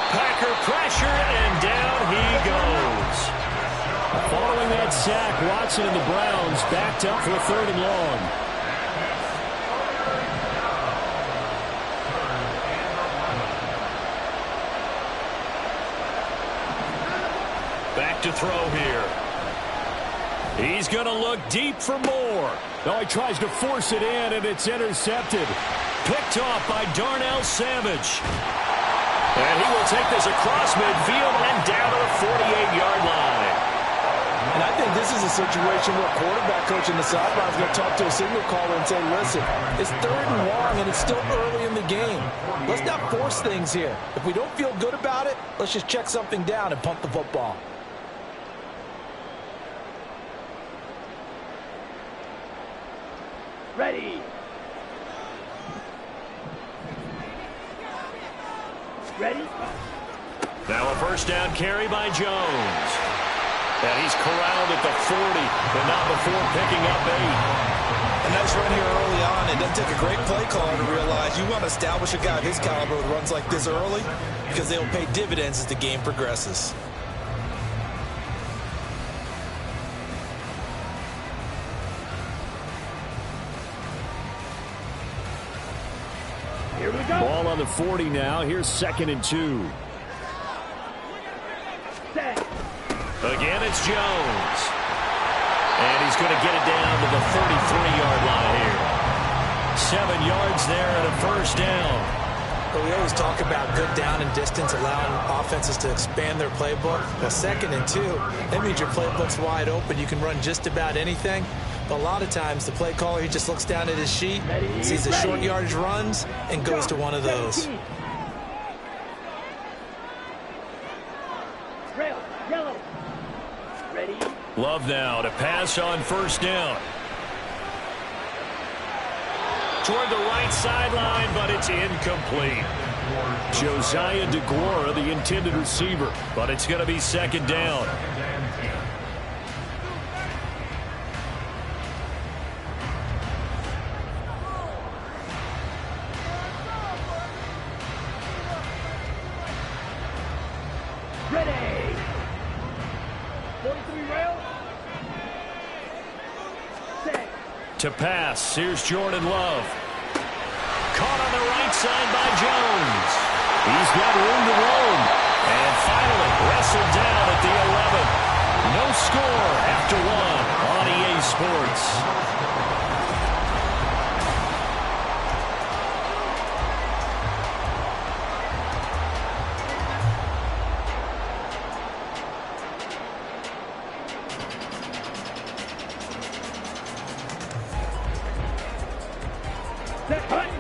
Packer pressure, and down he goes. Following that sack, Watson and the Browns backed up for a 3rd and long. Back to throw here. He's going to look deep for more. No, he tries to force it in, and it's intercepted. Picked off by Darnell Savage. And he will take this across midfield and down to the 48-yard line. And I think this is a situation where quarterback coach in the sideline is going to talk to a signal caller and say, listen, it's 3rd and long, and it's still early in the game. Let's not force things here. If we don't feel good about it, let's just check something down and punt the football. Ready. Ready. Now a 1st down carry by Jones. And he's corralled at the 40, but not before picking up 8. A nice run here early on. It doesn't take a great play caller to realize you want to establish a guy of his caliber with runs like this early because they will pay dividends as the game progresses. Here we go. Ball on the 40 now. Here's 2nd and 2. Set. Again, it's Jones. And he's going to get it down to the 33-yard line here. 7 yards there and a 1st down. But we always talk about good down and distance, allowing offenses to expand their playbook. Well, 2nd and 2, that means your playbook's wide open. You can run just about anything. But a lot of times, the play caller, he just looks down at his sheet, sees the short yardage runs, and goes to one of those. Rail, yellow. Ready. Love now to pass on 1st down. Toward the right sideline, but it's incomplete. Josiah DeGuara, the intended receiver. But it's going to be 2nd down. Ready. 43 rail. Set. To pass, here's Jordan Love. Caught on the right side by Jones. He's got room to roam. And finally wrestled down at the 11. No score after 1 on EA Sports.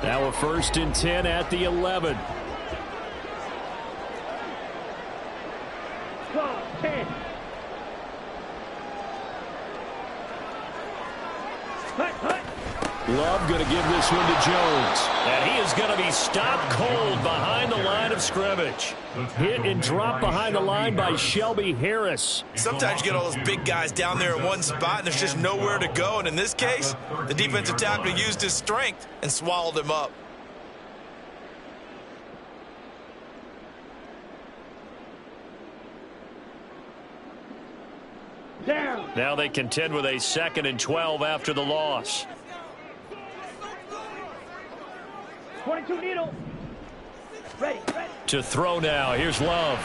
Now a 1st and 10 at the 11. 12, 10. Hut, hut. Love going to give this one to Jones. And he is going to be stopped cold behind the line of scrimmage. Hit and drop behind the line by Shelby Harris. Sometimes you get all those big guys down there in one spot, and there's just nowhere to go. And in this case, the defensive tackle used his strength and swallowed him up. Down. Now they contend with a 2nd and 12 after the loss. 22 needle. Ready. To throw now. Here's Love.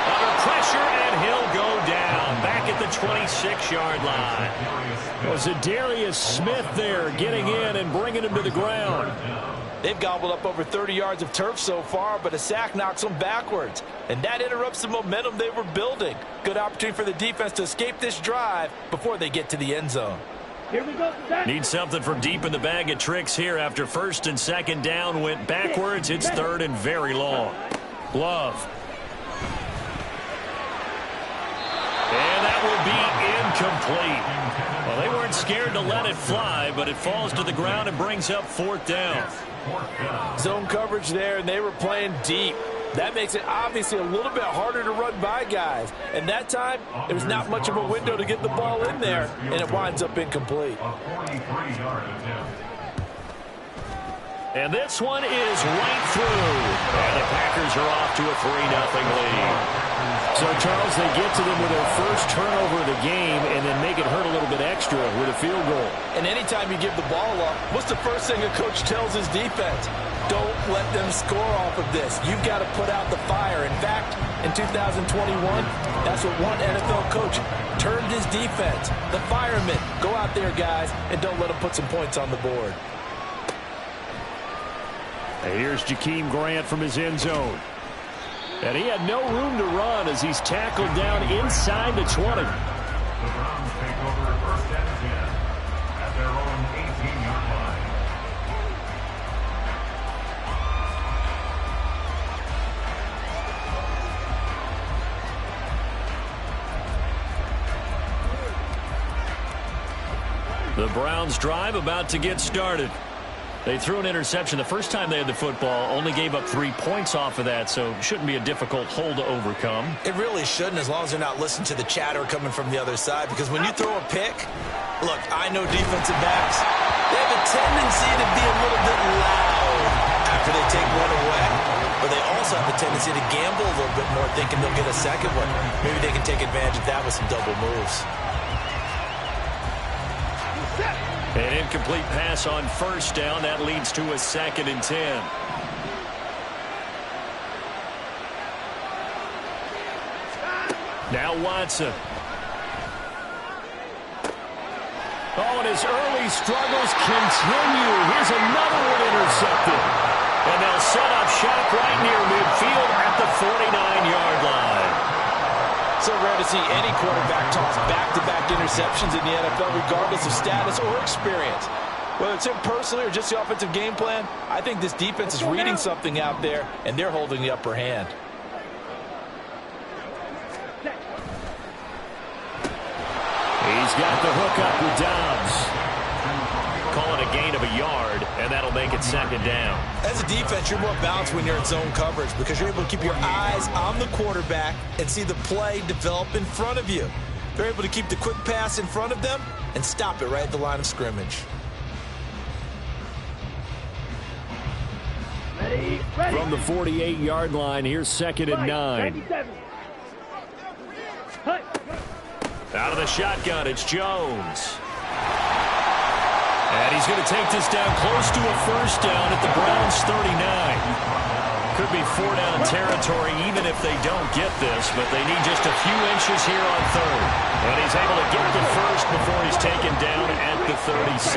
Under pressure, and he'll go down. Back at the 26-yard line. Was Zadarius Smith there getting in and bringing him to the ground. They've gobbled up over 30 yards of turf so far, but a sack knocks them backwards. And that interrupts the momentum they were building. Good opportunity for the defense to escape this drive before they get to the end zone. Here we go. Need something from deep in the bag of tricks here after 1st and 2nd down. Went backwards. It's 3rd and very long. Love. And that will be incomplete. Well, they weren't scared to let it fly, but it falls to the ground and brings up 4th down. Zone coverage there, and they were playing deep. That makes it obviously a little bit harder to run by guys. And that time, there was not much of a window to get the ball in there, and it winds up incomplete. And this one is right through. And the Packers are off to a 3-0 lead. So, Charles, they get to them with their first turnover of the game and then make it hurt a little bit extra with a field goal. And anytime you give the ball up, what's the first thing a coach tells his defense? Don't let them score off of this. You've got to put out the fire. In fact, in 2021, that's what one NFL coach termed his defense. The firemen. Go out there, guys, and don't let them put some points on the board. And here's Jakeem Grant from his end zone. And he had no room to run as he's tackled down inside the 20. The Browns take over 1st and 10 at their own 18-yard line. The Browns drive about to get started. They threw an interception the first time they had the football, only gave up 3 points off of that, so it shouldn't be a difficult hole to overcome. It really shouldn't, as long as they're not listening to the chatter coming from the other side, because when you throw a pick, look, I know defensive backs, they have a tendency to be a little bit loud after they take one away, but they also have a tendency to gamble a little bit more, thinking they'll get a second one. Maybe they can take advantage of that with some double moves. An incomplete pass on 1st down. That leads to a 2nd and 10. Now Watson. Oh, and his early struggles continue. Here's another one intercepted. And they'll set up shop right near midfield at the 49-yard line. So rare to see any quarterback toss back-to-back interceptions in the NFL, regardless of status or experience. Whether it's him personally or just the offensive game plan, I think this defense is reading something out there, and they're holding the upper hand. He's got the hook up with Dobbs. Call it a gain of a yard, and that'll make it 2nd down. As a defense, you're more balanced when you're in zone coverage because you're able to keep your eyes on the quarterback and see the play develop in front of you. They're able to keep the quick pass in front of them and stop it right at the line of scrimmage. Ready. From the 48-yard line, here's 2nd and 9. 97. Out of the shotgun, it's Jones. And he's going to take this down close to a 1st down at the Browns' 39. Could be 4-down territory even if they don't get this, but they need just a few inches here on 3rd. And he's able to get the 1st before he's taken down at the 36.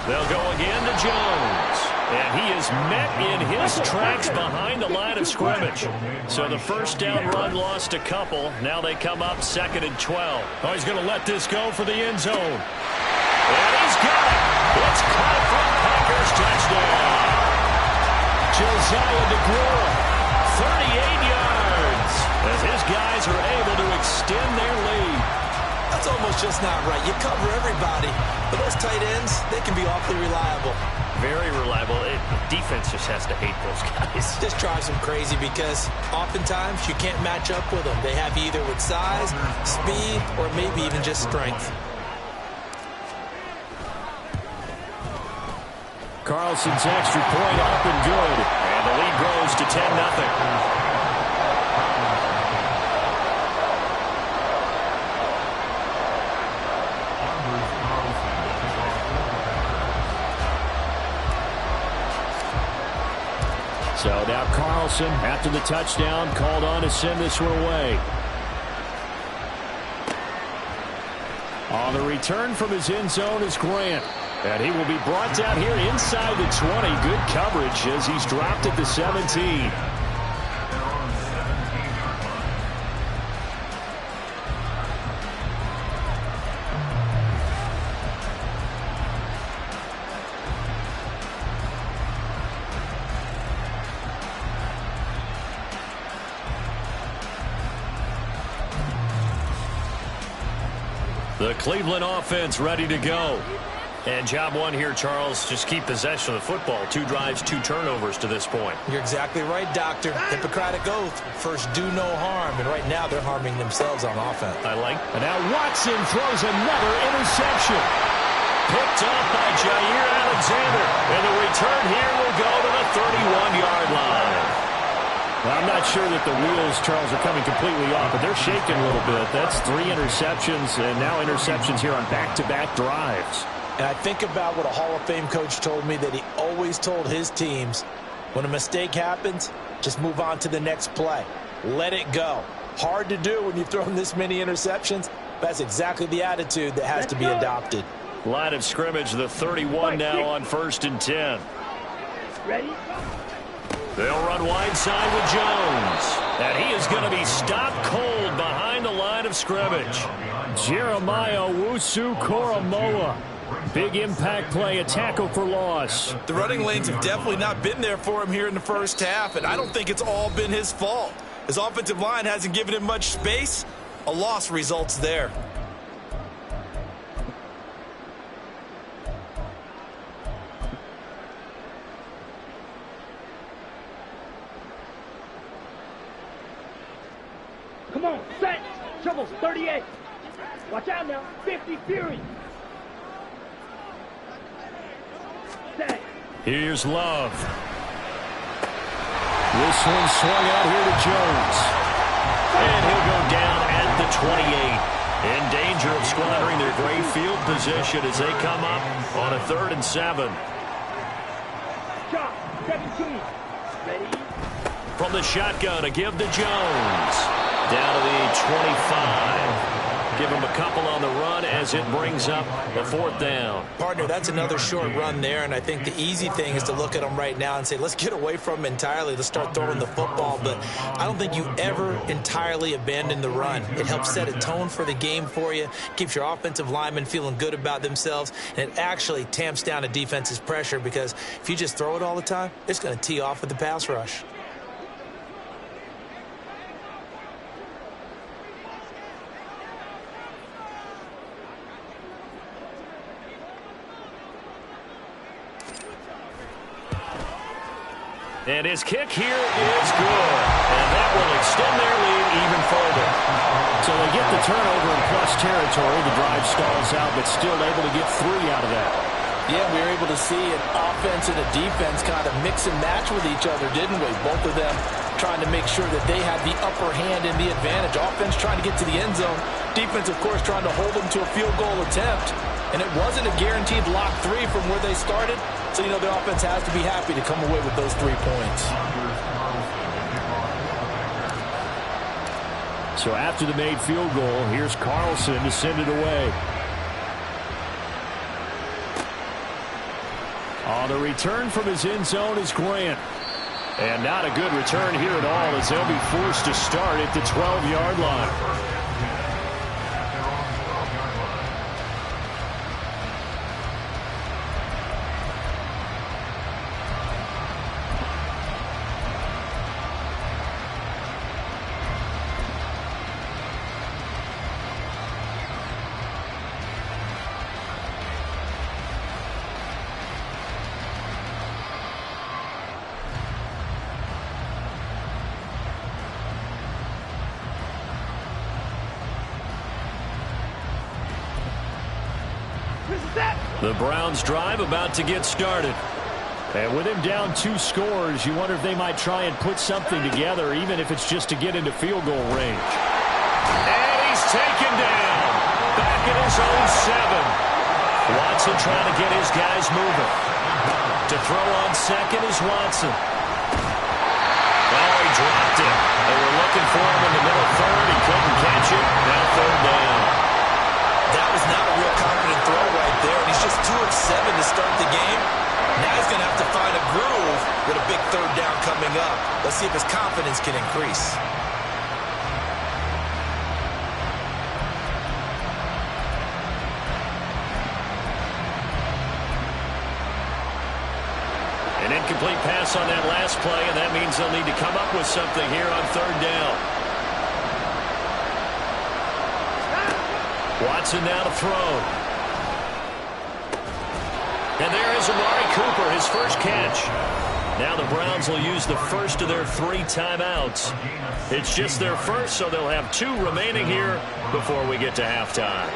They'll go again to Jones. And he is met in his tracks behind the line of scrimmage. So the 1st down run lost a couple. Now they come up 2nd and 12. Oh, he's going to let this go for the end zone. And he's got it. It's caught for a Packers touchdown. Josiah DeGuara, 38 yards, as his guys are able to extend their lead. That's almost just not right. You cover everybody, but those tight ends, they can be awfully reliable. Very reliable. Defense just has to hate those guys. This drives them crazy because oftentimes you can't match up with them. They have you either with size, speed, or maybe even just strength. Carlson's extra point up and good. And the lead grows to 10-0. So now Carlson, after the touchdown, called on to send this one away. On the return from his end zone is Grant. And he will be brought down here inside the 20. Good coverage as he's dropped at the 17. The Cleveland offense ready to go. And job one here, Charles, just keep possession of the football. 2 drives, 2 turnovers to this point. You're exactly right, Doctor. Hippocratic oath. First, do no harm. And right now, they're harming themselves on offense. And now Watson throws another interception. Picked up by Jair Alexander. And the return here will go to the 31-yard line. Well, I'm not sure that the wheels, Charles, are coming completely off, but they're shaking a little bit. That's 3 interceptions, and now interceptions here on back-to-back drives. And I think about what a Hall of Fame coach told me, that he always told his teams, when a mistake happens, just move on to the next play. Let it go. Hard to do when you've thrown this many interceptions. That's exactly the attitude that has to be adopted. Line of scrimmage, the 31 now on 1st and 10. Ready? They'll run wide side with Jones. And he is going to be stopped cold behind the line of scrimmage. Jeremiah Owusu-Koramoah. Big impact play, a tackle for loss. The running lanes have definitely not been there for him here in the first half, and I don't think it's all been his fault. His offensive line hasn't given him much space. A loss results there. Come on, set. Shovels, 38. Watch out now. 50 Fury. Set. Here's Love. This one swung out here to Jones. And he'll go down at the 28. In danger of squandering their great field position as they come up on a 3rd and 7. Shot, 17. Ready? From the shotgun, a give to Jones. Down to the 25. Give him a couple on the run as it brings up the 4th down. Partner, that's another short run there, and I think the easy thing is to look at him right now and say, let's get away from him entirely. Let's start throwing the football, but I don't think you ever entirely abandon the run. It helps set a tone for the game for you, keeps your offensive linemen feeling good about themselves, and it actually tamps down a defense's pressure because if you just throw it all the time, it's going to tee off with the pass rush. And his kick here is good. And that will extend their lead even further. So they get the turnover in plus territory. The drive stalls out, but still able to get 3 out of that. Yeah, we were able to see an offense and a defense kind of mix and match with each other, didn't we? Both of them trying to make sure that they had the upper hand and the advantage. Offense trying to get to the end zone. Defense, of course, trying to hold them to a field goal attempt. And it wasn't a guaranteed lock 3 from where they started. So, you know, the offense has to be happy to come away with those 3 points. So after the made field goal, here's Carlson to send it away. On the return from his end zone is Grant. And not a good return here at all as they'll be forced to start at the 12-yard line. The Browns drive about to get started. And with him down 2 scores, you wonder if they might try and put something together, even if it's just to get into field goal range. And he's taken down. Back at his own 7. Watson trying to get his guys moving. To throw on second is Watson. Oh, he dropped it. They were looking for him in the middle third. He couldn't catch it. Now 3rd down. That was not a real confident throw right there, and he's just 2 of 7 to start the game. Now he's going to have to find a groove with a big 3rd down coming up. Let's see if his confidence can increase. An incomplete pass on that last play, and that means they'll need to come up with something here on 3rd down. Watson now to throw. And there is Amari Cooper, his first catch. Now the Browns will use the first of their 3 timeouts. It's just their first, so they'll have 2 remaining here before we get to halftime.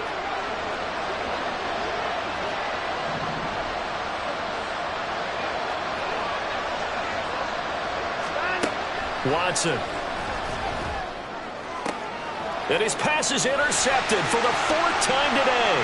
Watson. And his pass is intercepted for the 4th time today.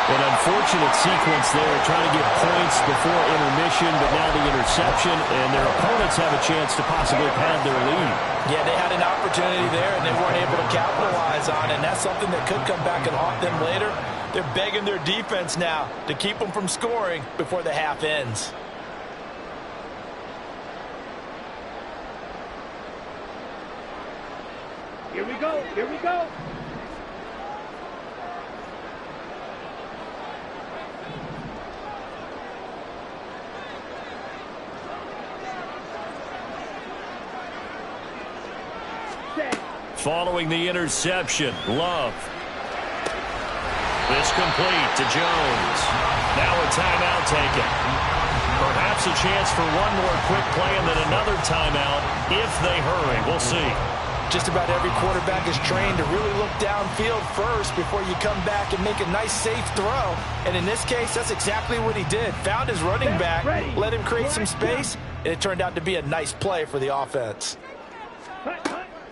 An unfortunate sequence there, trying to get points before intermission, but now the interception, and their opponents have a chance to possibly pad their lead. Yeah, they had an opportunity there, and they weren't able to capitalize on it, and that's something that could come back and haunt them later. They're begging their defense now to keep them from scoring before the half ends. Here we go. Here we go. Following the interception, Love. This complete to Jones. Now a timeout taken. Perhaps a chance for one more quick play and then another timeout if they hurry. We'll see. Just about every quarterback is trained to really look downfield first before you come back and make a nice, safe throw. And in this case, that's exactly what he did. Found his running back, let him create some space, and it turned out to be a nice play for the offense.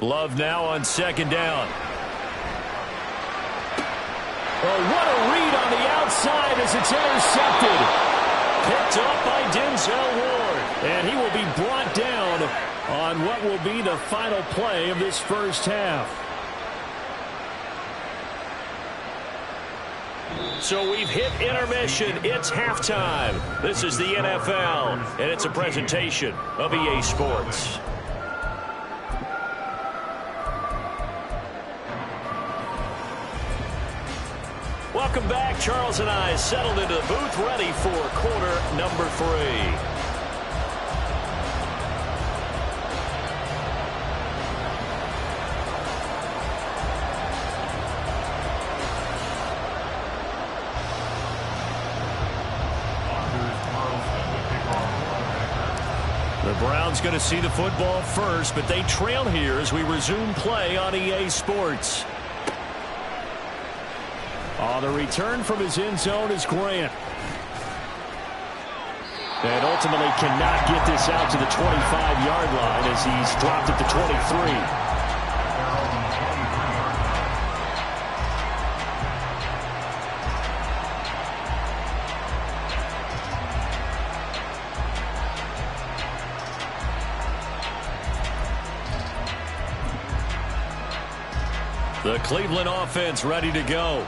Love now on 2nd down. Oh, what a read on the outside as it's intercepted. Picked up by Denzel Ward. And he will be brought down on what will be the final play of this first half. So we've hit intermission. It's halftime. This is the NFL, and it's a presentation of EA Sports. Welcome back. Charles and I settled into the booth ready for quarter number 3. The Browns going to see the football first, but they trail here as we resume play on EA Sports. The return from his end zone is Grant. And ultimately cannot get this out to the 25-yard line as he's dropped at the 23. The Cleveland offense ready to go.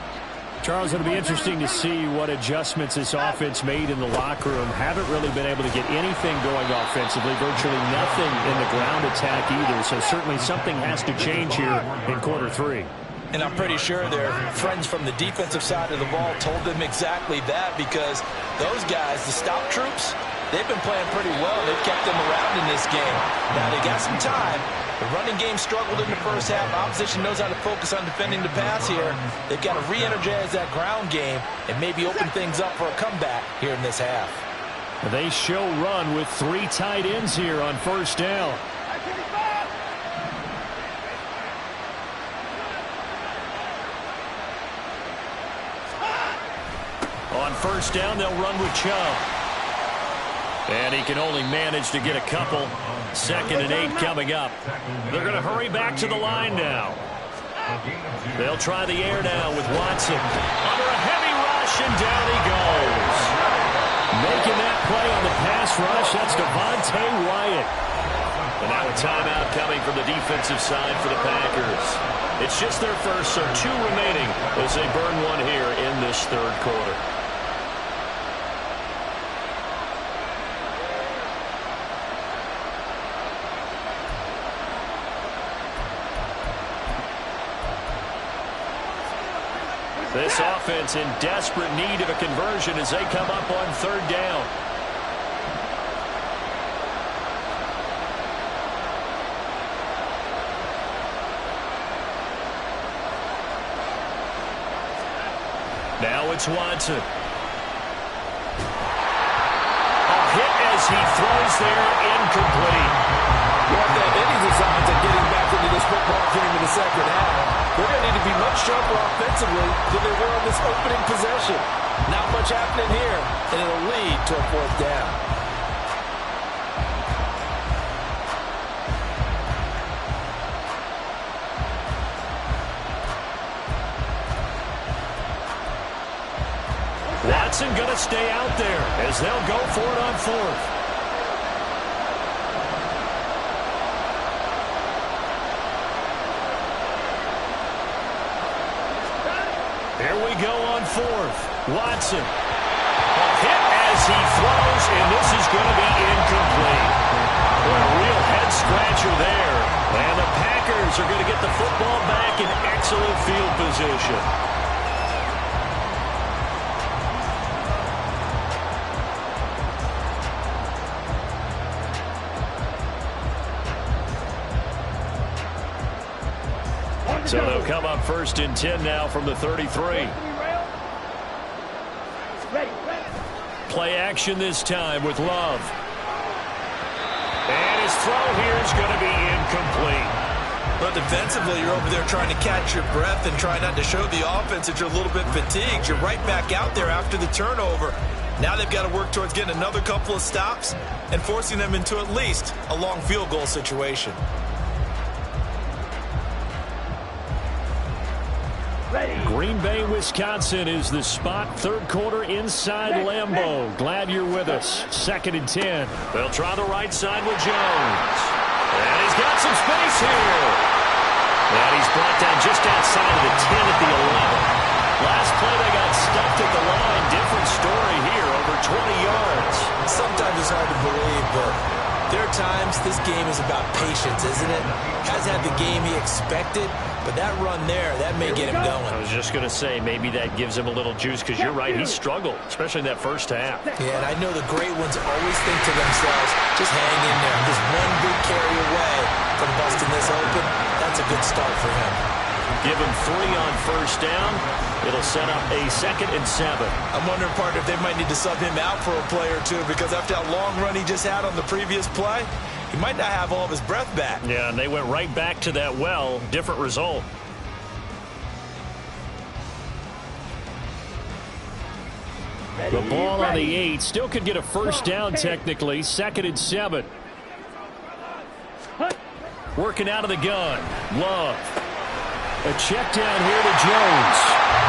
Charles, it'll be interesting to see what adjustments this offense made in the locker room. Haven't really been able to get anything going offensively, virtually nothing in the ground attack either. So certainly something has to change here in quarter 3. And I'm pretty sure their friends from the defensive side of the ball told them exactly that, because those guys, the stop troops, they've been playing pretty well. They've kept them around in this game. Now they got some time. The running game struggled in the first half. Opposition knows how to focus on defending the pass here. They've got to re-energize that ground game and maybe open things up for a comeback here in this half. They show run with 3 tight ends here on first down. On first down, they'll run with Chubb. And he can only manage to get a couple. 2nd and 8 coming up. They're going to hurry back to the line now. They'll try the air now with Watson. Under a heavy rush, and down he goes. Making that play on the pass rush, that's Devontae Wyatt. And now a timeout coming from the defensive side for the Packers. It's just their first, so 2 remaining as they burn one here in this third quarter. This offense in desperate need of a conversion as they come up on 3rd down. Now it's Watson. A hit as he throws there, incomplete. Well, they have any designs of getting back into this football game in the second half. They're going to need to be much sharper offensively than they were on this opening possession. Not much happening here, and it'll lead to a 4th down. Watson going to stay out there as they'll go for it on 4th. Here we go on 4th. Watson. A hit as he throws, and this is going to be incomplete. What a real head-scratcher there. And the Packers are going to get the football back in excellent field position. So they'll come up 1st and 10 now from the 33. Play action this time with Love. And his throw here is going to be incomplete. But defensively, you're over there trying to catch your breath and try not to show the offense that you're a little bit fatigued. You're right back out there after the turnover. Now they've got to work towards getting another couple of stops and forcing them into at least a long field goal situation. Green Bay, Wisconsin is the spot. 3rd quarter inside Lambeau. Glad you're with us. 2nd and 10. They'll try the right side with Jones. And he's got some space here. And he's brought down just outside of the 10 at the 11. Last play they got stuffed at the line. Different story here. Over 20 yards. Sometimes it's hard to believe, but there are times this game is about patience, isn't it? Hasn't had the game he expected. But that run there, that may get him going. I was just going to say, maybe that gives him a little juice, because you're right, he struggled, especially in that first half. Yeah, and I know the great ones always think to themselves, just hang in there. Just one big carry away from busting this open. That's a good start for him. Give him 3 on first down. It'll set up a 2nd and 7. I'm wondering, partner, if they might need to sub him out for a play or two, because after that long run he just had on the previous play, he might not have all of his breath back. Yeah, and they went right back to that well. Different result. The ball on the 8. Still could get a first down technically. 2nd and 7. Working out of the gun. Love. A check down here to Jones.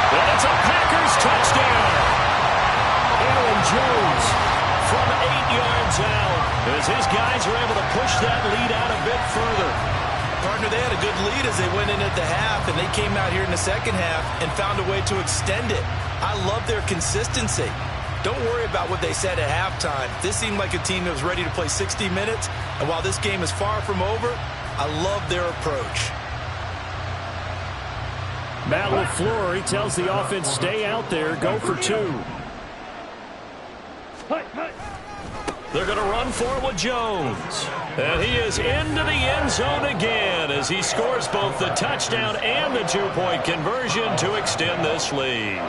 And it's a Packers touchdown. Aaron Jones from 8 yards out as his guys are able to push that lead out a bit further. Partner, they had a good lead as they went in at the half, and they came out here in the second half and found a way to extend it. I love their consistency. Don't worry about what they said at halftime. This seemed like a team that was ready to play 60 minutes, and while this game is far from over, I love their approach. Matt LaFleur, he tells the offense, stay out there, go for 2. They're going to run for it with Jones. And he is into the end zone again as he scores both the touchdown and the 2-point conversion to extend this lead.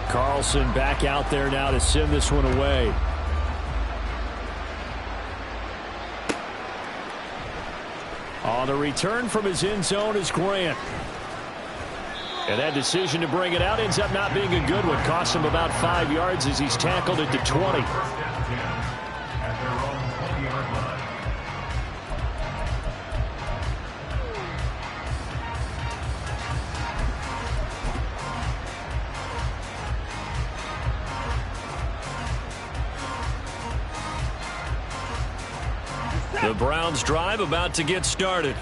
Carlson back out there now to send this one away. On the return from his end zone is Grant. And that decision to bring it out ends up not being a good one. Costs him about 5 yards as he's tackled at the 20. The Browns drive about to get started.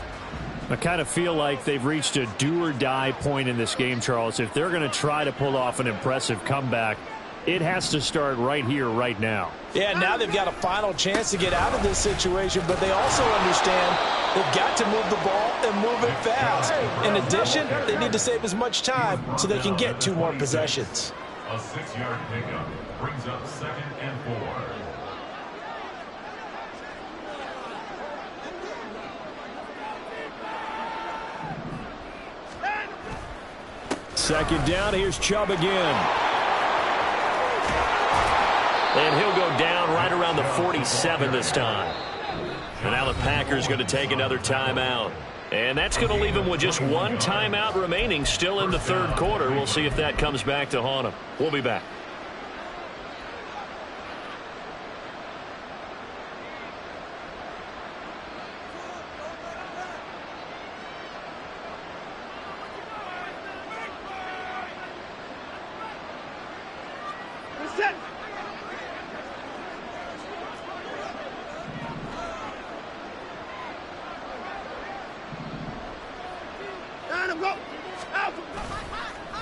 I kind of feel like they've reached a do-or-die point in this game, Charles. If they're going to try to pull off an impressive comeback, it has to start right here, right now. Yeah, now they've got a final chance to get out of this situation, but they also understand they've got to move the ball and move it fast. In addition, they need to save as much time so they can get 2 more possessions. A 6-yard pickup brings up 2nd and 4. Second down, here's Chubb again. And he'll go down right around the 47 this time. And now the Packers going to take another timeout. And that's going to leave him with just 1 timeout remaining still in the 3rd quarter. We'll see if that comes back to haunt him. We'll be back.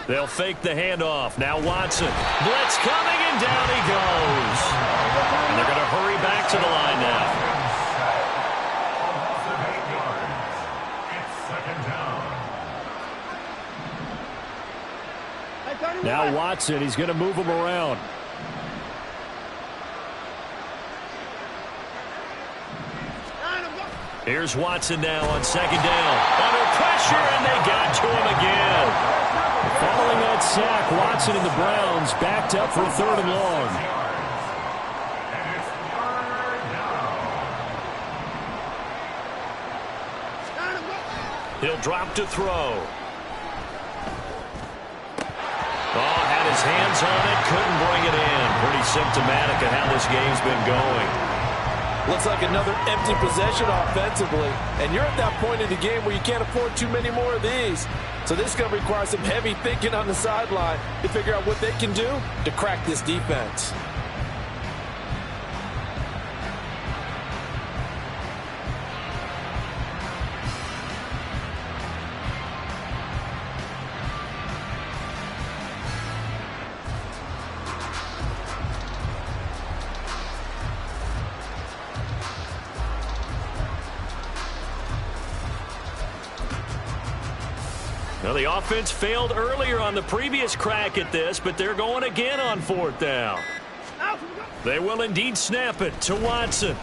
They'll fake the handoff. Now Watson. Blitz coming, and down he goes. And they're going to hurry back to the line now. Now Watson, he's going to move him around. Here's Watson now on 2nd down. Under pressure, and they got to him again. Following that sack, Watson and the Browns backed up for 3rd and long. He'll drop to throw. Oh, had his hands on it, couldn't bring it in. Pretty symptomatic of how this game's been going. Looks like another empty possession offensively. And you're at that point in the game where you can't afford too many more of these. So this is going to require some heavy thinking on the sideline to figure out what they can do to crack this defense. Well, the offense failed earlier on the previous crack at this, but they're going again on 4th down. They will indeed snap it to Watson. And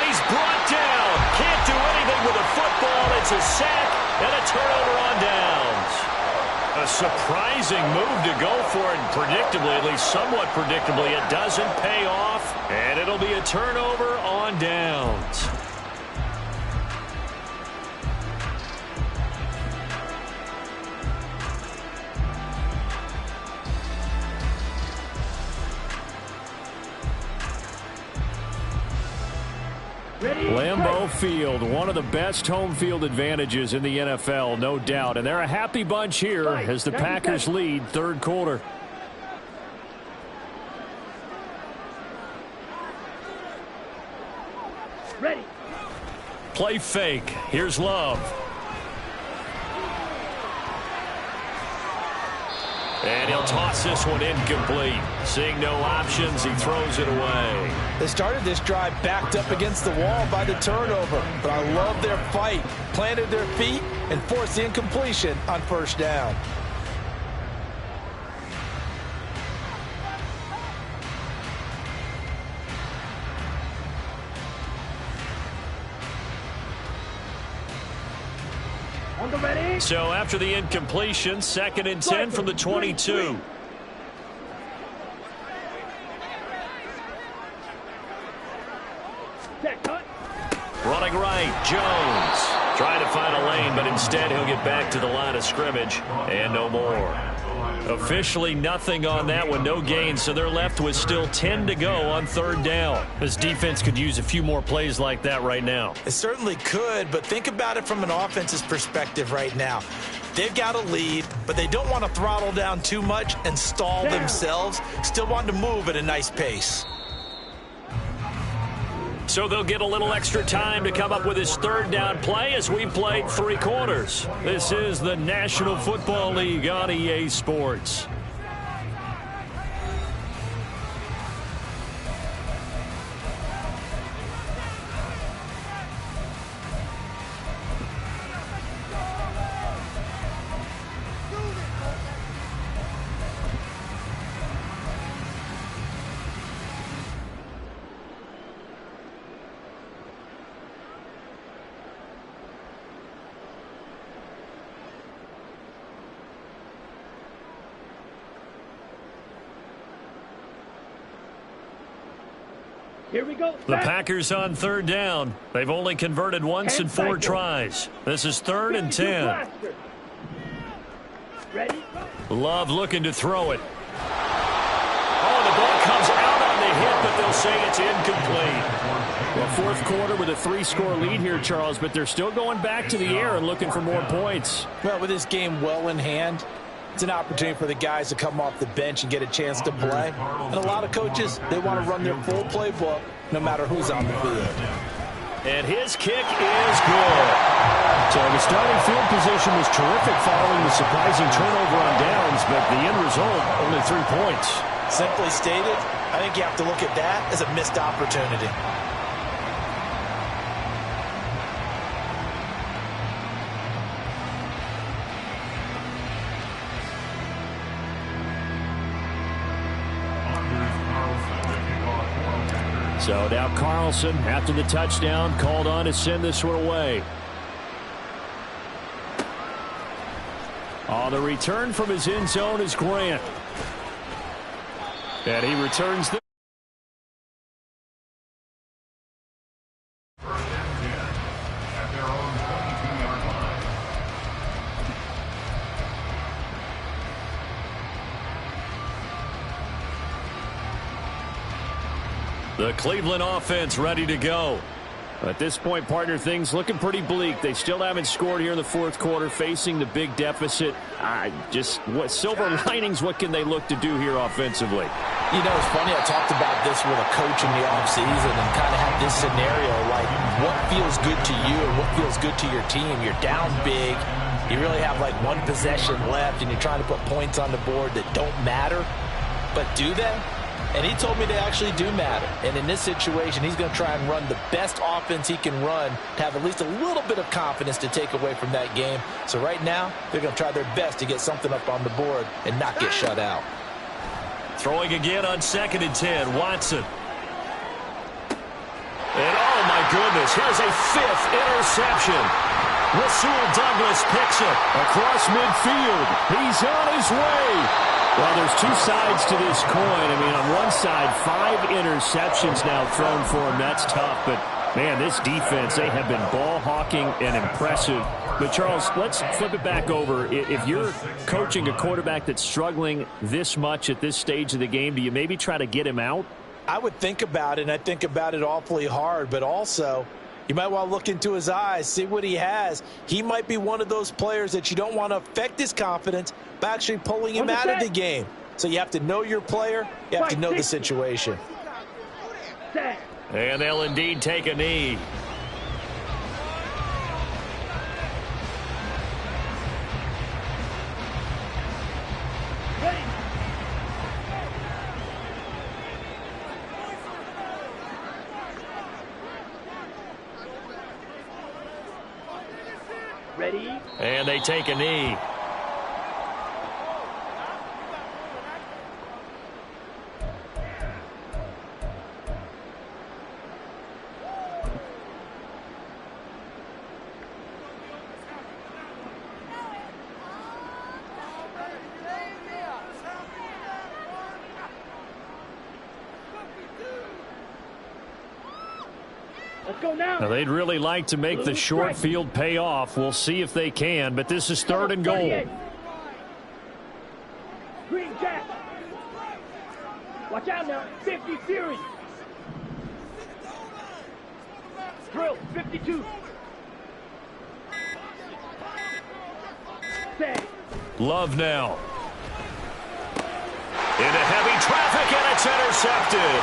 he's brought down. Can't do anything with a football. It's a sack and a turnover on downs. A surprising move to go for it, and predictably, at least somewhat predictably, it doesn't pay off, and it'll be a turnover on downs. Lambeau Field, one of the best home field advantages in the NFL, no doubt. And they're a happy bunch here as the Packers lead 3rd quarter. Ready. Play fake. Here's Love. And he'll toss this one incomplete. Seeing no options, he throws it away. They started this drive backed up against the wall by the turnover, but I love their fight. Planted their feet and forced the incompletion on 1st down. So after the incompletion, 2nd and 10 from the 22. Running right, Jones. Trying to find a lane, but instead he'll get back to the line of scrimmage and no more. Officially nothing on that one, no gain, so they're left with still 10 to go on 3rd down. This defense could use a few more plays like that right now. It certainly could, but think about it from an offense's perspective right now. They've got a lead, but they don't want to throttle down too much and stall themselves. Still want to move at a nice pace. So they'll get a little extra time to come up with his 3rd down play as we played 3 quarters. This is the National Football League on EA Sports. Here we go. The Packers on 3rd down. They've only converted once in 4 tries. This is 3rd and 10. Ready? Love looking to throw it. Oh, the ball comes out on the hit, but they'll say it's incomplete. Well, 4th quarter with a 3-score lead here, Charles, but they're still going back to the air and looking for more points. Well, with this game well in hand, it's an opportunity for the guys to come off the bench and get a chance to play. And a lot of coaches, they want to run their full playbook no matter who's on the field. And his kick is good. So the starting field position was terrific following the surprising turnover on downs, but the end result, only 3 points. Simply stated, I think you have to look at that as a missed opportunity. So now Carlson, after the touchdown, called on to send this one away. The return from his end zone is Grant. And he returns the The Cleveland offense ready to go. At this point, partner, things looking pretty bleak. They still haven't scored here in the 4th quarter, facing the big deficit. What silver linings, what can they look to do here offensively? You know, it's funny, I talked about this with a coach in the offseason and kind of had this scenario, like what feels good to you and what feels good to your team. You're down big. You really have like 1 possession left, and you're trying to put points on the board that don't matter. But do they? And he told me they actually do matter. And in this situation, he's going to try and run the best offense he can run to have at least a little bit of confidence to take away from that game. So right now, they're going to try their best to get something up on the board and not get shut out. Throwing again on 2nd and 10, Watson. And oh my goodness, here's a 5th interception. Rasul Douglas picks it across midfield. He's on his way. Well, there's 2 sides to this coin. I mean, on one side, 5 interceptions now thrown for him. That's tough. But, man, this defense, they have been ball hawking and impressive. But, Charles, let's flip it back over. If you're coaching a quarterback that's struggling this much at this stage of the game, do you maybe try to get him out? I would think about it, and I think about it awfully hard. But also, you might want to look into his eyes, see what he has. He might be one of those players that you don't want to affect his confidence by actually pulling him out of the game. So you have to know your player. You have to know the situation. And they'll indeed take a knee. Ready? And they take a knee. Let's go now. Now, they'd really like to make the short field pay off. We'll see if they can, but this is 3rd and goal. Green Jack. Watch out now. 50 Fury. Drill. 52. Set. Love now. Into heavy traffic, and it's intercepted.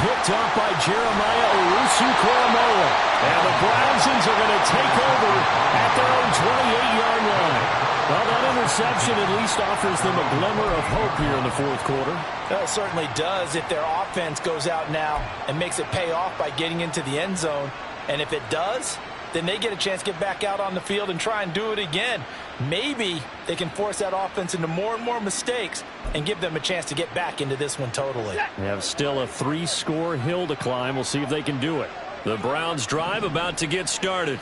Picked up by Jeremiah Owusu-Koramoah. And the Brownsons are going to take over at their own 28-yard line. Well, that interception at least offers them a glimmer of hope here in the 4th quarter. It certainly does if their offense goes out now and makes it pay off by getting into the end zone. And if it does, then they get a chance to get back out on the field and try and do it again. Maybe they can force that offense into more and more mistakes and give them a chance to get back into this one totally. They have still a 3-score hill to climb. We'll see if they can do it. The Browns drive about to get started.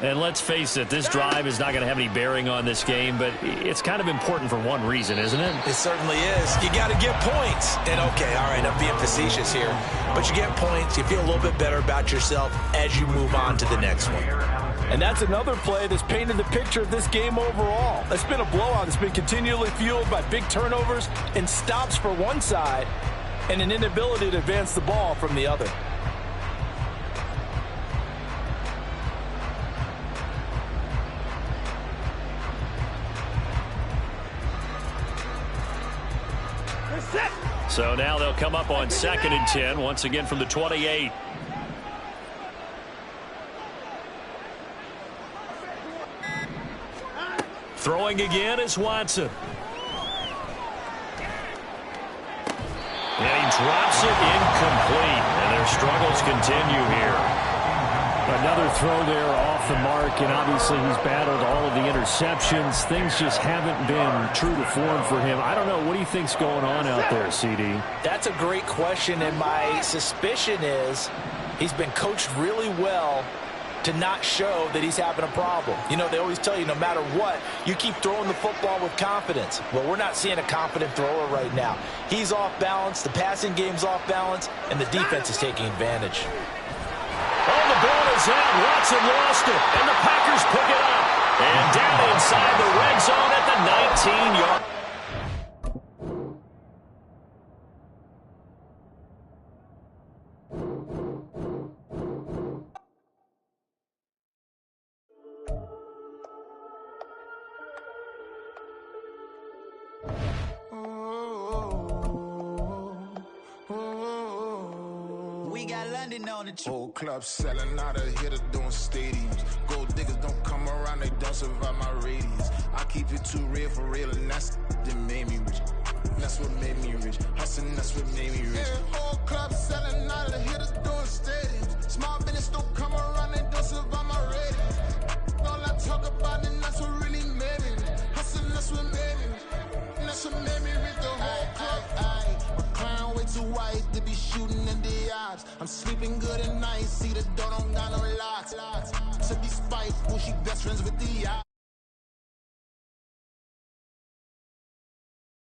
And let's face it, this drive is not going to have any bearing on this game, but it's kind of important for one reason, isn't it? It certainly is. You got to get points. And okay, all right, I'm being facetious here, but you get points, you feel a little bit better about yourself as you move on to the next one. And that's another play that's painted the picture of this game overall. It's been a blowout. It's been continually fueled by big turnovers and stops for one side and an inability to advance the ball from the other. So now they'll come up on 2nd and 10, once again from the 28. Throwing again is Watson. And he drops it incomplete. And their struggles continue here. Another throw there off the mark, and obviously he's battled all of the interceptions. Things just haven't been true to form for him. I don't know. What do you think's going on out there, CD? That's a great question, and my suspicion is he's been coached really well to not show that he's having a problem. You know, they always tell you no matter what, you keep throwing the football with confidence. Well, we're not seeing a confident thrower right now. He's off balance, the passing game's off balance, and the defense is taking advantage. Oh, the ball is out. Watson lost it, and the Packers pick it up. And down inside the red zone at the 19-yard. Whole club selling out of here to doing stadiums. Gold diggers don't come around, they don't survive my radius. I keep it too real for real, and that's that made me rich. That's what made me rich. Hustling, that's what made me rich. Yeah, whole club selling out of here to doing stadiums. Small business don't come around, they don't survive my radius. All I talk about, and that's what really made me rich. Hustling, that's what made me rich. And that's what made me rich. The whole club. My clown way too white to be shooting in the eyes. I'm sleeping good at night, see the door don't got no locks. To be spiteful, she best friends with the eye.